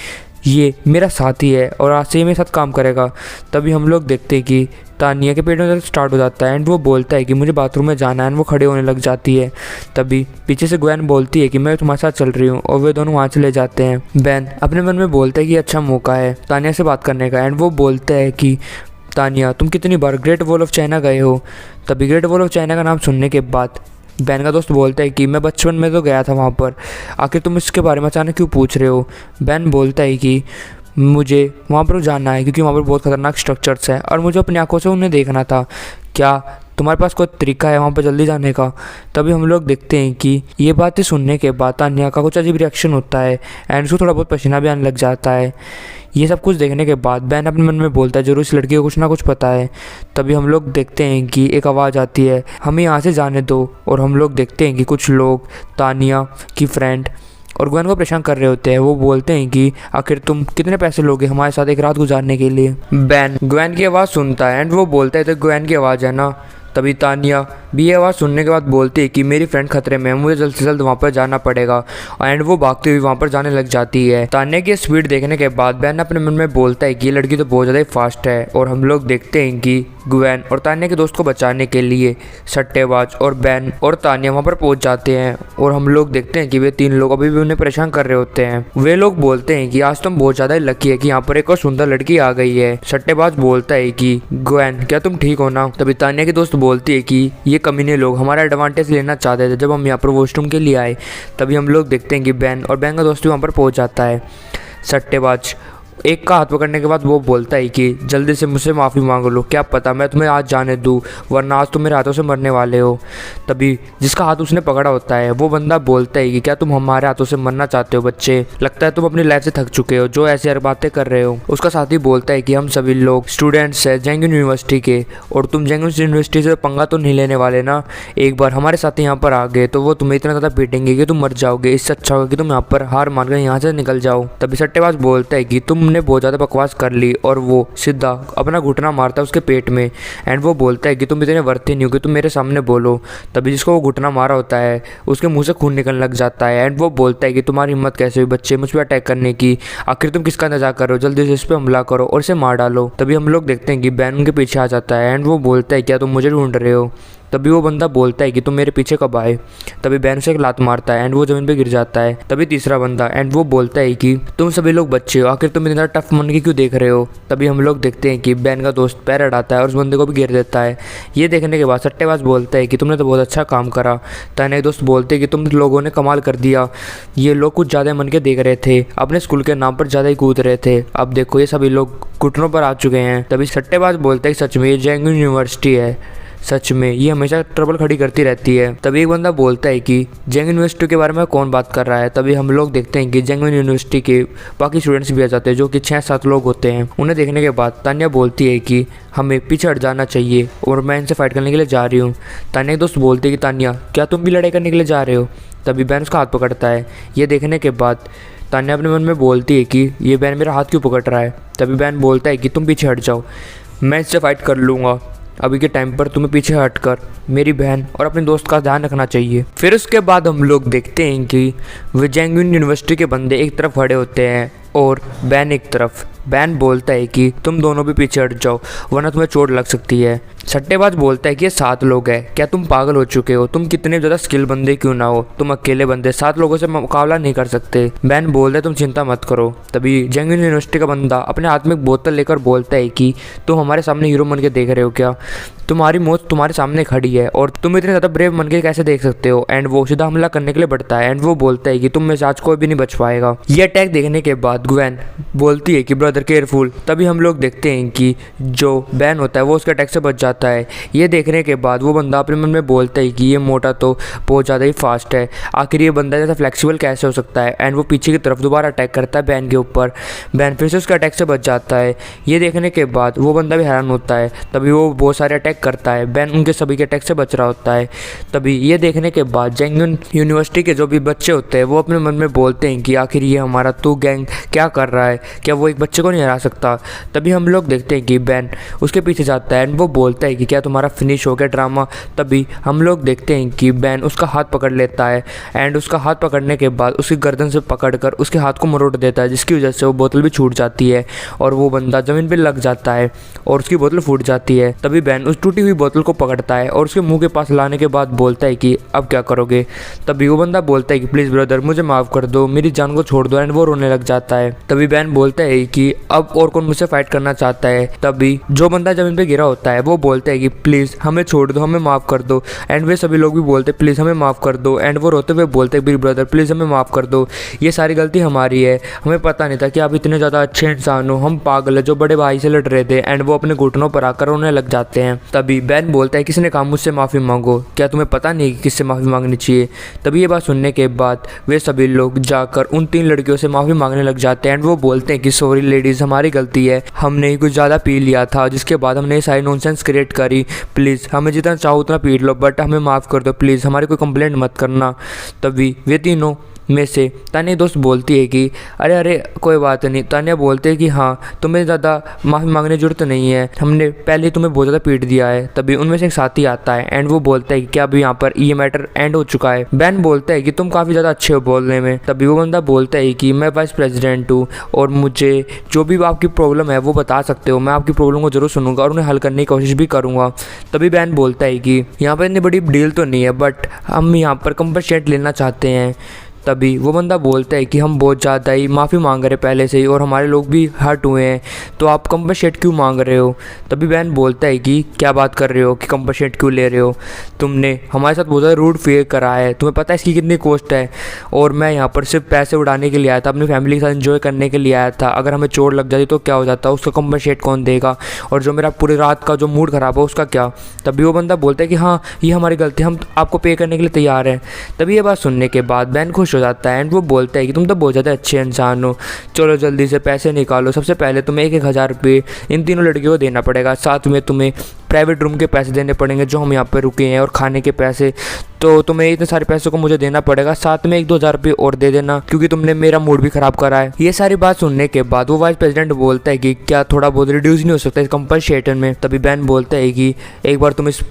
A: ये मेरा साथी है और आज से ये मेरे साथ काम करेगा। तभी हम लोग देखते हैं कि तानिया के पेट में दर्द स्टार्ट हो जाता है एंड वो बोलता है कि मुझे बाथरूम में जाना है एंड वो खड़े होने लग जाती है। तभी पीछे से ग्वेन बोलती है कि मैं तुम्हारे साथ चल रही हूँ और वे दोनों वहाँ चले जाते हैं। बैन अपने मन में बोलता है कि अच्छा मौका है तानिया से बात करने का एंड वो बोलता है कि तानिया तुम कितनी बार ग्रेट वॉल ऑफ चाइना गए हो? तभी ग्रेट वॉल ऑफ चाइना का नाम सुनने के बाद बैन का दोस्त बोलता है कि मैं बचपन में तो गया था वहाँ पर, आखिर तुम इसके बारे में अचानक क्यों पूछ रहे हो? बैन बोलता है कि मुझे वहाँ पर जाना है क्योंकि वहाँ पर बहुत ख़तरनाक स्ट्रक्चर्स हैं और मुझे अपनी आंखों से उन्हें देखना था, क्या तुम्हारे पास कोई तरीका है वहाँ पर जल्दी जाने का? तभी हम लोग देखते हैं कि ये बातें सुनने के बाद तानिया का कुछ अजीब रिएक्शन होता है एंड उसको थोड़ा बहुत पसीना भी आने लग जाता है। ये सब कुछ देखने के बाद बैन अपने मन में बोलता है जरूर इस लड़की को कुछ ना कुछ पता है। तभी हम लोग देखते हैं कि एक आवाज़ आती है, हमें यहाँ से जाने दो, और हम लोग देखते हैं कि कुछ लोग तानिया की फ्रेंड और ग्वेन को परेशान कर रहे होते हैं। वो बोलते हैं कि आखिर तुम कितने पैसे लोगे हमारे साथ एक रात गुजारने के लिए? बैन ग्वेन की आवाज़ सुनता है एंड वो बोलता है तो ग्वेन की आवाज़ है ना, तभी तानिया भी ये आवाज़ सुनने के बाद बोलती है कि मेरी फ्रेंड खतरे में है, मुझे जल्द से जल्द वहाँ पर जाना पड़ेगा। एंड वो भागती हुई वहाँ पर जाने लग जाती है। तानिया की स्पीड देखने के बाद बैन अपने मन में बोलता है कि ये लड़की तो बहुत ज़्यादा ही फास्ट है। और हम लोग देखते हैं कि ग्वेन और तानिया के दोस्त को बचाने के लिए सट्टेबाज और बैन और तानिया वहाँ पर पहुँच जाते हैं। और हम लोग देखते हैं कि वे तीन लोग अभी भी उन्हें परेशान कर रहे होते हैं। वे लोग बोलते हैं कि आज तुम बहुत ज़्यादा लकी है कि यहाँ पर एक और सुंदर लड़की आ गई है। सट्टेबाज बोलता है कि ग्वेन क्या तुम ठीक हो ना? तभी तानिया की दोस्त बोलती है कि ये कमीने लोग हमारा एडवांटेज लेना चाहते थे जब हम यहाँ पर वॉशरूम के लिए आए। तभी हम लोग देखते हैं कि बैन और बैन का दोस्त भी वहाँ पर पहुँच जाता है। सट्टेबाज एक का हाथ पकड़ने के बाद वो बोलता है कि जल्दी से मुझसे माफ़ी मांग लो, क्या पता मैं तुम्हें आज जाने दूँ वरना आज तुम मेरे हाथों से मरने वाले हो। तभी जिसका हाथ उसने पकड़ा होता है वो बंदा बोलता है कि क्या तुम हमारे हाथों से मरना चाहते हो बच्चे? लगता है तुम अपनी लाइफ से थक चुके हो जो ऐसी हर बातें कर रहे हो। उसका साथी बोलता है कि हम सभी लोग स्टूडेंट्स हैं जेंगिन यूनिवर्सिटी के और तुम जेंगिन यूनिवर्सिटी से पंगा तो नहीं लेने वाले ना। एक बार हमारे साथ यहाँ पर आ गए तो वो तुम्हें इतना ज़्यादा पीटेंगे कि तुम मर जाओगे। इससे अच्छा होगा कि तुम यहाँ पर हार मान कर यहाँ से निकल जाओ। तभी सट्टेबाज बोलता है कि तुमने बहुत ज़्यादा बकवास कर ली और वो सीधा अपना घुटना मारता है उसके पेट में। एंड वो बोलता है कि तुम इतने वर्ती नहीं हो कि तुम मेरे सामने बोलो। तभी जिसको वो घुटना मारा होता है उसके मुंह से खून निकलने लग जाता है। एंड वो बोलता है कि तुम्हारी हिम्मत कैसे हुई बच्चे मुझ पर अटैक करने की? आखिर तुम किसका इंतजार कर रहे हो? जल्दी से इस पर हमला करो और इसे मार डालो। तभी हम लोग देखते हैं कि बैन उनके पीछे आ जाता है। एंड वो बोलता है क्या तुम मुझे ढूंढ रहे हो? तभी वो बंदा बोलता है कि तुम मेरे पीछे कब आए? तभी बैन से एक लात मारता है एंड वो ज़मीन पे गिर जाता है। तभी तीसरा बंदा एंड वो बोलता है कि तुम सभी लोग बच्चे हो, आखिर तुम इतना टफ मन के क्यों देख रहे हो? तभी हम लोग देखते हैं कि बैन का दोस्त पैर अड़ाता है और उस बंदे को भी गिर देता है। ये देखने के बाद सट्टेबाज बोलता है कि तुमने तो बहुत अच्छा काम करा। तानिया के दोस्त बोलते हैं कि तुम लोगों ने कमाल कर दिया, ये लोग कुछ ज़्यादा मन के देख रहे थे, अपने स्कूल के नाम पर ज़्यादा ही कूद रहे थे, अब देखो ये सभी लोग घुटनों पर आ चुके हैं। तभी सट्टेबाज बोलता है कि सच में ये जेंगिन यूनिवर्सिटी है, सच में ये हमेशा ट्रबल खड़ी करती रहती है। तभी एक बंदा बोलता है कि जेंगिन यूनिवर्सिटी के बारे में कौन बात कर रहा है? तभी हम लोग देखते हैं कि जेंगिन यूनिवर्सिटी के बाकी स्टूडेंट्स भी आ जाते हैं जो कि 6-7 लोग होते हैं। उन्हें देखने के बाद तानिया बोलती है कि हमें पीछे हट जाना चाहिए और मैं इनसे फाइट करने के लिए जा रही हूँ। तानिया के दोस्त बोलते हैं कि तानिया क्या तुम भी लड़ाई करने के लिए जा रहे हो? तभी बैन उसका हाथ पकड़ता है। ये देखने के बाद तानिया अपने मन में बोलती है कि ये बैन मेरा हाथ क्यों पकड़ रहा है? तभी बैन बोलता है कि तुम पीछे हट जाओ, मैं इससे फाइट कर लूँगा, अभी के टाइम पर तुम्हें पीछे हटकर मेरी बहन और अपने दोस्त का ध्यान रखना चाहिए। फिर उसके बाद हम लोग देखते हैं कि वे जेंगिन यूनिवर्सिटी के बंदे एक तरफ खड़े होते हैं और बैन एक तरफ। बैन बोलता है कि तुम दोनों भी पीछे हट जाओ वरना तुम्हें चोट लग सकती है। सट्टेबाज बोलता है कि ये 7 लोग हैं, क्या तुम पागल हो चुके हो? तुम कितने ज़्यादा स्किल बंदे क्यों ना हो, तुम अकेले बंदे 7 लोगों से मुकाबला नहीं कर सकते। बैन बोलता है तुम चिंता मत करो। तभी जेंगिन यूनिवर्सिटी का बंदा अपने हाथ में एक बोतल लेकर बोलता है कि तुम हमारे सामने हीरो बन के देख रहे हो क्या? तुम्हारी मौत तुम्हारे सामने खड़ी है और तुम इतने ज़्यादा ब्रेव बन के कैसे देख सकते हो? एंड वो सीधा हमला करने के लिए बढ़ता है। एंड वो बोलता है कि तुम में से आज कोई भी नहीं बच पाएगा। ये अटैक देखने के बाद ग्वेन बोलती है कि ब्रदर केयरफुल। तभी हम लोग देखते हैं कि जो बैन होता है वो उसके अटैक से बच जाता है। ये देखने के बाद वो बंदा अपने मन में बोलता है कि ये मोटा तो बहुत ज़्यादा ही फास्ट है, आखिर ये बंदा जैसा फ्लेक्सिबल कैसे हो सकता है? एंड वो पीछे की तरफ दोबारा अटैक करता है बैन के ऊपर। बैन फिर से उसके अटैक से बच जाता है। ये देखने के बाद वो बंदा भी हैरान होता है। तभी वो बहुत सारे अटैक करता है, बैन उनके सभी के अटैक से बच रहा होता है। तभी ये देखने के बाद जेंगिन यूनिवर्सिटी के जो भी बच्चे होते हैं वो अपने मन में बोलते हैं कि आखिर ये हमारा तू गैंग क्या कर रहा है, क्या वो एक बच्चे को नहीं हरा सकता? तभी हम लोग देखते हैं कि बैन उसके पीछे जाता है एंड वो बोलता है कि क्या तुम्हारा फिनिश हो गया ड्रामा? तभी हम लोग देखते हैं कि बैन उसका हाथ पकड़ लेता है एंड उसका हाथ पकड़ने के बाद उसकी गर्दन से पकड़कर उसके हाथ को मरोड़ देता है, जिसकी वजह से वो बोतल भी छूट जाती है और वो बंदा ज़मीन पर लग जाता है और उसकी बोतल फूट जाती है। तभी बैन उस टूटी हुई बोतल को पकड़ता है और उसके मुंह के पास लाने के बाद बोलता है कि अब क्या करोगे? तभी वो बंदा बोलता है कि प्लीज़ ब्रदर मुझे माफ़ कर दो, मेरी जान को छोड़ दो। एंड वो रोने लग जाता है। तभी बैन बोलता है कि अब और कौन मुझसे फाइट करना चाहता है? तभी जो बंदा ज़मीन पे गिरा होता है वो बोलता है कि प्लीज़ हमें छोड़ दो, हमें माफ़ कर दो। एंड वे सभी लोग भी बोलते हैं प्लीज़ हमें माफ़ कर दो। एंड वो रोते हुए बोलते हैं बिग ब्रदर प्लीज़ हमें माफ़ कर दो, ये सारी गलती हमारी है, हमें पता नहीं था कि आप इतने ज़्यादा अच्छे इंसान हो, हम पागल है जो बड़े भाई से लड़ रहे थे। एंड वो अपने घुटनों पर आकर रोने लग जाते हैं। तभी बैन बोलता है किसने कहा मुझसे माफ़ी मांगो, क्या तुम्हें पता नहीं कि किससे माफ़ी मांगनी चाहिए? तभी ये बात सुनने के बाद वे सभी लोग जाकर उन 3 लड़कियों से माफ़ी मांगने लग जाते हैं। एंड वो बोलते हैं कि सॉरी लेडीज़ हमारी गलती है, हमने कुछ ज़्यादा पी लिया था जिसके बाद हमने ये सारी नॉनसेंस क्रिएट करी, प्लीज़ हमें जितना चाहो उतना पीट लो बट हमें माफ़ कर दो प्लीज़, हमारी कोई कंप्लेंट मत करना। तभी वे तीनों में से तान्या दोस्त बोलती है कि अरे अरे कोई बात नहीं। तान्या बोलते हैं कि हाँ, तुम्हें ज़्यादा माफ़ी मांगने की जरूरत नहीं है, हमने पहले तुम्हें बहुत ज़्यादा पीट दिया है। तभी उनमें से एक साथी आता है एंड वो बोलता है कि क्या अभी यहाँ पर ये मैटर एंड हो चुका है। बैन बोलता है कि तुम काफ़ी ज़्यादा अच्छे हो बोलने में। तभी वो बंदा बोलता है कि मैं वाइस प्रेसिडेंट हूँ और मुझे जो भी आपकी प्रॉब्लम है वो बता सकते हो, मैं आपकी प्रॉब्लम को जरूर सुनूंगा और उन्हें हल करने की कोशिश भी करूँगा। तभी बैन बोलता है कि यहाँ पर इतनी बड़ी डील तो नहीं है, बट हम यहाँ पर कंपनसेट लेना चाहते हैं। तभी वो बंदा बोलता है कि हम बहुत ज़्यादा ही माफ़ी मांग रहे पहले से ही और हमारे लोग भी हर्ट हुए हैं, तो आप कंपनसेट क्यों मांग रहे हो। तभी बैन बोलता है कि क्या बात कर रहे हो कि कंपनसेट क्यों ले रहे हो, तुमने हमारे साथ बहुत ज़्यादा रूड बिहेव करा है, तुम्हें पता है इसकी कितनी कॉस्ट है, और मैं यहाँ पर सिर्फ पैसे उड़ाने के लिए आया था, अपनी फैमिली के साथ एंजॉय करने के लिए आया था। अगर हमें चोट लग जाती तो क्या हो जाता, उसका कंपनसेट कौन देगा, और जो मेरा पूरी रात का जो मूड ख़राब है उसका क्या। तभी वो बंदा बोलता है कि हाँ, ये हमारी गलती, हम आपको पे करने के लिए तैयार हैं। तभी ये बात सुनने के बाद बैन खुश हो जाता है एंड वो बोलता है कि तुम तो बहुत ज़्यादा अच्छे इंसान हो, चलो जल्दी से पैसे निकालो। सबसे पहले तुम्हें 1,000 रुपये इन तीनों लड़कियों को देना पड़ेगा, साथ में तुम्हें प्राइवेट रूम के पैसे देने पड़ेंगे जो हम यहाँ पर रुके हैं, और खाने के पैसे, तो तुम्हें इतने सारे पैसों को मुझे देना पड़ेगा, साथ में 1-2 हज़ार रुपये और दे देना क्योंकि तुमने मेरा मूड भी ख़राब करा है। ये सारी बात सुनने के बाद वो वाइस प्रेसिडेंट बोलता है कि क्या थोड़ा बहुत रिड्यूस नहीं हो सकता इस कंपनसेशन में। तभी बैन बोलता है कि एक बार तुम इस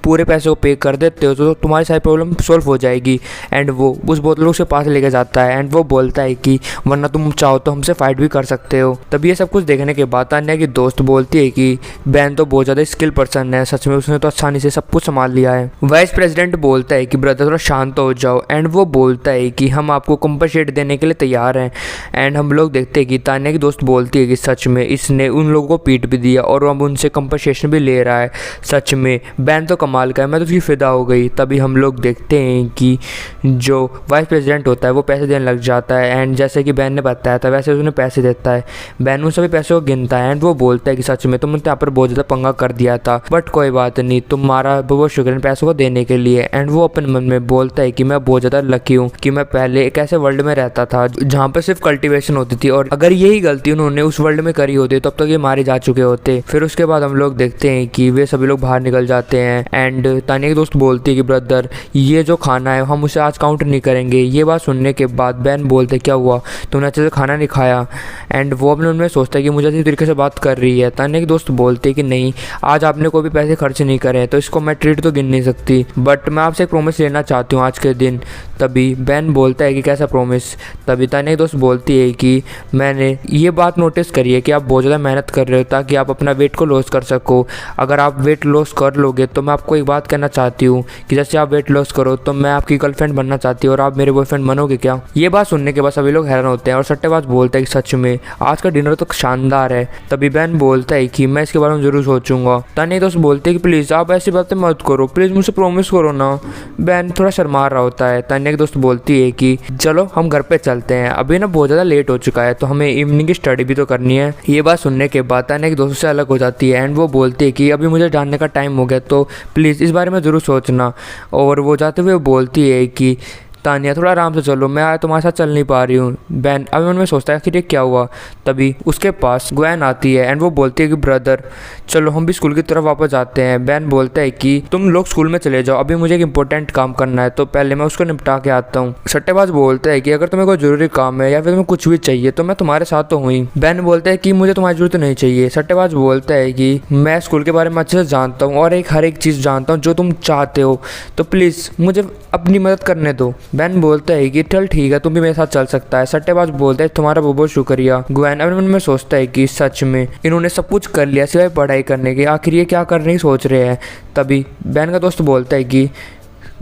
A: पूरे पैसे को पे कर देते हो तो तुम्हारी सारी प्रॉब्लम सॉल्व हो जाएगी। एंड वो उस बोतल को उसके पास लेके जाता है एंड वो बोलता है कि वरना तुम चाहो तो हमसे फाइट भी कर सकते हो। तभी ये सब कुछ देखने के बाद तान्या की दोस्त बोलती है कि बैन तो बहुत ज़्यादा स्किल पर्सन है, सच में उसने तो आसानी से सब कुछ संभाल लिया है। वाइस प्रेसिडेंट बोलता है कि ब्रदर थोड़ा शांत हो जाओ, एंड वो बोलता है कि हम आपको कंपनसेट देने के लिए तैयार हैं। एंड हम लोग देखते हैं कि तान्या की दोस्त बोलती है कि सच में इसने उन लोगों को पीट भी दिया और अब उनसे कंपनसेशन भी ले रहा है, सच में बैन तो कमाल का है, मैं तो उसकी फ़िदा हो गई। तभी हम लोग देखते हैं कि जो वाइस प्रेसिडेंट होता है वो पैसे देने लग जाता है, एंड जैसे कि बैन ने बताया था वैसे उसने पैसे देता है। बैन उन सभी पैसों को गिनता है एंड वो बोलता है कि सच में तुमने यहाँ पर बहुत ज़्यादा पंगा कर दिया था, बट कोई बात नहीं, तुम्हारा बहुत शुक्रिया पैसों को देने के लिए। एंड वो अपने मन में बोलता है कि मैं बहुत ज़्यादा लकी हूँ कि मैं पहले एक ऐसे वर्ल्ड में रहता था जहाँ पर सिर्फ कल्टिवेशन होती थी, और अगर यही गलती उन्होंने उस वर्ल्ड में करी होती तब तक ये मारे जा चुके होते। फिर उसके बाद हम लोग देखते हैं कि वे सभी लोग बाहर निकल जाते हैं एंड तान्या की दोस्त बोलती है कि ब्रदर ये जो खाना है हम उसे आज काउंट नहीं करेंगे। ये बात सुनने के बाद बैन बोलते क्या हुआ, तुमने अच्छे से खाना नहीं खाया। एंड वो अपने उनमें सोचता है कि मुझे अच्छी तरीके से बात कर रही है। तान्या की दोस्त बोलते कि नहीं, आज आपने कोई भी पैसे खर्च नहीं करे तो इसको मैं ट्रीट तो गिन नहीं सकती, बट मैं आपसे एक प्रॉमिस लेना चाहती हूँ आज के दिन। तभी बैन बोलता है कि कैसा प्रॉमिस। तभी तान्या की दोस्त बोलती है कि मैंने ये बात नोटिस करी है कि आप बहुत ज़्यादा मेहनत कर रहे हो ताकि आप अपना वेट को लॉस कर सको। अगर आप वेट लॉस कर लोगे तो मैं आपको एक बात कहना चाहती हूँ कि जैसे आप वेट लॉस करो तो मैं आपकी गर्लफ्रेंड बनना चाहती हूँ और आप मेरे बॉयफ्रेंड बनोगे क्या। ये बात सुनने के बाद सभी लोग हैरान होते हैं और सट्टेबाज बोलता है कि सच में आज का डिनर तो शानदार है। तभी बैन बोलता है कि मैं इसके बारे में जरूर सोचूंगा। तान्या दोस्त बोलते हैं कि प्लीज़ आप ऐसी बातें मत करो, प्लीज़ मुझसे प्रॉमिस करो ना। बैन थोड़ा शर्मा रहा होता है। तान्या की दोस्त बोलती है कि चलो हम घर पे चलते हैं, अभी ना बहुत ज़्यादा लेट हो चुका है तो हमें इवनिंग की स्टडी भी तो करनी है। ये बात सुनने के बाद तान्या की दोस्तों से अलग हो जाती है एंड वो बोलती है कि अभी मुझे जानने का टाइम हो गया तो प्लीज़ इस बारे में ज़रूर सोचना। और वो जाते हुए बोलती है कि तान्या थोड़ा आराम से चलो, मैं आज तुम्हारे साथ चल नहीं पा रही हूँ। बैन अभी मन में सोचता है कि ये क्या हुआ। तभी उसके पास ग्वेन आती है एंड वो बोलती है कि ब्रदर चलो हम भी स्कूल की तरफ वापस जाते हैं। बैन बोलता है कि तुम लोग स्कूल में चले जाओ, अभी मुझे एक इंपॉर्टेंट काम करना है तो पहले मैं उसको निपटा के आता हूँ। सट्टेबाज बोलता है कि अगर तुम्हें कोई ज़रूरी काम है या फिर तुम्हें कुछ भी चाहिए तो मैं तुम्हारे साथ तो हूँ ही। बैन बोलता है कि मुझे तुम्हारी जरूरत नहीं चाहिए। सट्टेबाज बोलता है कि मैं स्कूल के बारे में अच्छे से जानता हूँ और हर एक चीज़ जानता हूँ जो तुम चाहते हो, तो प्लीज़ मुझे अपनी मदद करने दो। बैन बोलता है कि चल ठीक है, तुम भी मेरे साथ चल सकता है। सट्टेबाज बोलता है तुम्हारा बहुत बहुत शुक्रिया। ग्वेन अपने मन में सोचता है कि सच में इन्होंने सब कुछ कर लिया सिवाय पढ़ाई करने के, आखिर ये क्या करने की सोच रहे हैं। तभी बैन का दोस्त बोलता है कि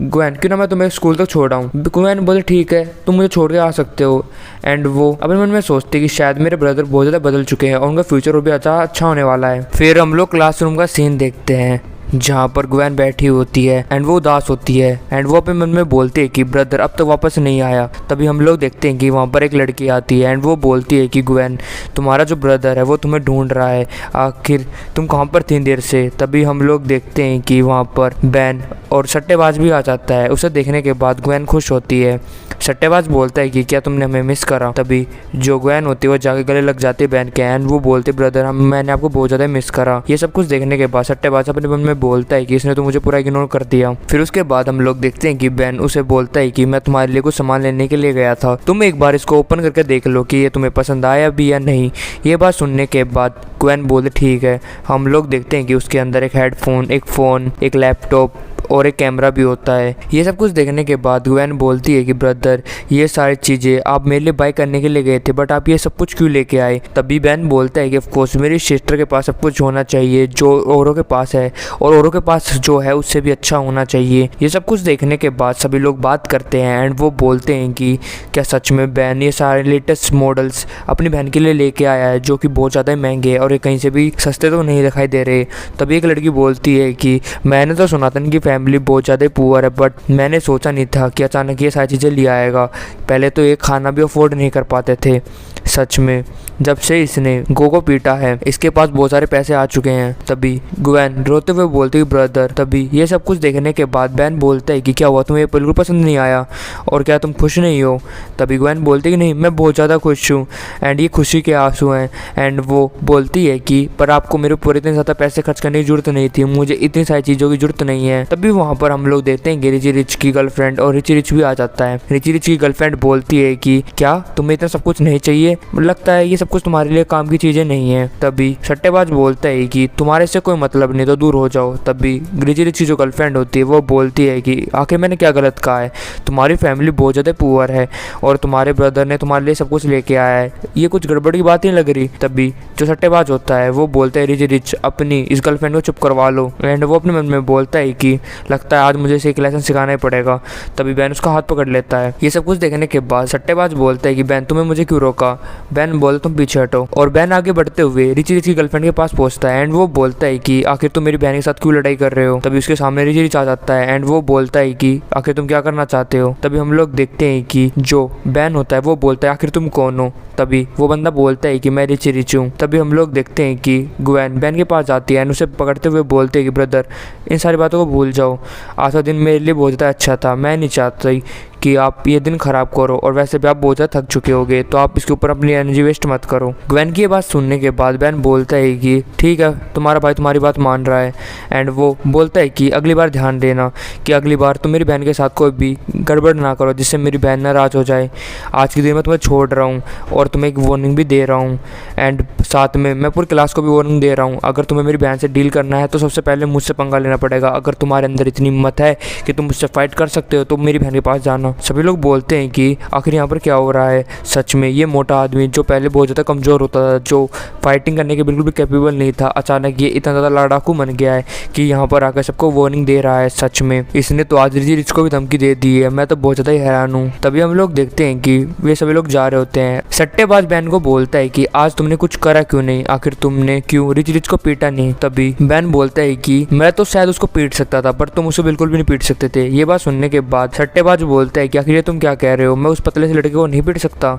A: ग्वेन क्यों ना मैं तुम्हें स्कूल तक छोड़ आऊँ। ग्वेन बोले ठीक है, तुम मुझे छोड़ के आ सकते हो। एंड वो अपने मन में सोचते कि शायद मेरे ब्रदर बहुत ज़्यादा बदल चुके हैं और उनका फ्यूचर भी अच्छा होने वाला है। फिर हम लोग क्लासरूम का सीन देखते हैं जहाँ पर ग्वेन बैठी होती है एंड वो उदास होती है एंड वो अपने मन में बोलती है कि ब्रदर अब तक वापस नहीं आया। तभी हम लोग देखते हैं कि वहाँ पर एक लड़की आती है एंड वो बोलती है कि ग्वेन तुम्हारा जो ब्रदर है वो तुम्हें ढूंढ रहा है, आखिर तुम कहाँ पर थी देर से। तभी हम लोग देखते हैं कि वहाँ पर बैन और सट्टेबाज भी आ जाता है। उसे देखने के बाद ग्वेन खुश होती है। सट्टेबाज बोलता है कि क्या तुमने हमें मिस करा। तभी जो ग्वेन होती है वो जाके गले लग जाती है बैन के एंड वो बोलते ब्रदर मैंने आपको बहुत ज़्यादा मिस करा। ये सब कुछ देखने के बाद सट्टेबाज अपने मन में में बोलता है कि इसने तो मुझे पूरा इग्नोर कर दिया। फिर उसके बाद हम लोग देखते हैं कि बेन उसे बोलता है कि मैं तुम्हारे लिए कुछ सामान लेने के लिए गया था, तुम एक बार इसको ओपन करके देख लो कि ये तुम्हें पसंद आया भी या नहीं। ये बात सुनने के बाद ग्वेन बोले ठीक है। हम लोग देखते हैं कि उसके अंदर एक हेडफोन, एक फ़ोन, एक लैपटॉप और एक कैमरा भी होता है। ये सब कुछ देखने के बाद ग्वेन बोलती है कि ब्रदर ये सारी चीज़ें आप मेरे लिए बाय करने के लिए गए थे, बट आप ये सब कुछ क्यों लेके आए। तभी बेन बोलता है कि ऑफ कोर्स मेरी सिस्टर के पास सब कुछ होना चाहिए जो औरों के पास है, और औरों के पास जो है उससे भी अच्छा होना चाहिए। ये सब कुछ देखने के बाद सभी लोग बात करते हैं एंड वो बोलते हैं कि क्या सच में बेन ये सारे लेटेस्ट मॉडल्स अपनी बहन के लिए लेके आया है जो कि बहुत ज़्यादा महंगे हैं और ये कहीं से भी सस्ते तो नहीं दिखाई दे रहे। तभी एक लड़की बोलती है कि मैंने तो सुना था इनकी फैमिली बहुत ज़्यादा पुअर है, बट मैंने सोचा नहीं था कि अचानक ये सारी चीज़ें ले आएगा। पहले तो ये खाना भी अफोर्ड नहीं कर पाते थे। सच में जब से इसने को पीटा है इसके पास बहुत सारे पैसे आ चुके हैं। तभी ग्वेन रोते हुए बोलती है ब्रदर। तभी ये सब कुछ देखने के बाद बेन बोलता है कि क्या हुआ, तुम्हें बिल्कुल पसंद नहीं आया और क्या तुम खुश नहीं हो। तभी ग्वेन बोलती है कि नहीं, मैं बहुत ज़्यादा खुश हूँ एंड ये खुशी के आंसू हैं। एंड वो बोलती है कि पर आपको मेरे ऊपर इतने ज़्यादा पैसे खर्च करने की जरूरत नहीं थी, मुझे इतनी सारी चीज़ों की जरूरत नहीं है। तभी वहाँ पर हम लोग देखते हैं कि रिची रिच की गर्लफ्रेंड और रिची रिच भी आ जाता है। रिची रिच की गर्लफ्रेंड बोलती है कि क्या तुम्हें इतना सब कुछ नहीं चाहिए, लगता है ये सब कुछ तुम्हारे लिए काम की चीज़ें नहीं है। तभी सट्टेबाज बोलता है कि तुम्हारे से कोई मतलब नहीं तो दूर हो जाओ। तभी रिची रिच की जो गर्लफ्रेंड होती है वो बोलती है कि आखिर मैंने क्या गलत कहा है, तुम्हारी फैमिली बहुत ज़्यादा पुअर है और तुम्हारे ब्रदर ने तुम्हारे लिए सब कुछ लेके आया है, ये कुछ गड़बड़ की बात नहीं लग रही। तभी जो सट्टेबाज होता है वो बोलता है रिची रिच अपनी इस गर्लफ्रेंड को चुप करवा लो। एंड वो अपने मन में बोलता है कि लगता है आज मुझे इसे एक लेसन सिखाना ही पड़ेगा। तभी बैन उसका हाथ पकड़ लेता है। ये सब कुछ देखने के बाद सट्टेबाज बोलता है कि बैन तुम्हें मुझे क्यों रोका। बैन बोले तुम पीछे हटो। और बैन आगे बढ़ते हुए रिची रिच की गर्लफ्रेंड के पास पहुंचता है एंड वो बोलता है कि आखिर तुम मेरी बहन के साथ क्यों लड़ाई कर रहे हो। तभी उसके सामने रिची रिच आ जाता है एंड वो बोलता है कि आखिर तुम क्या करना चाहते हो। तभी हम लोग देखते हैं कि जो बैन होता है वो बोलता है आखिर तुम कौन हो। तभी वो बंदा बोलता है कि मैं रिची रिच हूँ। तभी हम लोग देखते हैं कि ग्वेन बैन के पास जाती है एंड उसे पकड़ते हुए बोलते हैं कि ब्रदर इन सारी बातों को भूल जाओ, आज का दिन मेरे लिए बहुत ज़्यादा अच्छा था, मैं नहीं चाहती कि आप ये दिन ख़राब करो और वैसे भी आप बहुत ज़्यादा थक चुके होगे तो आप इसके ऊपर अपनी एनर्जी वेस्ट मत करो। ग्वेन की ये बात सुनने के बाद बैन बोलता है कि ठीक है तुम्हारा भाई तुम्हारी बात मान रहा है। एंड वो बोलता है कि अगली बार ध्यान देना कि अगली बार तुम मेरी बहन के साथ कोई भी गड़बड़ ना करो जिससे मेरी बहन नाराज़ हो जाए। आज के दिन मैं तुम्हें छोड़ रहा हूँ और तुम्हें एक वार्निंग भी दे रहा हूँ एंड साथ में मैं पूरी क्लास को भी वार्निंग दे रहा हूँ, अगर तुम्हें मेरी बहन से डील करना है तो सबसे पहले मुझसे पंगा लेना पड़ेगा। अगर तुम्हारे अंदर इतनी हिम्मत है कि तुम मुझसे फाइट कर सकते हो तो मेरी बहन के पास जाना। सभी लोग बोलते हैं कि आखिर यहाँ पर क्या हो रहा है। सच में ये मोटा आदमी जो पहले बहुत ज़्यादा कमज़ोर होता था, जो फाइटिंग करने के बिल्कुल भी कैपेबल नहीं था, अचानक ये इतना ज़्यादा लड़ाकू बन गया है कि यहाँ पर आकर सबको वार्निंग दे रहा है। सच में इसने तो आज रिची रिच को भी धमकी दे दी है, मैं तो बहुत ज़्यादा ही हैरान हूँ। तभी हम लोग देखते हैं कि वे सभी लोग जा रहे होते हैं। सट्टेबाज बैन को बोलता है कि आज तुमने कुछ करा क्यों नहीं, आखिर तुमने क्यों रिची रिच को पीटा नहीं। तभी बैन बोलता है कि मैं तो शायद उसको पीट सकता था पर तुम उसे बिल्कुल भी नहीं पीट सकते थे। ये बात सुनने के बाद सट्टेबाज बोलता है कि आखिर तुम क्या कह रहे हो, मैं उस पतले से लड़के को नहीं पीट सकता।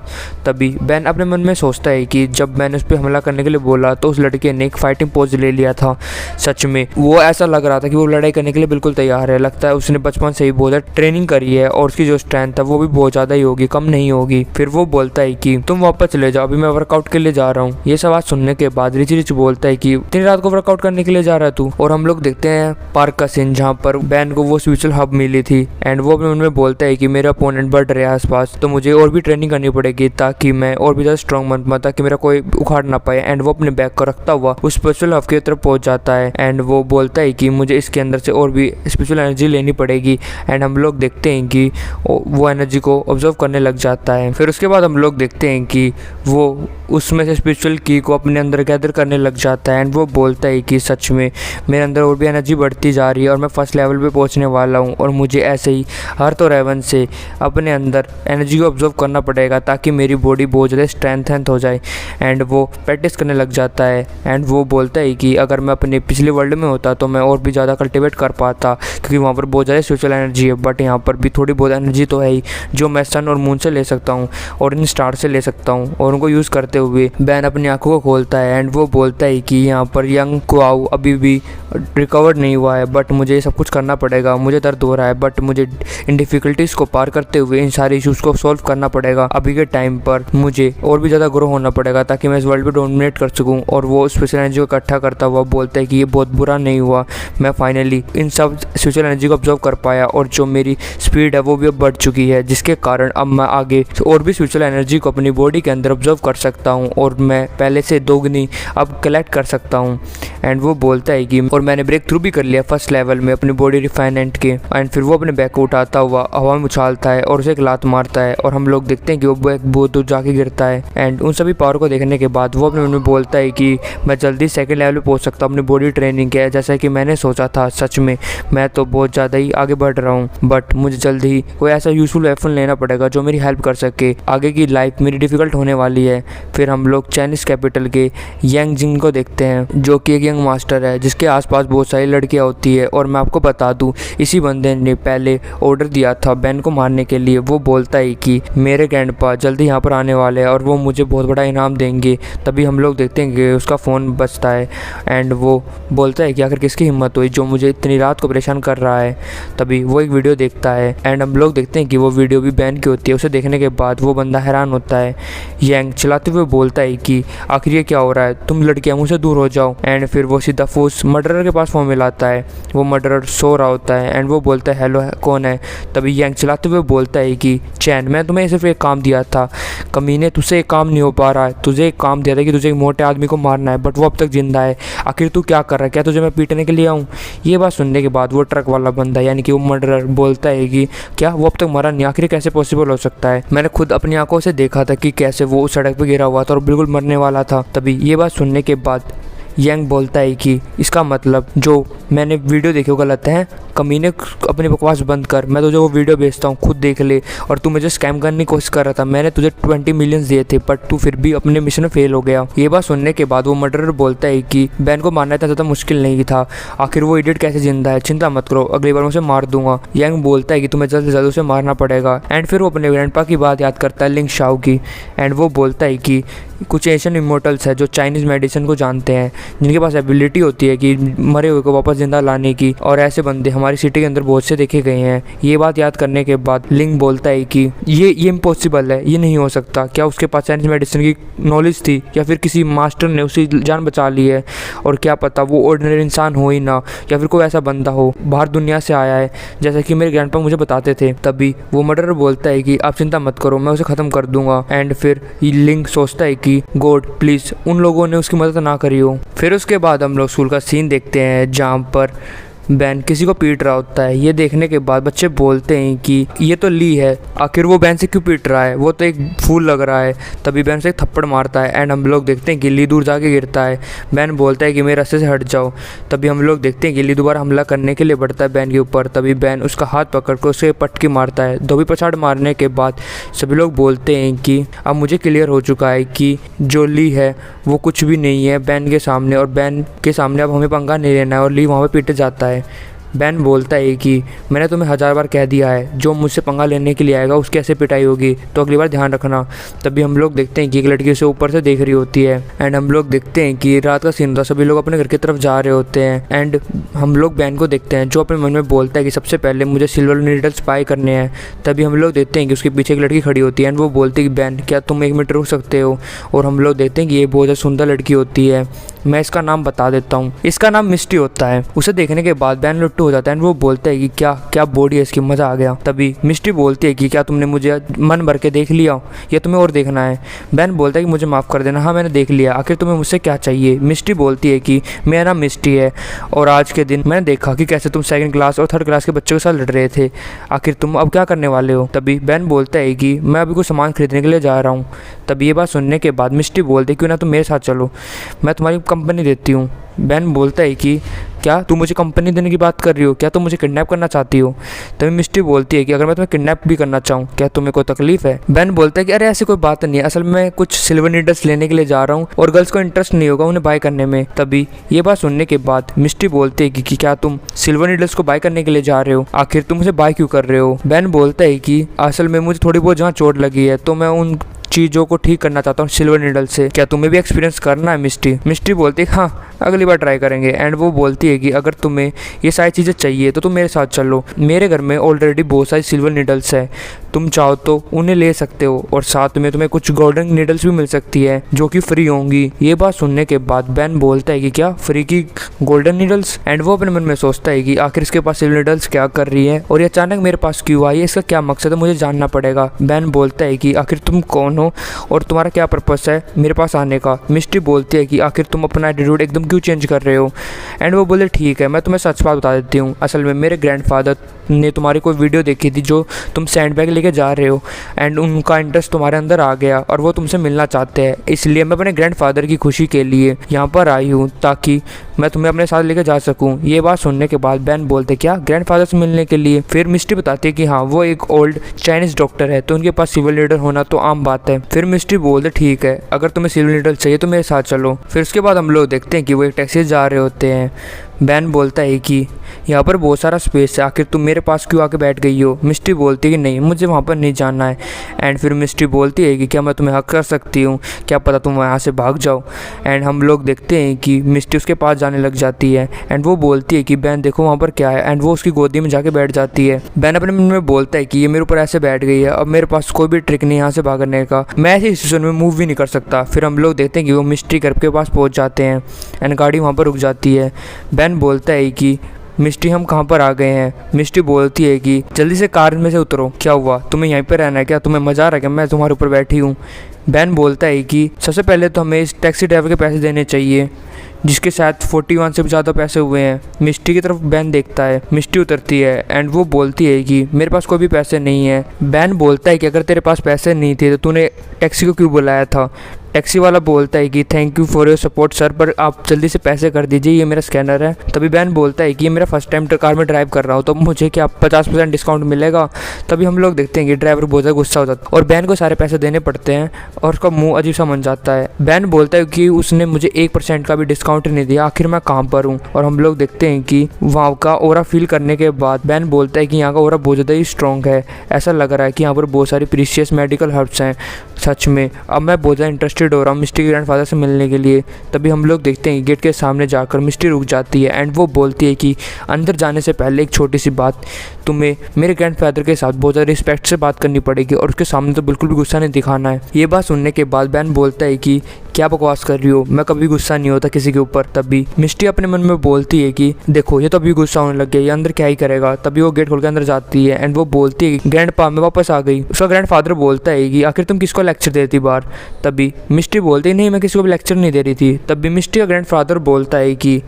A: तभी बैन अपने मन में सोचता है कि जब मैंने उस पर हमला करने के लिए बोला तो उस लड़के ने एक फाइटिंग पोज ले लिया था। सच में वो ऐसा लग रहा था कि वो लड़ाई करने के लिए बिल्कुल तैयार है। लगता है उसने बचपन से ही बहुत ज़्यादा ट्रेनिंग करी है और उसकी जो स्ट्रेंथ है वो भी बहुत ज़्यादा ही होगी, कम नहीं होगी। फिर वो बोलता है कि तुम वापस चले जाओ, अभी मैं वर्कआउट के लिए जा रहा हूँ। ये सब बात सुनने के बाद रिची रिच बोलता है कि इतनी रात को वर्कआउट करने के लिए जा रहा है तू। और हम लोग देखते हैं पार्क का सीन जहाँ पर बैन को वो स्पिरिचुअल हब मिली थी एंड वो अपने मन में बोलता है कि मेरा अपोनेंट बढ़ रहा है आसपास तो मुझे और भी ट्रेनिंग करनी पड़ेगी ताकि मैं और भी ज़्यादा स्ट्रॉन्ग बन पाऊँ, ताकि मेरा कोई उखाड़ ना पाए। एंड वो अपने बैग को रखता हुआ उस स्पिरिचुअल हब की तरफ पहुंच जाता है एंड वो बोलता है कि मुझे इसके अंदर से और भी स्पिरिचुअल एनर्जी लेनी पड़ेगी। एंड हम लोग देखते हैं कि वो एनर्जी को ऑब्जर्व करने लग जाता है। फिर उसके बाद हम लोग देखते हैं कि वो उसमें से स्पिरिचुअल की को अपने अंदर गैदर करने लग जाता है एंड वो बोलता है कि सच में मेरे अंदर और भी एनर्जी बढ़ती जा रही है और मैं फर्स्ट लेवल पे पहुंचने वाला हूं और मुझे ऐसे ही हर तो रेवन से अपने अंदर एनर्जी को ऑब्जर्व करना पड़ेगा ताकि मेरी बॉडी बहुत ज़्यादा स्ट्रेंथेंथ हो जाए। एंड वो प्रैक्टिस करने लग जाता है एंड वो बोलता है कि अगर मैं अपने पिछले वर्ल्ड में होता तो मैं और भी ज़्यादा कल्टिवेट कर पाता क्योंकि वहाँ पर बहुत ज़्यादा स्पिरिचुअल एनर्जी है, बट यहाँ पर भी थोड़ी बहुत एनर्जी तो है ही जो मैं सन और मून से ले सकता हूँ और इन स्टार से ले सकता हूँ। और उनको यूज़ करते हुए बैन अपनी आंखों को खोलता है एंड वो बोलता है कि यहाँ पर यंग क्वाओ अभी भी रिकवर नहीं हुआ है, बट मुझे ये सब कुछ करना पड़ेगा, मुझे दर्द हो रहा है बट मुझे इन डिफ़िकल्टीज़ को पार करते हुए इन सारे इश्यूज को सॉल्व करना पड़ेगा। अभी के टाइम पर मुझे और भी ज़्यादा ग्रो होना पड़ेगा ताकि मैं इस वर्ल्ड पे डोमिनेट कर सकूं। और वो स्पेशल एनर्जी को इकट्ठा करता हुआ बोलता है कि ये बहुत बुरा नहीं हुआ, मैं फाइनली इन सब स्पेशल एनर्जी को ऑब्जर्व कर पाया और जो मेरी स्पीड है वो भी अब बढ़ चुकी है, जिसके कारण अब मैं आगे और भी स्पेशल एनर्जी को अपनी बॉडी के अंदर ऑब्जर्व कर सकता हूँ और मैं पहले से दोगुनी अब कलेक्ट कर सकता हूँ। एंड वो बोलता है कि और मैंने ब्रेक थ्रू भी कर लिया फर्स्ट लेवल में अपनी बॉडी रिफाइनेंट के। एंड फिर वो अपने बैग को उठाता हुआ हवा में उछालता है और उसे एक लात मारता है और हम लोग देखते हैं कि वो बैग बहुत दूर जाके गिरता है। एंड उन सभी पावर को देखने के बाद वो अपने मन में बोलता है कि मैं जल्दी सेकंड लेवल पे पहुंच सकता हूँ अपनी बॉडी ट्रेनिंग के, जैसा कि मैंने सोचा था। सच में मैं तो बहुत ज़्यादा ही आगे बढ़ रहा हूँ, बट मुझे जल्द ही कोई ऐसा यूजफुल वेपन लेना पड़ेगा जो मेरी हेल्प कर सके। आगे की लाइफ मेरी डिफ़िकल्ट होने वाली है। फिर हम लोग चाइनीज़ कैपिटल के यांग जिंग को देखते हैं जो कि एक यंग मास्टर है जिसके आसपास बहुत सारी लड़कियां होती है। और मैं आपको बता दूं, इसी बंदे ने पहले ऑर्डर दिया था बैन को मारने के लिए। वो बोलता है कि मेरे ग्रैंडपा जल्दी यहाँ पर आने वाले हैं और वो मुझे बहुत बड़ा इनाम देंगे। तभी हम लोग देखते हैं कि उसका फ़ोन बजता है एंड वो बोलता है कि आखिर किसकी हिम्मत हुई जो मुझे इतनी रात को परेशान कर रहा है। तभी वो एक वीडियो देखता है एंड हम लोग देखते हैं कि वो वीडियो भी बैन की होती है। उसे देखने के बाद वो बंदा हैरान होता है। यांग चलाते हुए बोलता है कि आखिर ये क्या हो रहा है, तुम लड़कियां मुझसे दूर हो जाओ। एंड फिर वो सीधा फूस मर्डरर के पास फ़ोन मिलाता है। वो मर्डरर सो रहा होता है एंड वो बोलता है हेलो कौन है। तभी यांग चलाते हुए बोलता है कि चैन, मैं तुम्हें सिर्फ एक काम दिया था कमीने, तुझसे एक काम नहीं हो पा रहा है। तुझे एक काम दिया था कि तुझे एक मोटे आदमी को मारना है, बट वो अब तक जिंदा है। आखिर तू क्या कर रहा है, क्या तुझे मैं पीटने के लिए आऊँ? ये बात सुनने के बाद वो ट्रक वाला बंदा यानी कि वो मर्डरर बोलता है कि क्या वो अब तक मरा नहीं, आखिर कैसे पॉसिबल हो सकता है? मैंने खुद अपनी आंखों से देखा था कि कैसे वो उस सड़क पर गिरा हुआ था और बिल्कुल मरने वाला था। तभी ये बात सुनने के बाद यांग बोलता है कि इसका मतलब जो मैंने वीडियो देखी वो गलत है। कमीने अपनी बकवास बंद कर, मैं तुझे वो वीडियो भेजता हूँ, खुद देख ले। और तू मुझे स्कैम करने की कोशिश कर रहा था, मैंने तुझे 20 मिलियन दिए थे बट तू फिर भी अपने मिशन में फेल हो गया। ये बात सुनने के बाद वो मर्डरर बोलता है कि बैन को मारना इतना ज़्यादा मुश्किल नहीं था, आखिर वो इडियट कैसे जिंदा है, चिंता मत करो, अगली बार मैं उसे मार दूंगा। यांग बोलता है कि तुम्हें जल्द से जल्द उसे मारना पड़ेगा। एंड फिर वो अपने ग्रैंडपा की बात याद करता है, लिंग शाओ की। एंड वो बोलता है कि कुछ एशियन इमोर्टल्स है जो चाइनीज़ मेडिसिन को जानते हैं, जिनके पास एबिलिटी होती है कि मरे हुए को वापस जिंदा लाने की, और ऐसे बंदे हमारी सिटी के अंदर बहुत से देखे गए हैं। ये बात याद करने के बाद लिंग बोलता है कि ये इम्पॉसिबल है, ये नहीं हो सकता। क्या उसके पास चाइनीज़ मेडिसिन की नॉलेज थी या फिर किसी मास्टर ने उसकी जान बचा ली है? और क्या पता वो ऑर्डिनरी इंसान हो ही ना, या फिर कोई ऐसा बंदा हो बाहर दुनिया से आया है जैसा कि मेरे ग्रैंडपा मुझे बताते थे। तभी वो मर्डरर बोलता है कि आप चिंता मत करो, मैं उसे ख़त्म कर दूंगा। एंड फिर लिंग सोचता है कि गॉड प्लीज़ उन लोगों ने उसकी मदद ना करी हो। फिर उसके बाद हम लोग स्कूल का सीन देखते हैं जहाँ पर बैन किसी को पीट रहा होता है। ये देखने के बाद बच्चे बोलते हैं कि ये तो ली है, आखिर वो बैन से क्यों पीट रहा है, वो तो एक फूल लग रहा है। तभी बैन से एक थप्पड़ मारता है एंड हम लोग देखते हैं कि ली दूर जाके गिरता है। बैन बोलता है कि मेरे रास्ते से हट जाओ। तभी हम लोग देखते हैं कि ली दोबारा हमला करने के लिए बढ़ता है बैन के ऊपर। तभी बैन उसका हाथ पकड़ कर उसे पटकी मारता है। धोबी पछाड़ मारने के बाद सभी लोग बोलते हैं कि अब मुझे क्लियर हो चुका है कि जो ली है वो कुछ भी नहीं है बैन के सामने, और बैन के सामने अब हमें पंगा नहीं लेना है। और ली वहाँ पे पीटे जाता है। बैन बोलता है कि मैंने तुम्हें 1000 बार कह दिया है, जो मुझसे पंगा लेने के लिए आएगा उसकी ऐसे पिटाई होगी, तो अगली बार ध्यान रखना। तभी हम लोग देखते हैं कि एक लड़की उसे ऊपर से देख रही होती है। एंड हम लोग देखते हैं कि रात का सीन था, सभी लोग अपने घर की तरफ जा रहे होते हैं। एंड हम लोग बैन को देखते हैं जो अपने मन में बोलता है कि सबसे पहले मुझे सिल्वर नीडल्स बाय करने हैं। तभी हम लोग देखते हैं कि उसके पीछे एक लड़की खड़ी होती है एंड वो बोलती है कि बैन क्या तुम 1 मिनट रुक सकते हो? और हम लोग देखते हैं कि ये बहुत ज़्यादा सुंदर लड़की होती है। मैं इसका नाम बता देता हूँ, इसका नाम मिस्टी होता है। उसे देखने के बाद बैन लुट्टू हो जाता है एंड वो बोलता है कि क्या बॉडी है इसकी, मज़ा आ गया। तभी मिस्टी बोलती है कि क्या तुमने मुझे मन भर के देख लिया या तुम्हें और देखना है? बैन बोलता है कि मुझे माफ़ कर देना, हाँ मैंने देख लिया, आखिर तुम्हें मुझसे क्या चाहिए? मिस्टी बोलती है कि मेरा नाम मिस्टी है और आज के दिन मैंने देखा कि कैसे तुम 2nd क्लास और 3rd क्लास के बच्चों के साथ लड़ रहे थे, आखिर तुम अब क्या करने वाले हो? तभी बैन बोलता है कि मैं अभी कुछ सामान खरीदने के लिए जा रहा हूँ। तभी ये बात सुनने के बाद मिस्टी बोलती है क्यों ना तुम मेरे साथ चलो, मैं तुम्हारी कंपनी देती हूँ। बैन बोलता है कि क्या तू मुझे कंपनी देने की बात कर रही हो, क्या तुम मुझे किडनैप करना चाहती हो? तभी मिस्टी बोलती है कि अगर मैं तुम्हें किडनैप भी करना चाहूँ क्या तुम्हें कोई तकलीफ है? बैन बोलता है कि अरे ऐसी कोई बात नहीं है, असल में मैं कुछ सिल्वर नीडल्स लेने के लिए जा रहा हूँ और गर्ल्स को इंटरेस्ट नहीं होगा उन्हें बाय करने में। तभी ये बात सुनने के बाद मिस्टी बोलती है कि क्या तुम सिल्वर नीडल्स को बाय करने के लिए जा रहे हो, आखिर तुम उसे बाय क्यों कर रहे हो? बैन बोलता है कि असल में मुझे थोड़ी बहुत जहाँ चोट लगी है तो मैं उन चीज़ों को ठीक करना चाहता हूँ सिल्वर नीडल से, क्या तुम्हें भी एक्सपीरियंस करना है मिस्टी? मिस्टी बोलती है हाँ अगली बार ट्राई करेंगे। एंड वो बोलती है कि अगर तुम्हें ये सारी चीज़ें चाहिए तो तुम मेरे साथ चलो, मेरे घर में ऑलरेडी बहुत सारी सिल्वर नीडल्स है, तुम चाहो तो उन्हें ले सकते हो और साथ में तुम्हें कुछ गोल्डन नीडल्स भी मिल सकती है जो कि फ्री होंगी। ये बात सुनने के बाद बेन बोलता है कि क्या फ्री की गोल्डन नीडल्स? एंड वो अपने मन में सोचता है कि आखिर इसके पास सिल्वर नीडल्स क्या कर रही है और ये अचानक मेरे पास क्यों आई है, इसका क्या मकसद है, मुझे जानना पड़ेगा। बेन बोलता है कि आखिर तुम कौन हो और तुम्हारा क्या पर्पस है मेरे पास आने का? मिस्टी बोलती है कि आखिर तुम अपना एटीट्यूड एकदम क्यों चेंज कर रहे हो? एंड वो बोले ठीक है मैं तुम्हें सच बात बता देती हूँ, असल में मेरे ग्रैंडफादर ने तुम्हारी कोई वीडियो देखी थी जो तुम सैंडबैग लेके जा रहे हो एंड उनका इंटरेस्ट तुम्हारे अंदर आ गया और वो तुमसे मिलना चाहते हैं, इसलिए मैं अपने ग्रैंडफादर की खुशी के लिए यहाँ पर आई हूँ ताकि मैं तुम्हें अपने साथ लेकर जा सकूँ। ये बात सुनने के बाद बेन बोलते क्या ग्रैंडफादर से मिलने के लिए? फिर मिस्टी बताती है कि हाँ वो एक ओल्ड चाइनीज डॉक्टर है तो उनके पास सिल्वर नीडल होना तो आम बात है। फिर मिस्टी बोलते ठीक है अगर तुम्हें सिल्वर नीडल चाहिए तो मेरे साथ चलो। फिर उसके बाद हम लोग देखते हैं कि वो एक टैक्सी से जा रहे होते हैं। बेन बोलता है कि यहाँ पर बहुत सारा स्पेस है, आखिर तुम मेरे पास क्यों आके बैठ गई हो? मिस्टी बोलती है कि नहीं मुझे वहाँ पर नहीं जाना है। एंड फिर मिस्टी बोलती है कि क्या मैं तुम्हें हक कर सकती हूँ, क्या पता तुम वहाँ से भाग जाओ। एंड हम लोग देखते हैं कि मिस्टी उसके पास जाने लग जाती है एंड वो बोलती है कि बेन देखो वहाँ पर क्या है, एंड वो उसकी गोदी में जाके बैठ जाती है। बेन अपने मन में बोलता है कि ये मेरे ऊपर ऐसे बैठ गई है, अब मेरे पास कोई भी ट्रिक नहीं यहाँ से भागने का, मैं ऐसी सिचुएशन में मूव भी नहीं कर सकता। फिर हम लोग देखते हैं कि वो मिस्टी घर के पास पहुँच जाते हैं एंड गाड़ी वहाँ पर रुक जाती है। बेन बोलता है कि मिस्टी हम कहाँ पर आ गए हैं? मिस्टी बोलती है कि जल्दी से कार में से उतरो, क्या हुआ तुम्हें यहीं पर रहना है क्या, तुम्हें मज़ा आ रहा है क्या मैं तुम्हारे ऊपर बैठी हूँ? बेन बोलता है कि सबसे पहले तो हमें इस टैक्सी ड्राइवर के पैसे देने चाहिए जिसके साथ 41 से भी ज़्यादा पैसे हुए हैं। मिस्टी की तरफ बेन देखता है, मिस्टी उतरती है एंड वो बोलती है कि मेरे पास कोई भी पैसे नहीं है। बेन बोलता है कि अगर तेरे पास पैसे नहीं थे तो तूने टैक्सी को क्यों बुलाया था? टैक्सी वाला बोलता है कि thank you for your support sir, पर आप जल्दी से पैसे कर दीजिए, ये मेरा स्कैनर है। तभी बेन बोलता है कि ये मेरा फर्स्ट टाइम कार में ड्राइव कर रहा हूँ तो मुझे क्या 50% डिस्काउंट मिलेगा? तभी हम लोग देखते हैं कि ड्राइवर बहुत ज़्यादा गुस्सा हो जाता है और बेन को सारे पैसे देने पड़ते हैं और उसका मुंह अजीब सा बन जाता है। बेन बोलता है कि उसने मुझे 1% का भी डिस्काउंट नहीं दिया, आखिर मैं कहाँ पर हूँ? और हम लोग देखते हैं कि वहाँ का ओरा फील करने के बाद बेन बोलता है कि यहाँ का ओरा बहुत ज़्यादा ही स्ट्रॉन्ग है, ऐसा लग रहा है कि यहाँ पर बहुत सारी प्रीशियस मेडिकल हर्ब्स हैं। सच में अब मैं बहुत ज़्यादा इंटरेस्टेड हो रहा हूँ मिस्टी के ग्रैंडफादर से मिलने के लिए। तभी हम लोग देखते हैं गेट के सामने जाकर मिस्टी रुक जाती है एंड वो बोलती है कि अंदर जाने से पहले एक छोटी सी बात, तुम्हें मेरे ग्रैंडफादर के साथ बहुत ज़्यादा रिस्पेक्ट से बात करनी पड़ेगी और उसके सामने तो बिल्कुल भी गुस्सा नहीं दिखाना है। ये बात सुनने के बाद बेन बोलता है कि क्या बकवास कर रही हो, मैं कभी गुस्सा नहीं होता किसी के ऊपर। तभी मिस्टी अपने मन में बोलती है कि देखो ये तो अभी गुस्सा होने लग गया, ये अंदर क्या ही करेगा। तभी वो गेट खोल के अंदर जाती है एंड वो बोलती है कि ग्रैंडपा मैं वापस आ गई। उसका ग्रैंडफादर बोलता है कि आखिर तुम किसको लेक्चर देती बार? तभी मिस्टी बोलती है नहीं मैं किसी को भी लेक्चर नहीं दे रही थी। तभी मिस्टी का ग्रैंडफादर बोलता है कि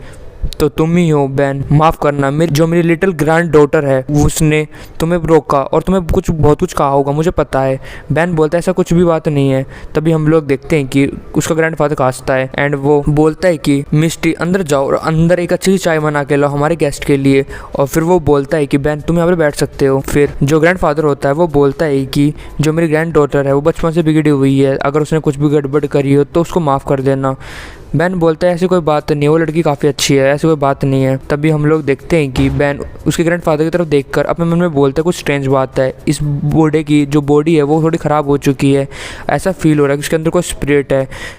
A: तो तुम ही हो बेन, माफ़ करना, मेरी लिटिल ग्रैंड डॉटर है उसने तुम्हें रोका और तुम्हें बहुत कुछ कहा होगा, मुझे पता है। बेन बोलता है ऐसा कुछ भी बात नहीं है। तभी हम लोग देखते हैं कि उसका ग्रैंडफादर कांसता है एंड वो बोलता है कि मिस्टी अंदर जाओ और अंदर एक अच्छी सी चाय बना के लाओ हमारे गेस्ट के लिए। और फिर वो बोलता है कि बेन तुम यहाँ पर बैठ सकते हो। फिर जो ग्रैंडफादर होता है वो बोलता है कि जो मेरी ग्रैंड डॉटर है वो बचपन से बिगड़ी हुई है, अगर उसने कुछ भी गड़बड़ करी हो तो उसको माफ़ कर देना। बेन बोलता है ऐसी कोई बात नहीं है, वो लड़की काफ़ी अच्छी है, ऐसी कोई बात नहीं है। तभी हम लोग देखते हैं कि बेन उसके ग्रैंडफादर की तरफ देखकर अपने मन में बोलता है कुछ स्ट्रेंज बात है, इस बूढ़े की जो बॉडी है वो थोड़ी ख़राब हो चुकी है, ऐसा फील हो रहा है कि उसके अंदर कोई स्पिरिट है।